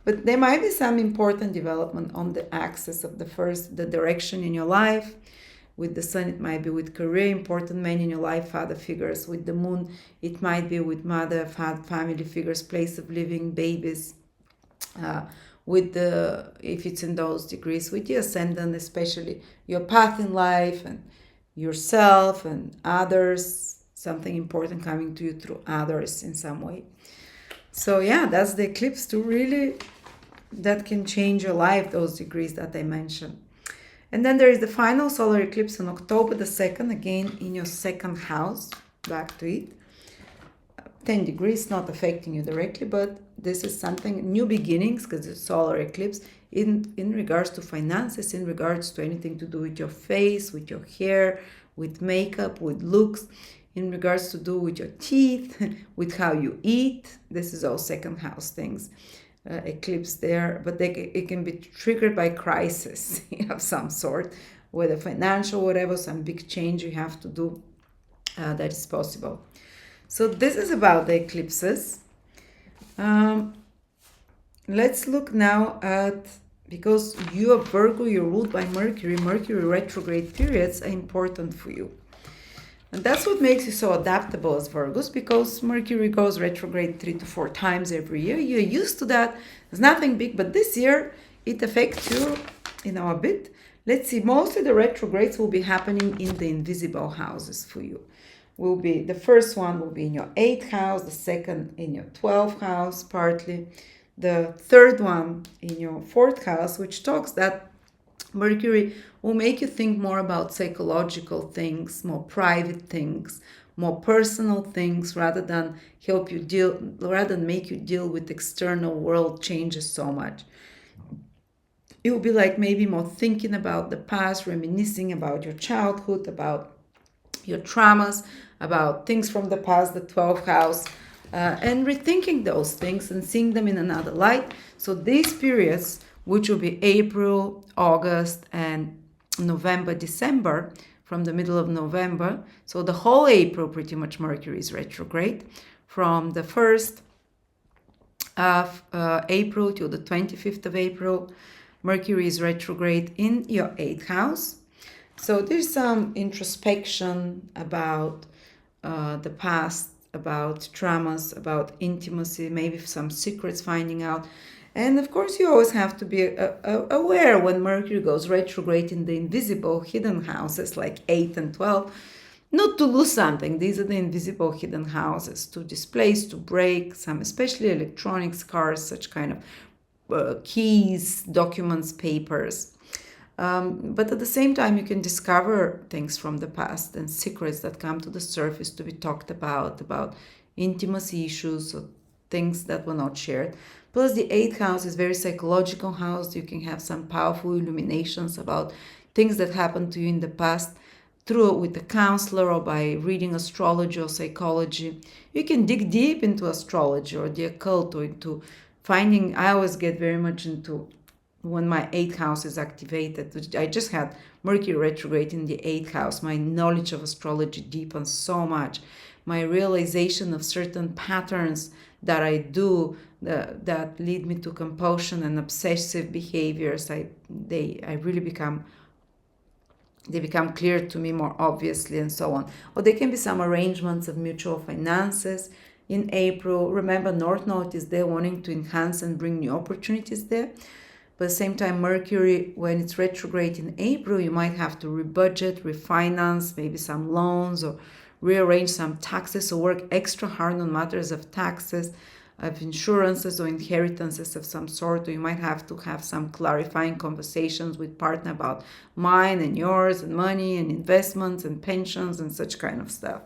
But there might be some important development on the axis of the direction in your life. With the sun, it might be with career, important men in your life, father figures. With the moon, it might be with mother, father, family figures, place of living, babies. If it's in those degrees, with the ascendant, especially your path in life and yourself and others, something important coming to you through others in some way. So yeah, that's the eclipse that can change your life, those degrees that I mentioned. And then there is the final solar eclipse on October the 2nd, again in your second house, back to it. 10 degrees, not affecting you directly, but this is something, new beginnings, because it's solar eclipse, in regards to finances, in regards to anything to do with your face, with your hair, with makeup, with looks, in regards to do with your teeth, with how you eat. This is all second house things. Eclipse there, but it can be triggered by crisis of some sort, whether financial, whatever, some big change you have to do that is possible. So this is about the eclipses. Let's look now at, because you are Virgo, you're ruled by Mercury retrograde periods are important for you. And that's what makes you so adaptable as Virgos, because Mercury goes retrograde 3 to 4 times every year. You're used to that. There's nothing big, but this year it affects you, a bit. Let's see, mostly the retrogrades will be happening in the invisible houses for you. The first one will be in your 8th house, the second in your 12th house, partly. The third one in your 4th house, which talks that Mercury will make you think more about psychological things, more private things, more personal things, rather than make you deal with external world changes so much. It will be like maybe more thinking about the past, reminiscing about your childhood, about your traumas, about things from the past, the 12th house, and rethinking those things and seeing them in another light. So these periods, which will be April, August, and November, December, from the middle of November. So the whole April, pretty much, Mercury is retrograde. From the 1st of April till the 25th of April, Mercury is retrograde in your 8th house. So there's some introspection about the past, about traumas, about intimacy, maybe some secrets finding out. And of course, you always have to be aware when Mercury goes retrograde in the invisible hidden houses like 8 and 12, not to lose something. These are the invisible hidden houses, to displace, to break, some especially electronics, cars, such kind of keys, documents, papers. But at the same time, you can discover things from the past and secrets that come to the surface to be talked about intimacy issues or things that were not shared. Plus, the 8th house is very psychological house. You can have some powerful illuminations about things that happened to you in the past with a counselor or by reading astrology or psychology. You can dig deep into astrology or the occult or into finding. I always get very much into when my 8th house is activated. I just had Mercury retrograde in the 8th house. My knowledge of astrology deepens so much. My realization of certain patterns that I do that lead me to compulsion and obsessive behaviors, they really become clear to me more obviously, and so on. Or there can be some arrangements of mutual finances in April. Remember, North Node is there wanting to enhance and bring new opportunities there. But at the same time, Mercury, when it's retrograde in April, you might have to rebudget, refinance, maybe some loans, or rearrange some taxes, or work extra hard on matters of taxes, of insurances or inheritances of some sort. Or you might have to have some clarifying conversations with partner about mine and yours and money and investments and pensions and such kind of stuff.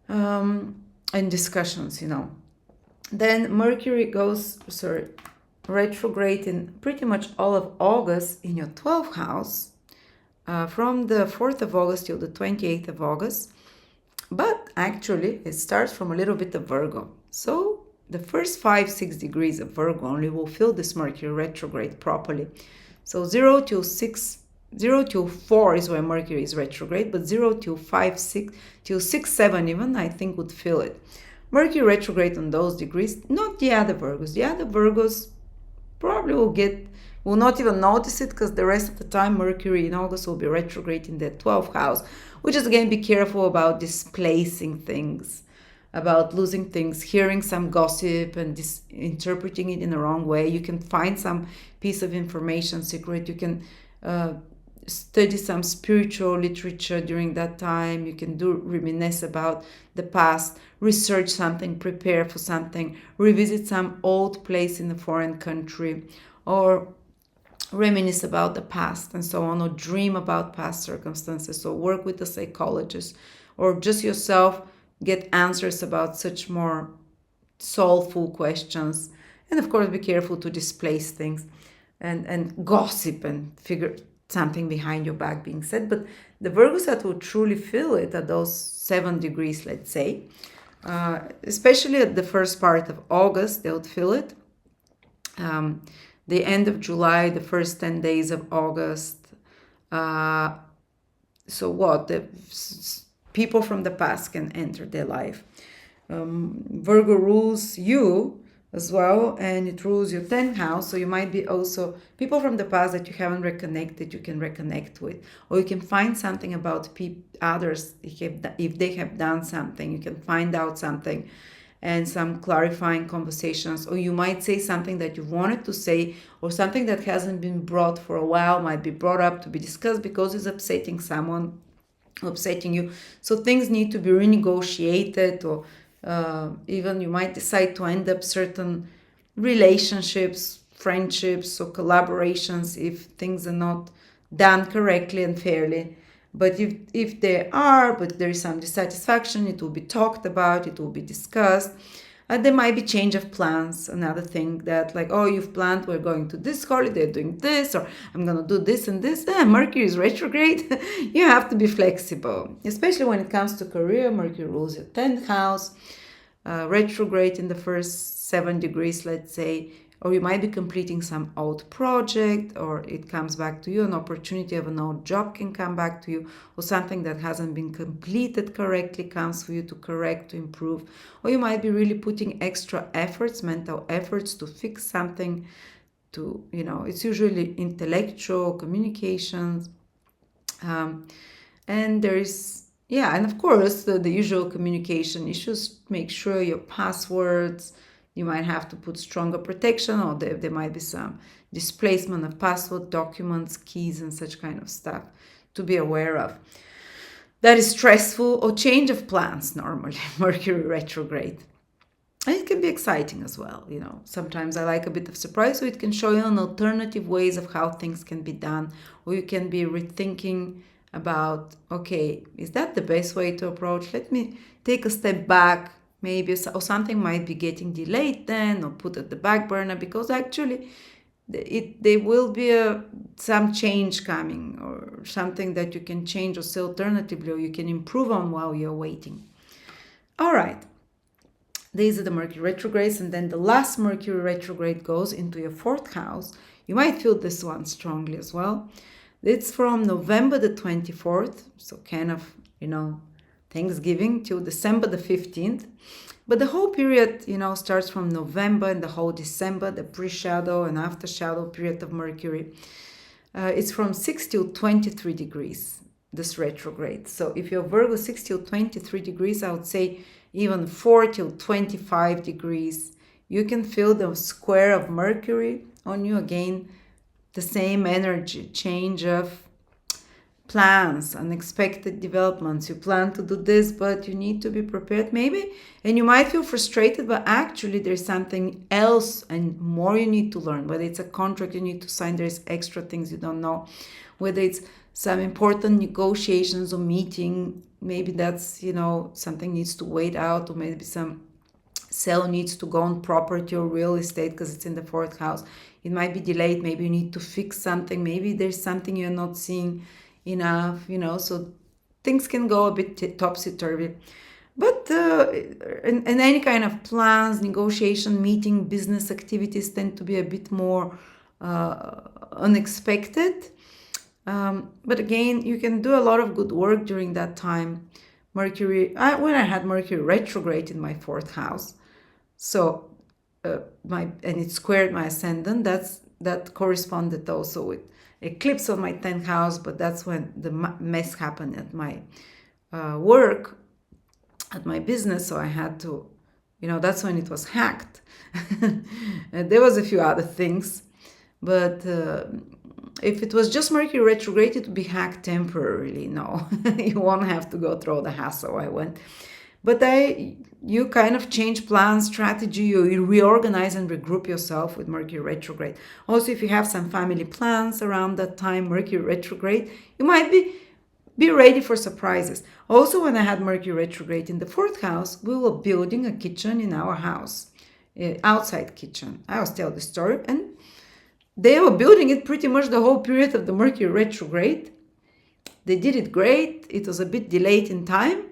And discussions, Then Mercury goes, retrograde in pretty much all of August in your 12th house, from the 4th of August till the 28th of August. But actually, it starts from a little bit of Virgo. So the first 5-6 degrees of Virgo only will feel this Mercury retrograde properly. So 0 till 4 is where Mercury is retrograde, but 0 till 5, 6, till 6, 7 even, I think would feel it. Mercury retrograde on those degrees, not the other Virgos. The other Virgos probably will not even notice it, because the rest of the time Mercury in August will be retrograde in their 12th house, which is, again, be careful about displacing things, about losing things, hearing some gossip and interpreting it in the wrong way. You can find some piece of information secret. You can study some spiritual literature during that time. You can reminisce about the past, research something, prepare for something, revisit some old place in a foreign country, or reminisce about the past and so on, or dream about past circumstances, or work with a psychologist, or just yourself get answers about such more soulful questions. And of course, be careful to displace things and gossip and figure something behind your back being said. But the Virgos that will truly feel it at those 7 degrees, let's say, especially at the first part of August, they would feel it. The end of July, the first 10 days of August. So what? The people from the past can enter their life. Virgo rules you as well, and it rules your 10th house. So you might be also people from the past that you haven't reconnected, you can reconnect with, or you can find something about others. If they have done something, you can find out something, and some clarifying conversations. Or you might say something that you wanted to say, or something that hasn't been brought for a while might be brought up to be discussed because it's upsetting someone, upsetting you. So things need to be renegotiated, or even you might decide to end up certain relationships, friendships, or collaborations if things are not done correctly and fairly. But if there is some dissatisfaction, it will be talked about, it will be discussed. There might be change of plans, another thing that like, oh, you've planned we're going to this holiday, doing this, or I'm going to do this and this. Mercury is retrograde. You have to be flexible, especially when it comes to career. Mercury rules your 10th house, retrograde in the first 7 degrees, let's say. Or you might be completing some old project, or it comes back to you, an opportunity of an old job can come back to you, or something that hasn't been completed correctly comes for you to correct, to improve. Or you might be really putting extra efforts, mental efforts to fix something, it's usually intellectual communications. And there is, and of course, the usual communication issues. Make sure your passwords, you might have to put stronger protection, or there might be some displacement of password, documents, keys, and such kind of stuff to be aware of. That is stressful, or change of plans normally, Mercury retrograde. And it can be exciting as well, Sometimes I like a bit of surprise, so it can show you an alternative ways of how things can be done, or you can be rethinking about, okay, is that the best way to approach? Let me take a step back. Maybe or something might be getting delayed then, or put at the back burner, because actually there will be some change coming, or something that you can change or say alternatively, or you can improve on while you're waiting. All right. These are the Mercury retrogrades, and then the last Mercury retrograde goes into your 4th house, You might feel this one strongly as well. It's from November the 24th, so kind of, Thanksgiving, till December the 15th. But the whole period, starts from November and the whole December, the pre-shadow and after-shadow period of Mercury. It's from 6 till 23 degrees, this retrograde. So if you're Virgo, 6 till 23 degrees, I would say even 4 till 25 degrees. You can feel the square of Mercury on you again, the same energy, change of plans, unexpected developments. You plan to do this, but you need to be prepared maybe, and you might feel frustrated, but actually there's something else and more you need to learn. Whether it's a contract you need to sign, there's extra things you don't know. Whether it's some important negotiations or meeting, maybe that's, something needs to wait out, or maybe some sale needs to go on property or real estate because it's in the 4th house. It might be delayed. Maybe you need to fix something. Maybe there's something you're not seeing enough, so things can go a bit topsy-turvy. But in any kind of plans, negotiation, meeting, business activities tend to be a bit more unexpected. But again, you can do a lot of good work during that time. When I had Mercury retrograde in my 4th house, so and it squared my ascendant, that corresponded also with eclipse on my 10th house, but that's when the mess happened at my work, at my business, so I had to, that's when it was hacked. There was a few other things, but if it was just Mercury retrograde, it would be hacked temporarily. No, you won't have to go through the hassle I went. But you kind of change plans, strategy, you reorganize and regroup yourself with Mercury retrograde. Also, if you have some family plans around that time, Mercury retrograde, you might be ready for surprises. Also, when I had Mercury retrograde in the 4th house, we were building a kitchen in our house, outside kitchen. I always tell the story. And they were building it pretty much the whole period of the Mercury retrograde. They did it great. It was a bit delayed in time.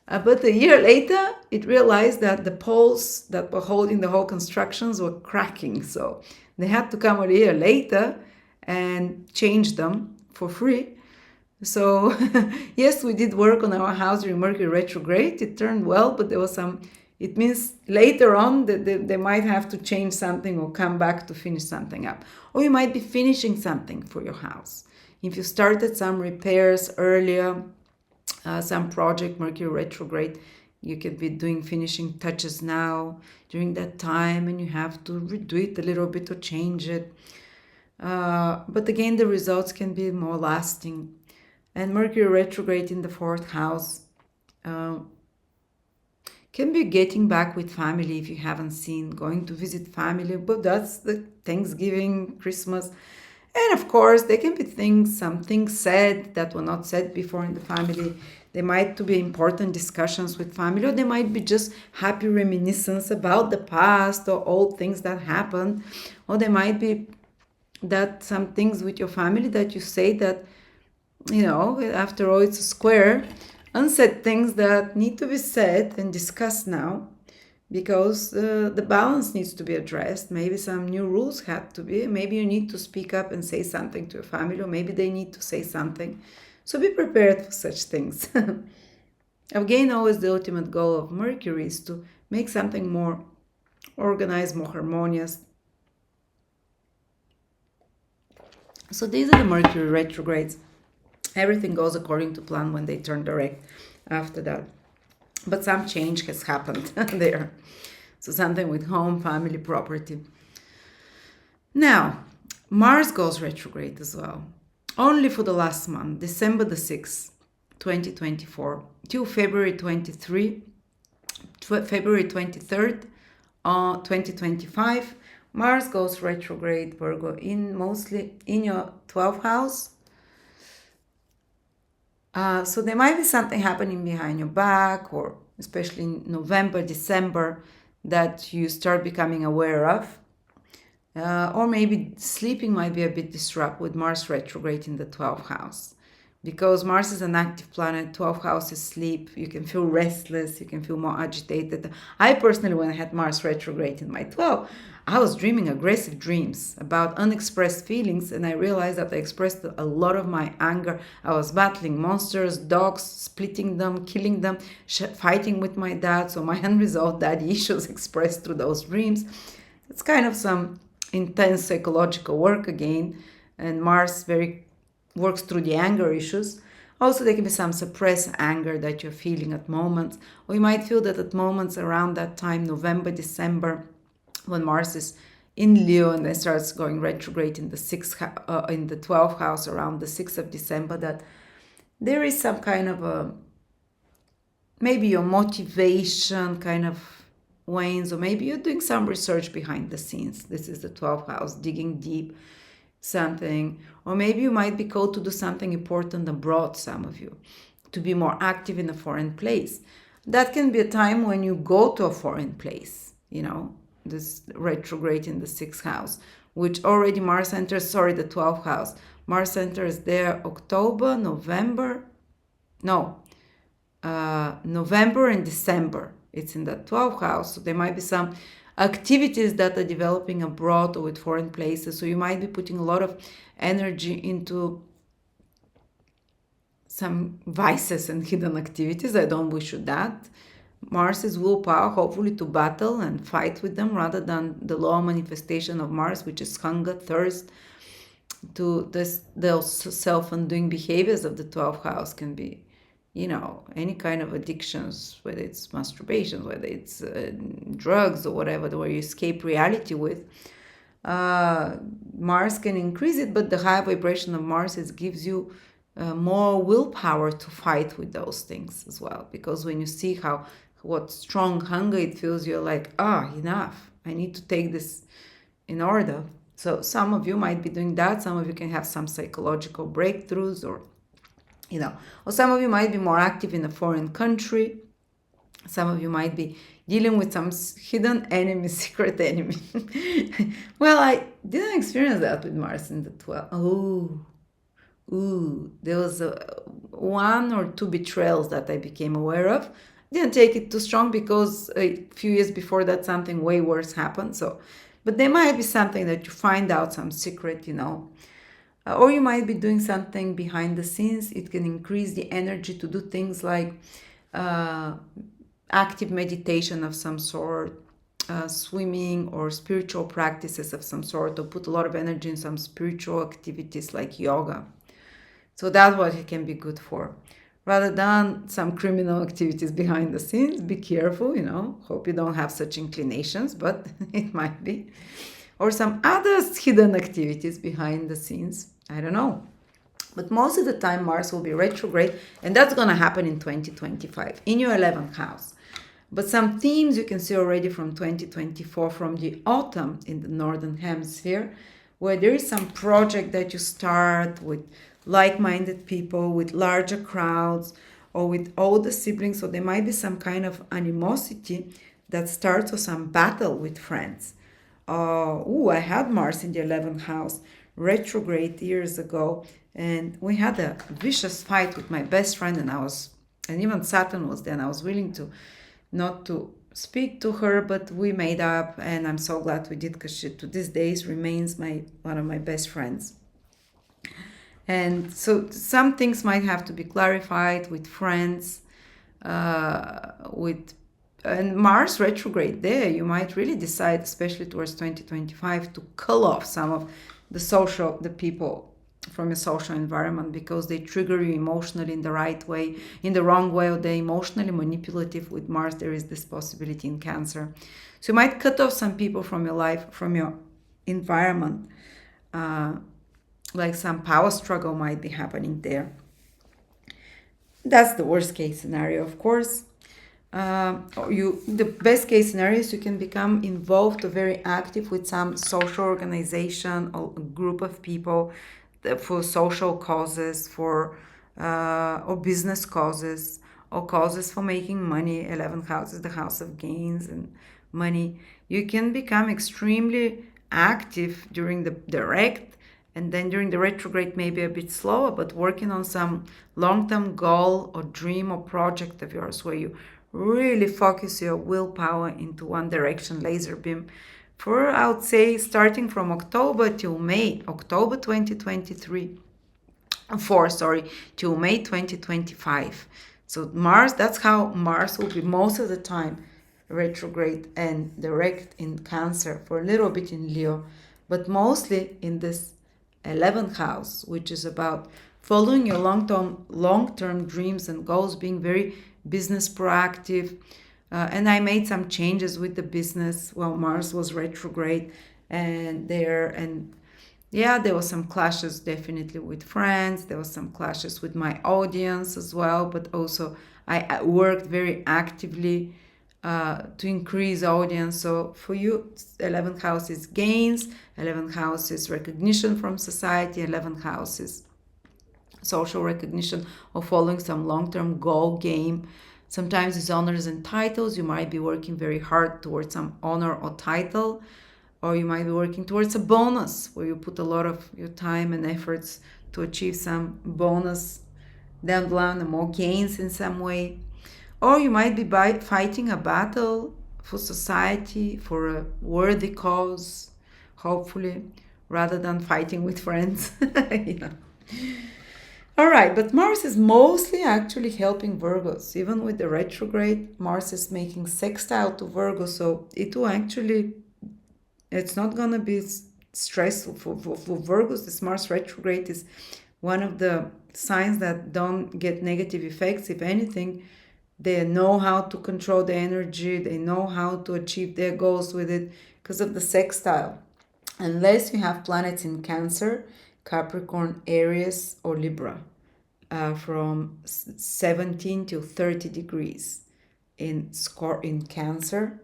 But a year later, it realized that the poles that were holding the whole constructions were cracking. So they had to come a year later and change them for free. So yes, we did work on our house during Mercury retrograde. It turned well, but there was it means later on that they might have to change something or come back to finish something up. Or you might be finishing something for your house. If you started some repairs earlier, some project, Mercury retrograde, you can be doing finishing touches now during that time, and you have to redo it a little bit or change it. But again, the results can be more lasting. And Mercury retrograde in the 4th house can be getting back with family if you haven't seen, going to visit family, but that's the Thanksgiving, Christmas. And of course, there can be some things said that were not said before in the family. There might be important discussions with family, or there might be just happy reminiscence about the past or old things that happened. Or there might be that some things with your family that you say that, after all, it's a square, unsaid things that need to be said and discussed now, because the balance needs to be addressed. Maybe some new rules have to be. Maybe you need to speak up and say something to your family, or maybe they need to say something. So be prepared for such things. Again, always the ultimate goal of Mercury is to make something more organized, more harmonious. So these are the Mercury retrogrades. Everything goes according to plan when they turn direct after that. But some change has happened there. So something with home, family, property. Now, Mars goes retrograde as well. Only for the last month, December the 6th, 2024, till February 23rd, 2025. Mars goes retrograde, Virgo, mostly in your 12th house. So there might be something happening behind your back, or especially in November, December, that you start becoming aware of. Or maybe sleeping might be a bit disrupted with Mars retrograde in the 12th house. because Mars is an active planet. 12th house is sleep. You can feel restless. You can feel more agitated. I personally, when I had Mars retrograde in my 12th, I was dreaming aggressive dreams about unexpressed feelings, and I realized that I expressed a lot of my anger. I was battling monsters, dogs, splitting them, killing them, fighting with my dad. So my unresolved daddy issues expressed through those dreams. It's kind of some intense psychological work again, and Mars very works through the anger issues. Also, there can be some suppressed anger that you're feeling at moments, or you might feel that at moments around that time, November, December, when Mars is in Leo and then starts going retrograde in the in the 12th house around the 6th of December, that there is some kind of a, maybe your motivation kind of wanes, or maybe you're doing some research behind the scenes. This is the 12th house, digging deep something, or maybe you might be called to do something important abroad, some of you, to be more active in a foreign place. That can be a time when you go to a foreign place, this retrograde in the 6th house, which already Mars enters, the 12th house. Mars enters there November and December. It's in the 12th house, so there might be some activities that are developing abroad or with foreign places. So you might be putting a lot of energy into some vices and hidden activities. I don't wish you that. Mars is willpower, hopefully to battle and fight with them, rather than the lower manifestation of Mars, which is hunger, thirst. Those self-undoing behaviors of the 12th house can be, any kind of addictions, whether it's masturbation, whether it's drugs or whatever, where you escape reality with. Mars can increase it, but the higher vibration of Mars gives you more willpower to fight with those things as well. Because when you see what strong hunger it feels, you're like, enough. I need to take this in order. So some of you might be doing that. Some of you can have some psychological breakthroughs, or some of you might be more active in a foreign country. Some of you might be dealing with some hidden enemy, secret enemy. Well, I didn't experience that with Mars in the 12th. There was 1 or 2 betrayals that I became aware of. Didn't take it too strong because a few years before that something way worse happened. But there might be something that you find out, some secret, or you might be doing something behind the scenes. It can increase the energy to do things like active meditation of some sort, swimming, or spiritual practices of some sort, or put a lot of energy in some spiritual activities like yoga. So that's what it can be good for. Rather than some criminal activities behind the scenes, be careful, hope you don't have such inclinations, but it might be. Or some other hidden activities behind the scenes. I don't know. But most of the time, Mars will be retrograde, and that's going to happen in 2025, in your 11th house. But some themes you can see already from 2024, from the autumn in the Northern Hemisphere, where there is some project that you start with like-minded people, with larger crowds, or with older siblings. So there might be some kind of animosity that starts, or some battle with friends. I had Mars in the 11th house retrograde years ago, and we had a vicious fight with my best friend, and even Saturn was there, and I was willing to not to speak to her, but we made up, and I'm so glad we did, because she to this day remains one of my best friends. And so some things might have to be clarified with friends, and Mars retrograde there, you might really decide, especially towards 2025, to cull off some of the people from a social environment, because they trigger you emotionally in the right way, in the wrong way, or they're emotionally manipulative. With Mars, there is this possibility in Cancer. So you might cut off some people from your life, from your environment, like some power struggle might be happening there. That's the worst case scenario, of course. The best case scenario is you can become involved or very active with some social organization or group of people for social causes, or business causes, or causes for making money. 11th house is the house of gains and money. You can become extremely active during the direct And then during the retrograde, maybe a bit slower, but working on some long-term goal or dream or project of yours where you really focus your willpower into one direction, laser beam, for, I would say, starting from October till May, October 2023, till May 2025. So Mars, that's how Mars will be most of the time retrograde and direct in Cancer, for a little bit in Leo, but mostly in this 11th house, which is about following your long-term dreams and goals, being very business proactive. And I made some changes with the business while Mars was retrograde, and there was some clashes definitely with friends. There was some clashes with my audience as well, but also I worked very actively to increase audience. So for you, 11th house is gains, 11th house is recognition from society, 11th house is social recognition or following some long-term goal game. Sometimes it's honors and titles. You might be working very hard towards some honor or title, or you might be working towards a bonus where you put a lot of your time and efforts to achieve some bonus down the line and more gains in some way. Or you might be fighting a battle for society, for a worthy cause, hopefully, rather than fighting with friends. All right, but Mars is mostly actually helping Virgos. Even with the retrograde, Mars is making sextile to Virgo, so it will actually, it's not going to be stressful for Virgos. This Mars retrograde is one of the signs that don't get negative effects. If anything, they know how to control the energy. They know how to achieve their goals with it because of the sextile. Unless you have planets in Cancer, Capricorn, Aries, or Libra, from 17 to 30 degrees in Cancer,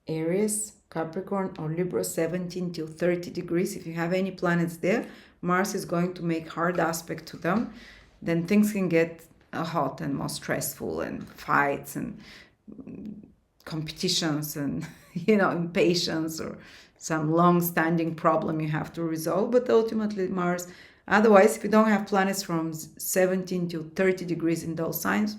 Aries, Capricorn, or Libra, 17 to 30 degrees. If you have any planets there, Mars is going to make hard aspect to them. Then things can get hot and more stressful, and fights and competitions and impatience or some long-standing problem you have to resolve. But ultimately Mars, otherwise, if you don't have planets from 17 to 30 degrees in those signs,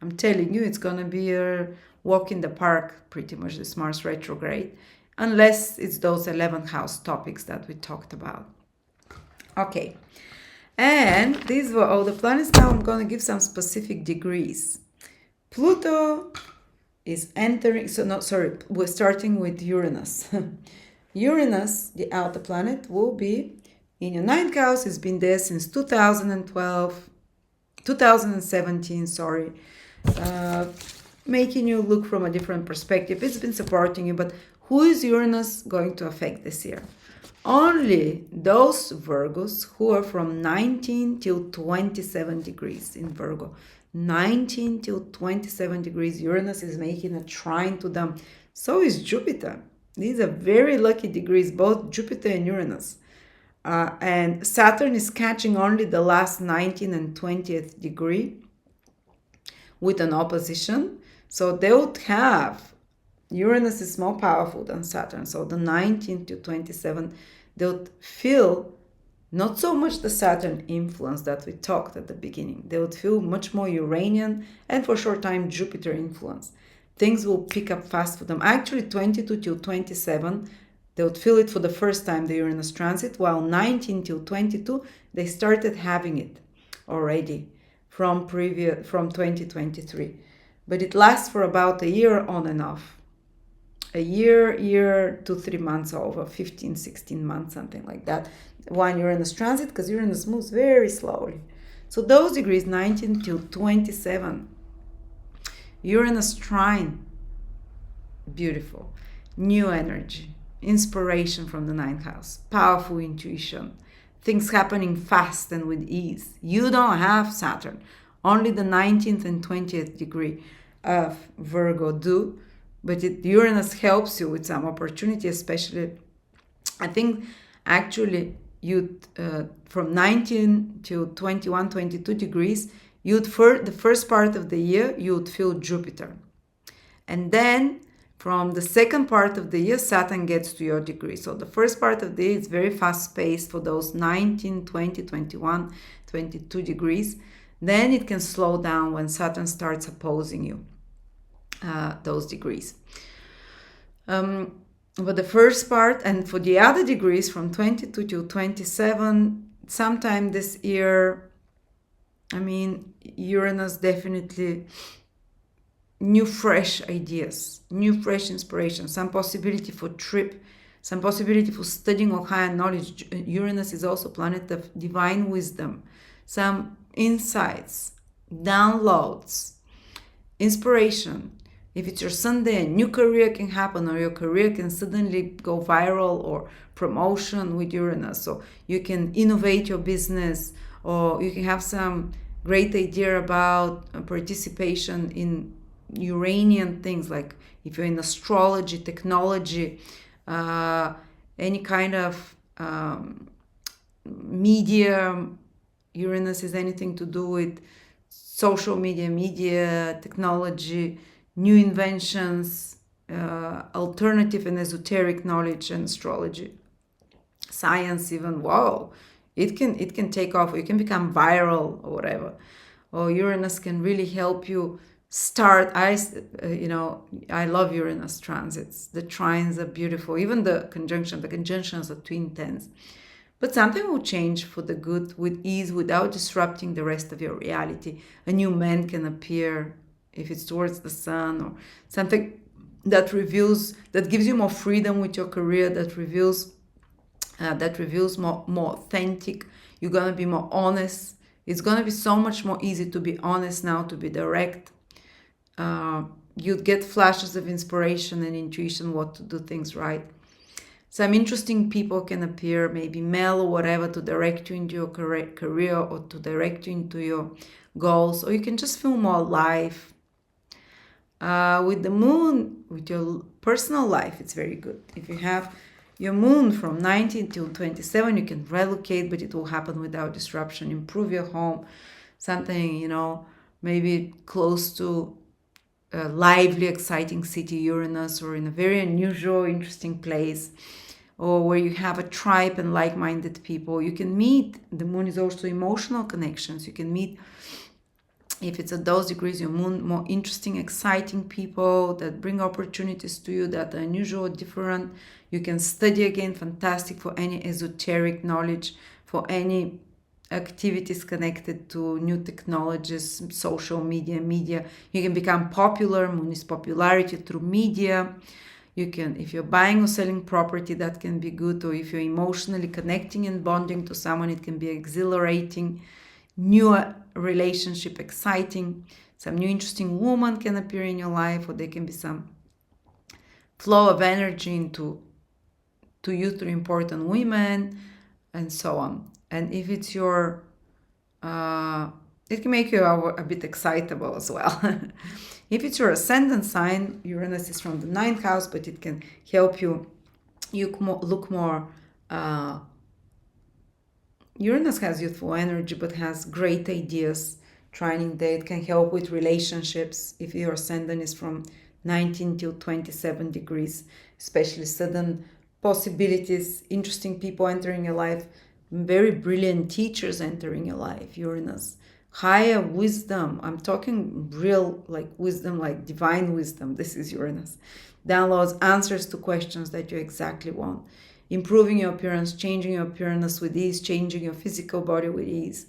I'm telling you, it's going to be a walk in the park pretty much, this Mars retrograde, unless it's those 11th house topics that we talked about. Okay. And these were all the planets. Now I'm going to give some specific degrees. Pluto is entering, we're starting with Uranus. Uranus, the outer planet, will be in your 9th house. It's been there since 2017, making you look from a different perspective. It's been supporting you, but who is Uranus going to affect this year? Only those Virgos who are from 19 till 27 degrees in Virgo. 19 till 27 degrees, Uranus is making a trine to them. So is Jupiter. These are very lucky degrees, both Jupiter and Uranus. And Saturn is catching only the last 19th and 20th degree with an opposition. So they would have, Uranus is more powerful than Saturn. So the 19 to 27, they would feel not so much the Saturn influence that we talked at the beginning. They would feel much more Uranian and for a short time Jupiter influence. Things will pick up fast for them. Actually, 22 till 27, they would feel it for the first time, the Uranus transit, while 19 till 22, they started having it already from 2023. But it lasts for about a year on and off. A year to 3 months, over 15, 16 months, something like that. One Uranus transit, because Uranus moves very slowly. So those degrees, 19 to 27. Uranus trine, beautiful. New energy, inspiration from the 9th house, powerful intuition, things happening fast and with ease. You don't have Saturn. Only the 19th and 20th degree of Virgo do. But Uranus helps you with some opportunity, especially, I think, actually, from 19 to 21, 22 degrees, the first part of the year, you would feel Jupiter. And then From the second part of the year, Saturn gets to your degree. So the first part of the year is very fast-paced for those 19, 20, 21, 22 degrees. Then it can slow down when Saturn starts opposing you, those degrees. But the first part, and for the other degrees from 22 to 27, sometime this year, I mean, Uranus definitely new fresh ideas, new fresh inspiration, some possibility for trip, some possibility for studying or higher knowledge. Uranus is also planet of divine wisdom, some insights, downloads, inspiration. If it's your Sunday, a new career can happen, or your career can suddenly go viral, or promotion with Uranus. So you can innovate your business, or you can have some great idea about participation in Uranian things, like if you're in astrology, technology, any kind of media. Uranus is anything to do with social media, technology, new inventions, alternative and esoteric knowledge and astrology, science even. Wow, it can take off. You can become viral or whatever. Or Uranus can really help you start. I love Uranus transits. The trines are beautiful. Even the conjunctions are twin tens. But something will change for the good with ease, without disrupting the rest of your reality. A new man can appear if it's towards the sun, or something that reveals, that gives you more freedom with your career, that reveals more authentic. You're gonna be more honest. It's gonna be so much more easy to be honest now, to be direct. You'd get flashes of inspiration and intuition what to do things right. Some interesting people can appear, maybe male or whatever, to direct you into your career, or to direct you into your goals, or you can just feel more alive. With the moon, with your personal life, it's very good. If you have your moon from 19 till 27, you can relocate, but it will happen without disruption. Improve your home, something, maybe close to a lively, exciting city, Uranus, or in a very unusual, interesting place, or where you have a tribe and like-minded people. You can meet, the moon is also emotional connections. You can meet, if it's at those degrees, your moon, more interesting, exciting people that bring opportunities to you that are unusual, different. You can study again, fantastic for any esoteric knowledge, for any activities connected to new technologies, social media. You can become popular. Moon is popularity through media. You can, if you're buying or selling property, that can be good. Or if you're emotionally connecting and bonding to someone, it can be exhilarating. New relationship, exciting. Some new interesting woman can appear in your life, or there can be some flow of energy into you through important women, and so on. And if it's your, it can make you a bit excitable as well. If it's your ascendant sign, Uranus is from the 9th house, but it can help you look more. Uranus has youthful energy, but has great ideas. Trining there, it can help with relationships. If your ascendant is from 19 till 27 degrees, especially sudden possibilities, interesting people entering your life, very brilliant teachers entering your life, Uranus. Higher wisdom, I'm talking real wisdom, like divine wisdom. This is Uranus. Downloads answers to questions that you exactly want. Improving your appearance, changing your appearance with ease, changing your physical body with ease,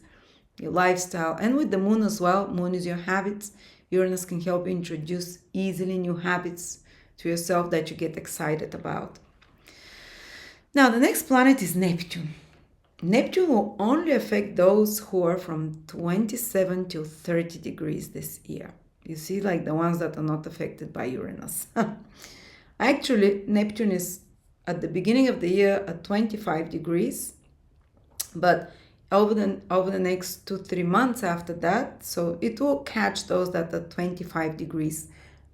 your lifestyle. And with the moon as well, moon is your habits. Uranus can help you introduce easily new habits to yourself that you get excited about. Now, the next planet is Neptune. Neptune will only affect those who are from 27 to 30 degrees this year. You see, like the ones that are not affected by Uranus. Actually, Neptune is at the beginning of the year at 25 degrees, but over the next 2-3 months after that, so it will catch those that are 25 degrees.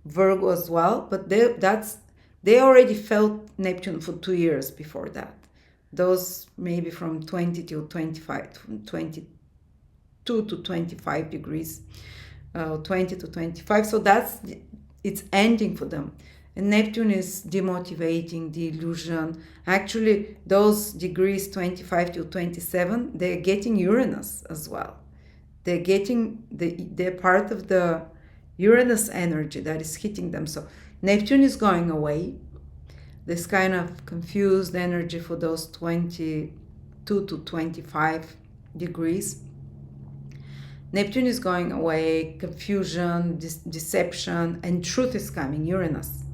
Virgo as well, but they already felt Neptune for 2 years before that. Those maybe from 20 to 25, from 22 to 25 degrees, 20 to 25. So it's ending for them. And Neptune is demotivating, the illusion. Actually, those degrees 25 to 27, they're getting Uranus as well. They're part of the Uranus energy that is hitting them. So Neptune is going away. This kind of confused energy for those 22 to 25 degrees. Neptune is going away, confusion, deception, and truth is coming, Uranus.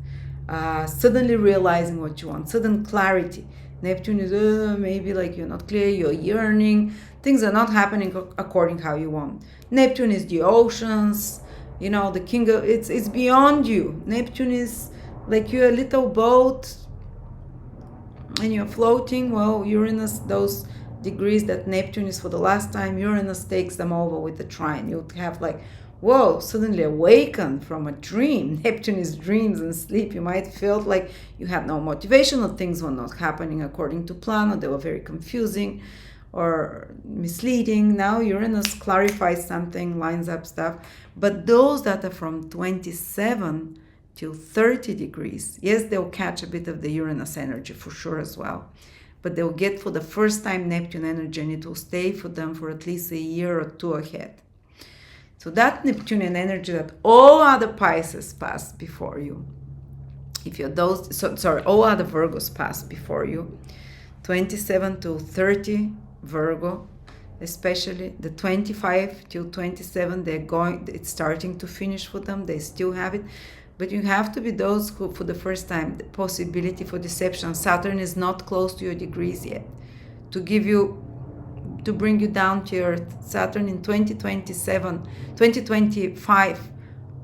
Suddenly realizing what you want, sudden clarity. Neptune is maybe like you're not clear, you're yearning, things are not happening according how you want. Neptune is the oceans, the king of, it's beyond you. Neptune is like you're a little boat and you're floating. Well, Uranus, those degrees that Neptune is for the last time, Uranus takes them over with the trine. You'd have like, whoa, suddenly awakened from a dream. Neptune is dreams and sleep. You might feel like you had no motivation, or things were not happening according to plan, or they were very confusing or misleading. Now Uranus clarifies something, lines up stuff. But those that are from 27 till 30 degrees, yes, they'll catch a bit of the Uranus energy for sure as well. But they'll get for the first time Neptune energy, and it will stay for them for at least a year or two ahead. So that Neptunian energy that all other Pisces passed before you, all other Virgos passed before you, 27 to 30 Virgo, especially the 25 till 27, it's starting to finish for them, they still have it. But you have to be those who, for the first time, the possibility for deception. Saturn is not close to your degrees yet. To bring you down to earth. Saturn in 2025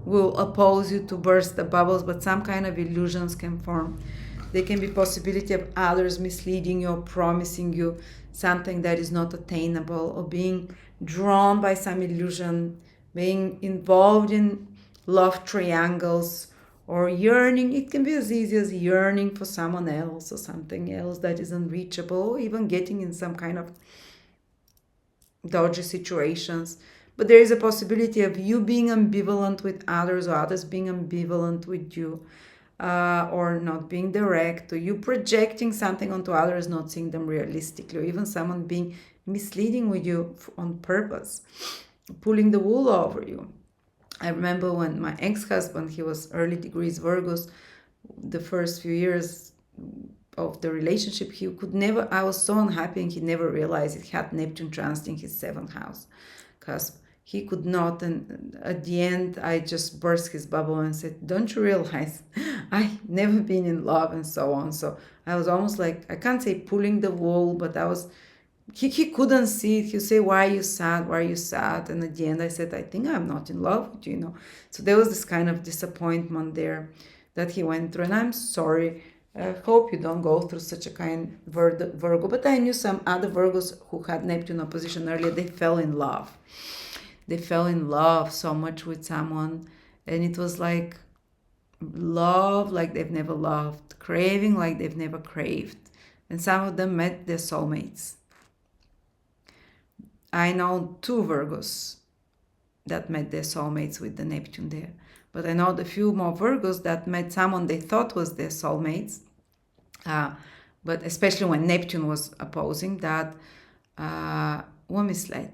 will oppose you to burst the bubbles, but some kind of illusions can form. There can be possibility of others misleading you or promising you something that is not attainable, or being drawn by some illusion, being involved in love triangles, or yearning. It can be as easy as yearning for someone else or something else that is unreachable, or even getting in some kind of dodgy situations. But there is a possibility of you being ambivalent with others, or others being ambivalent with you, or not being direct, or you projecting something onto others, not seeing them realistically, or even someone being misleading with you on purpose, pulling the wool over you. I remember when my ex-husband, he was early degrees Virgos, the first few years of the relationship, I was so unhappy, and he never realized it had Neptune transiting his 7th house. Because he could not, and at the end, I just burst his bubble and said, don't you realize I've never been in love, and so on. So I was almost like, I can't say pulling the wool, but he couldn't see it. He'd say, why are you sad? Why are you sad? And at the end I said, I think I'm not in love with you, So there was this kind of disappointment there that he went through. And I'm sorry. I hope you don't go through such a kind Virgo. But I knew some other Virgos who had Neptune opposition earlier. They fell in love. They fell in love so much with someone. And it was like love like they've never loved. Craving like they've never craved. And some of them met their soulmates. I know 2 Virgos that met their soulmates with the Neptune there. But I know the few more Virgos that met someone they thought was their soulmates. But especially when Neptune was opposing, that were misled.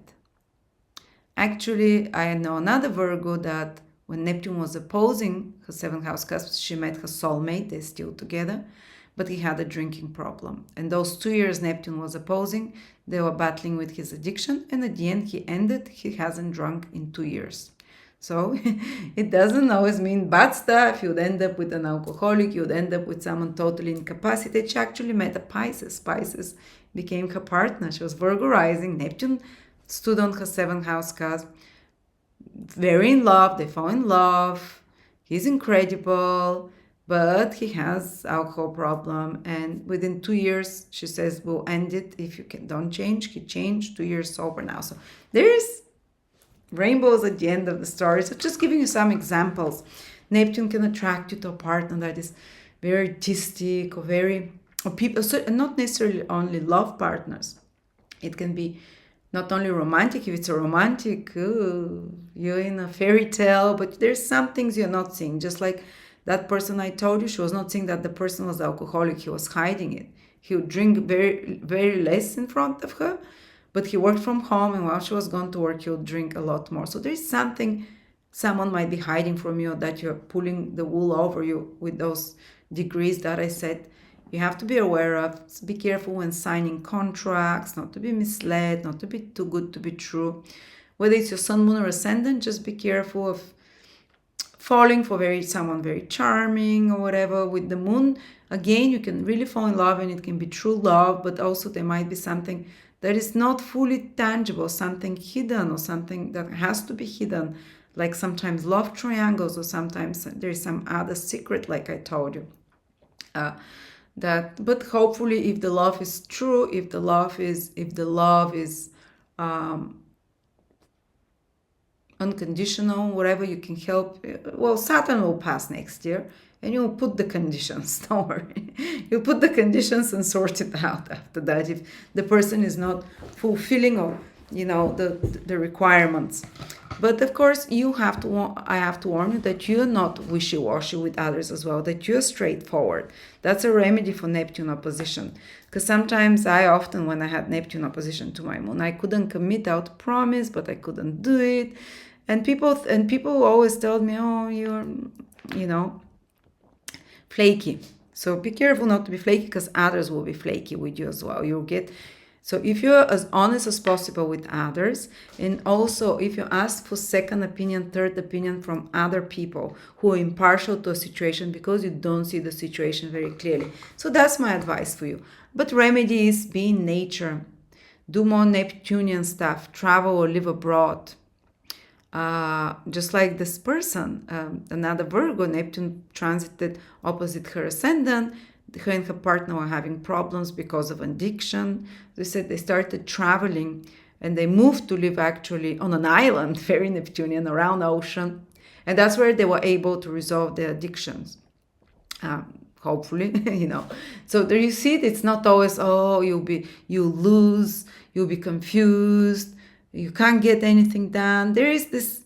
Actually, I know another Virgo that when Neptune was opposing her 7th house cusp, she met her soulmate. They're still together. But he had a drinking problem. And those 2 years Neptune was opposing, they were battling with his addiction. And at the end, he hasn't drunk in 2 years. So it doesn't always mean bad stuff. You'd end up with an alcoholic. You'd end up with someone totally incapacitated. She actually met a Pisces. Pisces became her partner. She was Virgo rising. Neptune stood on her 7th house cusp. Very in love. They fall in love. He's incredible. But he has alcohol problem, and within 2 years, she says, we'll end it if you don't change. He changed, 2 years sober now. So there's rainbows at the end of the story. So just giving you some examples. Neptune can attract you to a partner that is very artistic, or people, so not necessarily only love partners. It can be not only romantic. If it's a romantic, you're in a fairy tale, but there's some things you're not seeing, just like That person I told you, she was not saying that the person was alcoholic. He was hiding it. He would drink very, very less in front of her, but he worked from home, and while she was gone to work, he would drink a lot more. So there's something someone might be hiding from you, that you're pulling the wool over you with those degrees that I said. You have to be aware of. Be careful when signing contracts, not to be misled, not to be too good to be true. Whether it's your sun, moon, or ascendant, just be careful of falling for someone very charming or whatever. With the moon, again, you can really fall in love, and it can be true love, but also there might be something that is not fully tangible, something hidden, or something that has to be hidden, like sometimes love triangles, or sometimes there's some other secret, like I told you. But hopefully, if the love is true, if the love is unconditional, whatever, you can help. Well, Saturn will pass next year, and you'll put the conditions. Don't worry, you put the conditions and sort it out after that if the person is not fulfilling, or the requirements. But of course, I have to warn you that you're not wishy-washy with others as well, that you're straightforward. That's a remedy for Neptune opposition. Because sometimes when I had Neptune opposition to my moon, I couldn't commit out promise, but I couldn't do it. And people always told me, oh, you're, flaky. So be careful not to be flaky, because others will be flaky with you as well. So if you're as honest as possible with others, and also if you ask for second opinion, third opinion from other people who are impartial to a situation, because you don't see the situation very clearly. So that's my advice for you. But remedy is be in nature. Do more Neptunian stuff. Travel or live abroad. Just like this person, another Virgo, Neptune transited opposite her ascendant. Her and her partner were having problems because of addiction. They said they started traveling, and they moved to live actually on an island, very Neptunian, around the ocean. And that's where they were able to resolve their addictions. Hopefully, So there you see, it's not always, you'll lose, you'll be confused, you can't get anything done. There is this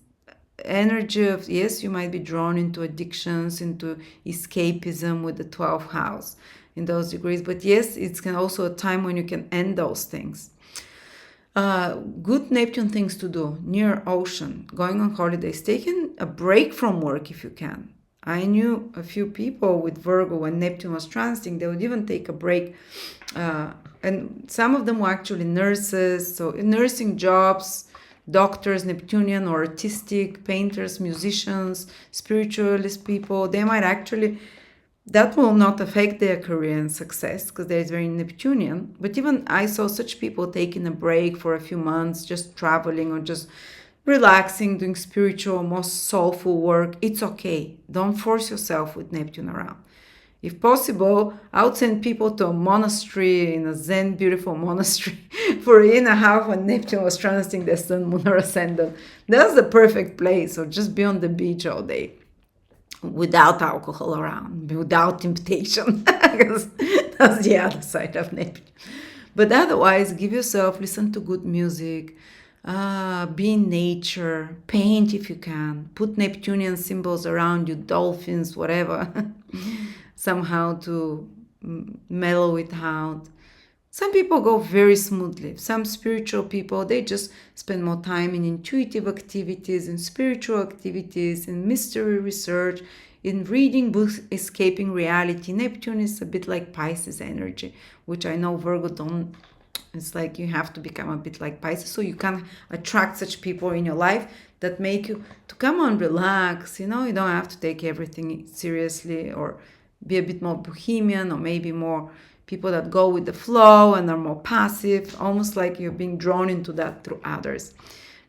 energy of, yes, you might be drawn into addictions, into escapism with the 12th house in those degrees, but yes, it's also a time when you can end those things. Good Neptune things to do: near ocean, going on holidays, taking a break from work if you can. I knew a few people with Virgo, when Neptune was transiting, they would even take a break, and some of them were actually nurses, so nursing jobs, doctors, Neptunian, or artistic, painters, musicians, spiritualist people. They might actually, that will not affect their career and success, because they're very Neptunian. But even I saw such people taking a break for a few months, just traveling or just relaxing, doing spiritual, most soulful work. It's okay. Don't force yourself with Neptune around. If possible, I would send people to a monastery, in a Zen, beautiful monastery, for a year and a half when Neptune was transiting their sun, moon, or ascendant. That's the perfect place. Or just be on the beach all day, without alcohol around, without temptation, because that's the other side of Neptune. But otherwise, listen to good music, be in nature, paint if you can, put Neptunian symbols around you, dolphins, whatever, somehow to mellow it out. Some people go very smoothly. Some spiritual people, they just spend more time in intuitive activities, in spiritual activities, in mystery research, in reading books, escaping reality. Neptune is a bit like Pisces energy, which I know Virgo don't. It's like you have to become a bit like Pisces, so you can attract such people in your life that make you to come on, relax. You don't have to take everything seriously, or be a bit more bohemian, or maybe more people that go with the flow and are more passive, almost like you're being drawn into that through others.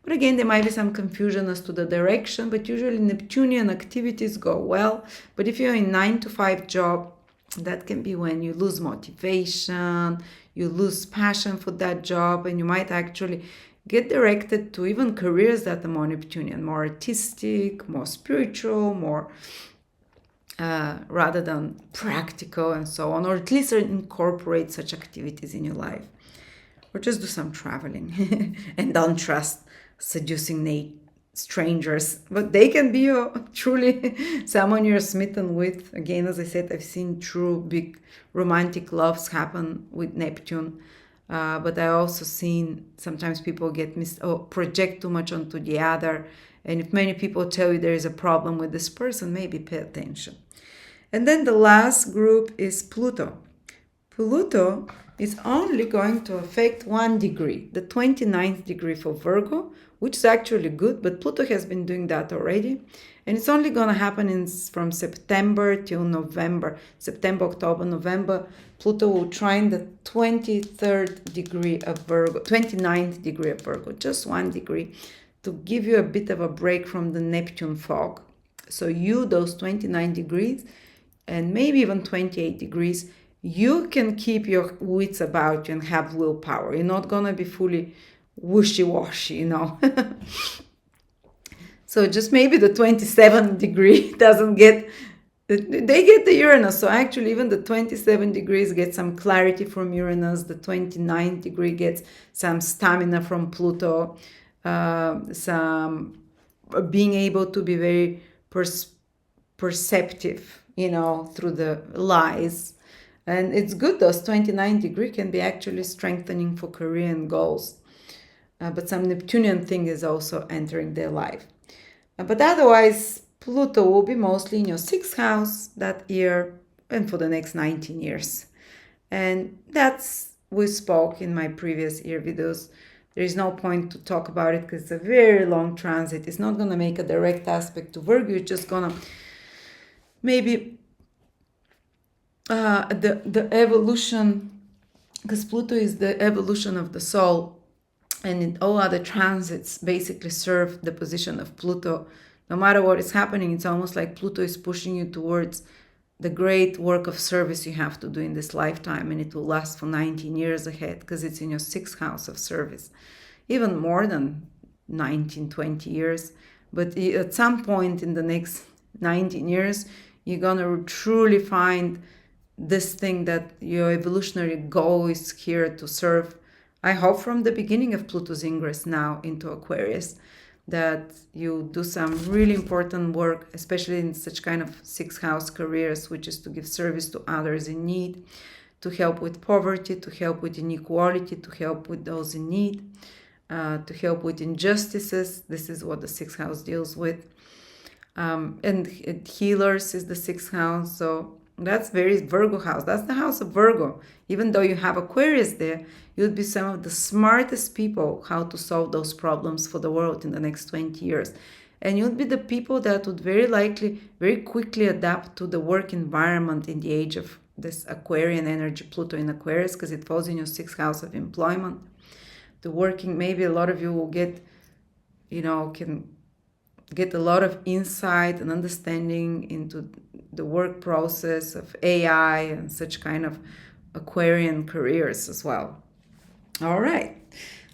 But again, there might be some confusion as to the direction, but usually Neptunian activities go well. But if you're in 9-to-5 job, that can be when you lose motivation, you lose passion for that job, and you might actually get directed to even careers that are more Neptunian, more artistic, more spiritual, more rather than practical and so on, or at least incorporate such activities in your life. Or just do some traveling and don't trust seducing strangers, but they can be truly someone you're smitten with. Again, as I said, I've seen true big romantic loves happen with Neptune, but I also seen sometimes people get project too much onto the other, and if many people tell you there is a problem with this person, maybe pay attention. And then the last group is Pluto. Pluto is only going to affect 1 degree, the 29th degree for Virgo, which is actually good, but Pluto has been doing that already. And it's only going to happen from September till November. September, October, November. Pluto will trine the 23rd degree of Virgo, 29th degree of Virgo, just 1 degree, to give you a bit of a break from the Neptune fog. So those 29 degrees, and maybe even 28 degrees, you can keep your wits about you and have willpower. You're not going to be fully wishy-washy, So just maybe the 27 degree doesn't get, they get the Uranus. So actually even the 27 degrees get some clarity from Uranus. The 29th degree gets some stamina from Pluto, some being able to be very perceptive, through the lies. And it's good, those 29 degree can be actually strengthening for career and goals. But some Neptunian thing is also entering their life. But otherwise, Pluto will be mostly in your 6th house that year and for the next 19 years. And we spoke in my previous year videos. There is no point to talk about it because it's a very long transit. It's not going to make a direct aspect to Virgo. It's just going to maybe the evolution, because Pluto is the evolution of the soul, and all other transits basically serve the position of Pluto. No matter what is happening, it's almost like Pluto is pushing you towards the great work of service you have to do in this lifetime, and it will last for 19 years ahead because it's in your 6th house of service, even more than 19, 20 years. But at some point in the next 19 years, you're going to truly find this thing that your evolutionary goal is here to serve. I hope from the beginning of Pluto's ingress now into Aquarius that you do some really important work, especially in such kind of 6th house careers, which is to give service to others in need, to help with poverty, to help with inequality, to help with those in need, to help with injustices. This is what the 6th house deals with. And healers is the 6th house. So that's very Virgo house. That's the house of Virgo. Even though you have Aquarius there, you would be some of the smartest people how to solve those problems for the world in the next 20 years. And you would be the people that would very quickly adapt to the work environment in the age of this Aquarian energy, Pluto in Aquarius, because it falls in your 6th house of employment. The working, maybe a lot of you will can get a lot of insight and understanding into the work process of AI and such kind of Aquarian careers as well. All right,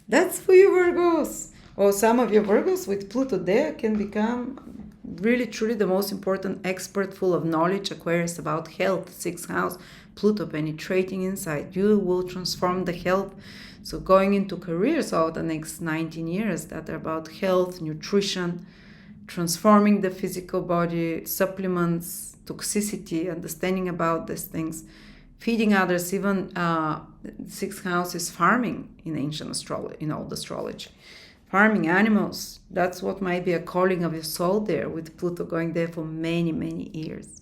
that's for you Virgos. Or some of your Virgos with Pluto there can become really truly the most important expert, full of knowledge. Aquarius about health, 6th house, Pluto penetrating inside. You will transform the health. So going into careers over the next 19 years that are about health, nutrition, transforming the physical body, supplements, toxicity, understanding about these things, feeding others. Even 6th house is farming in ancient astrology, in old astrology. Farming animals, that's what might be a calling of your soul there, with Pluto going there for many, many years.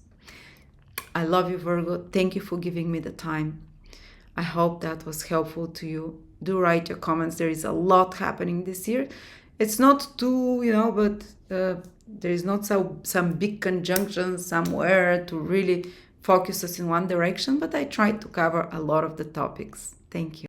I love you, Virgo. Thank you for giving me the time. I hope that was helpful to you. Do write your comments. There is a lot happening this year. It's not too, but there is not some big conjunction somewhere to really focus us in one direction, but I tried to cover a lot of the topics. Thank you.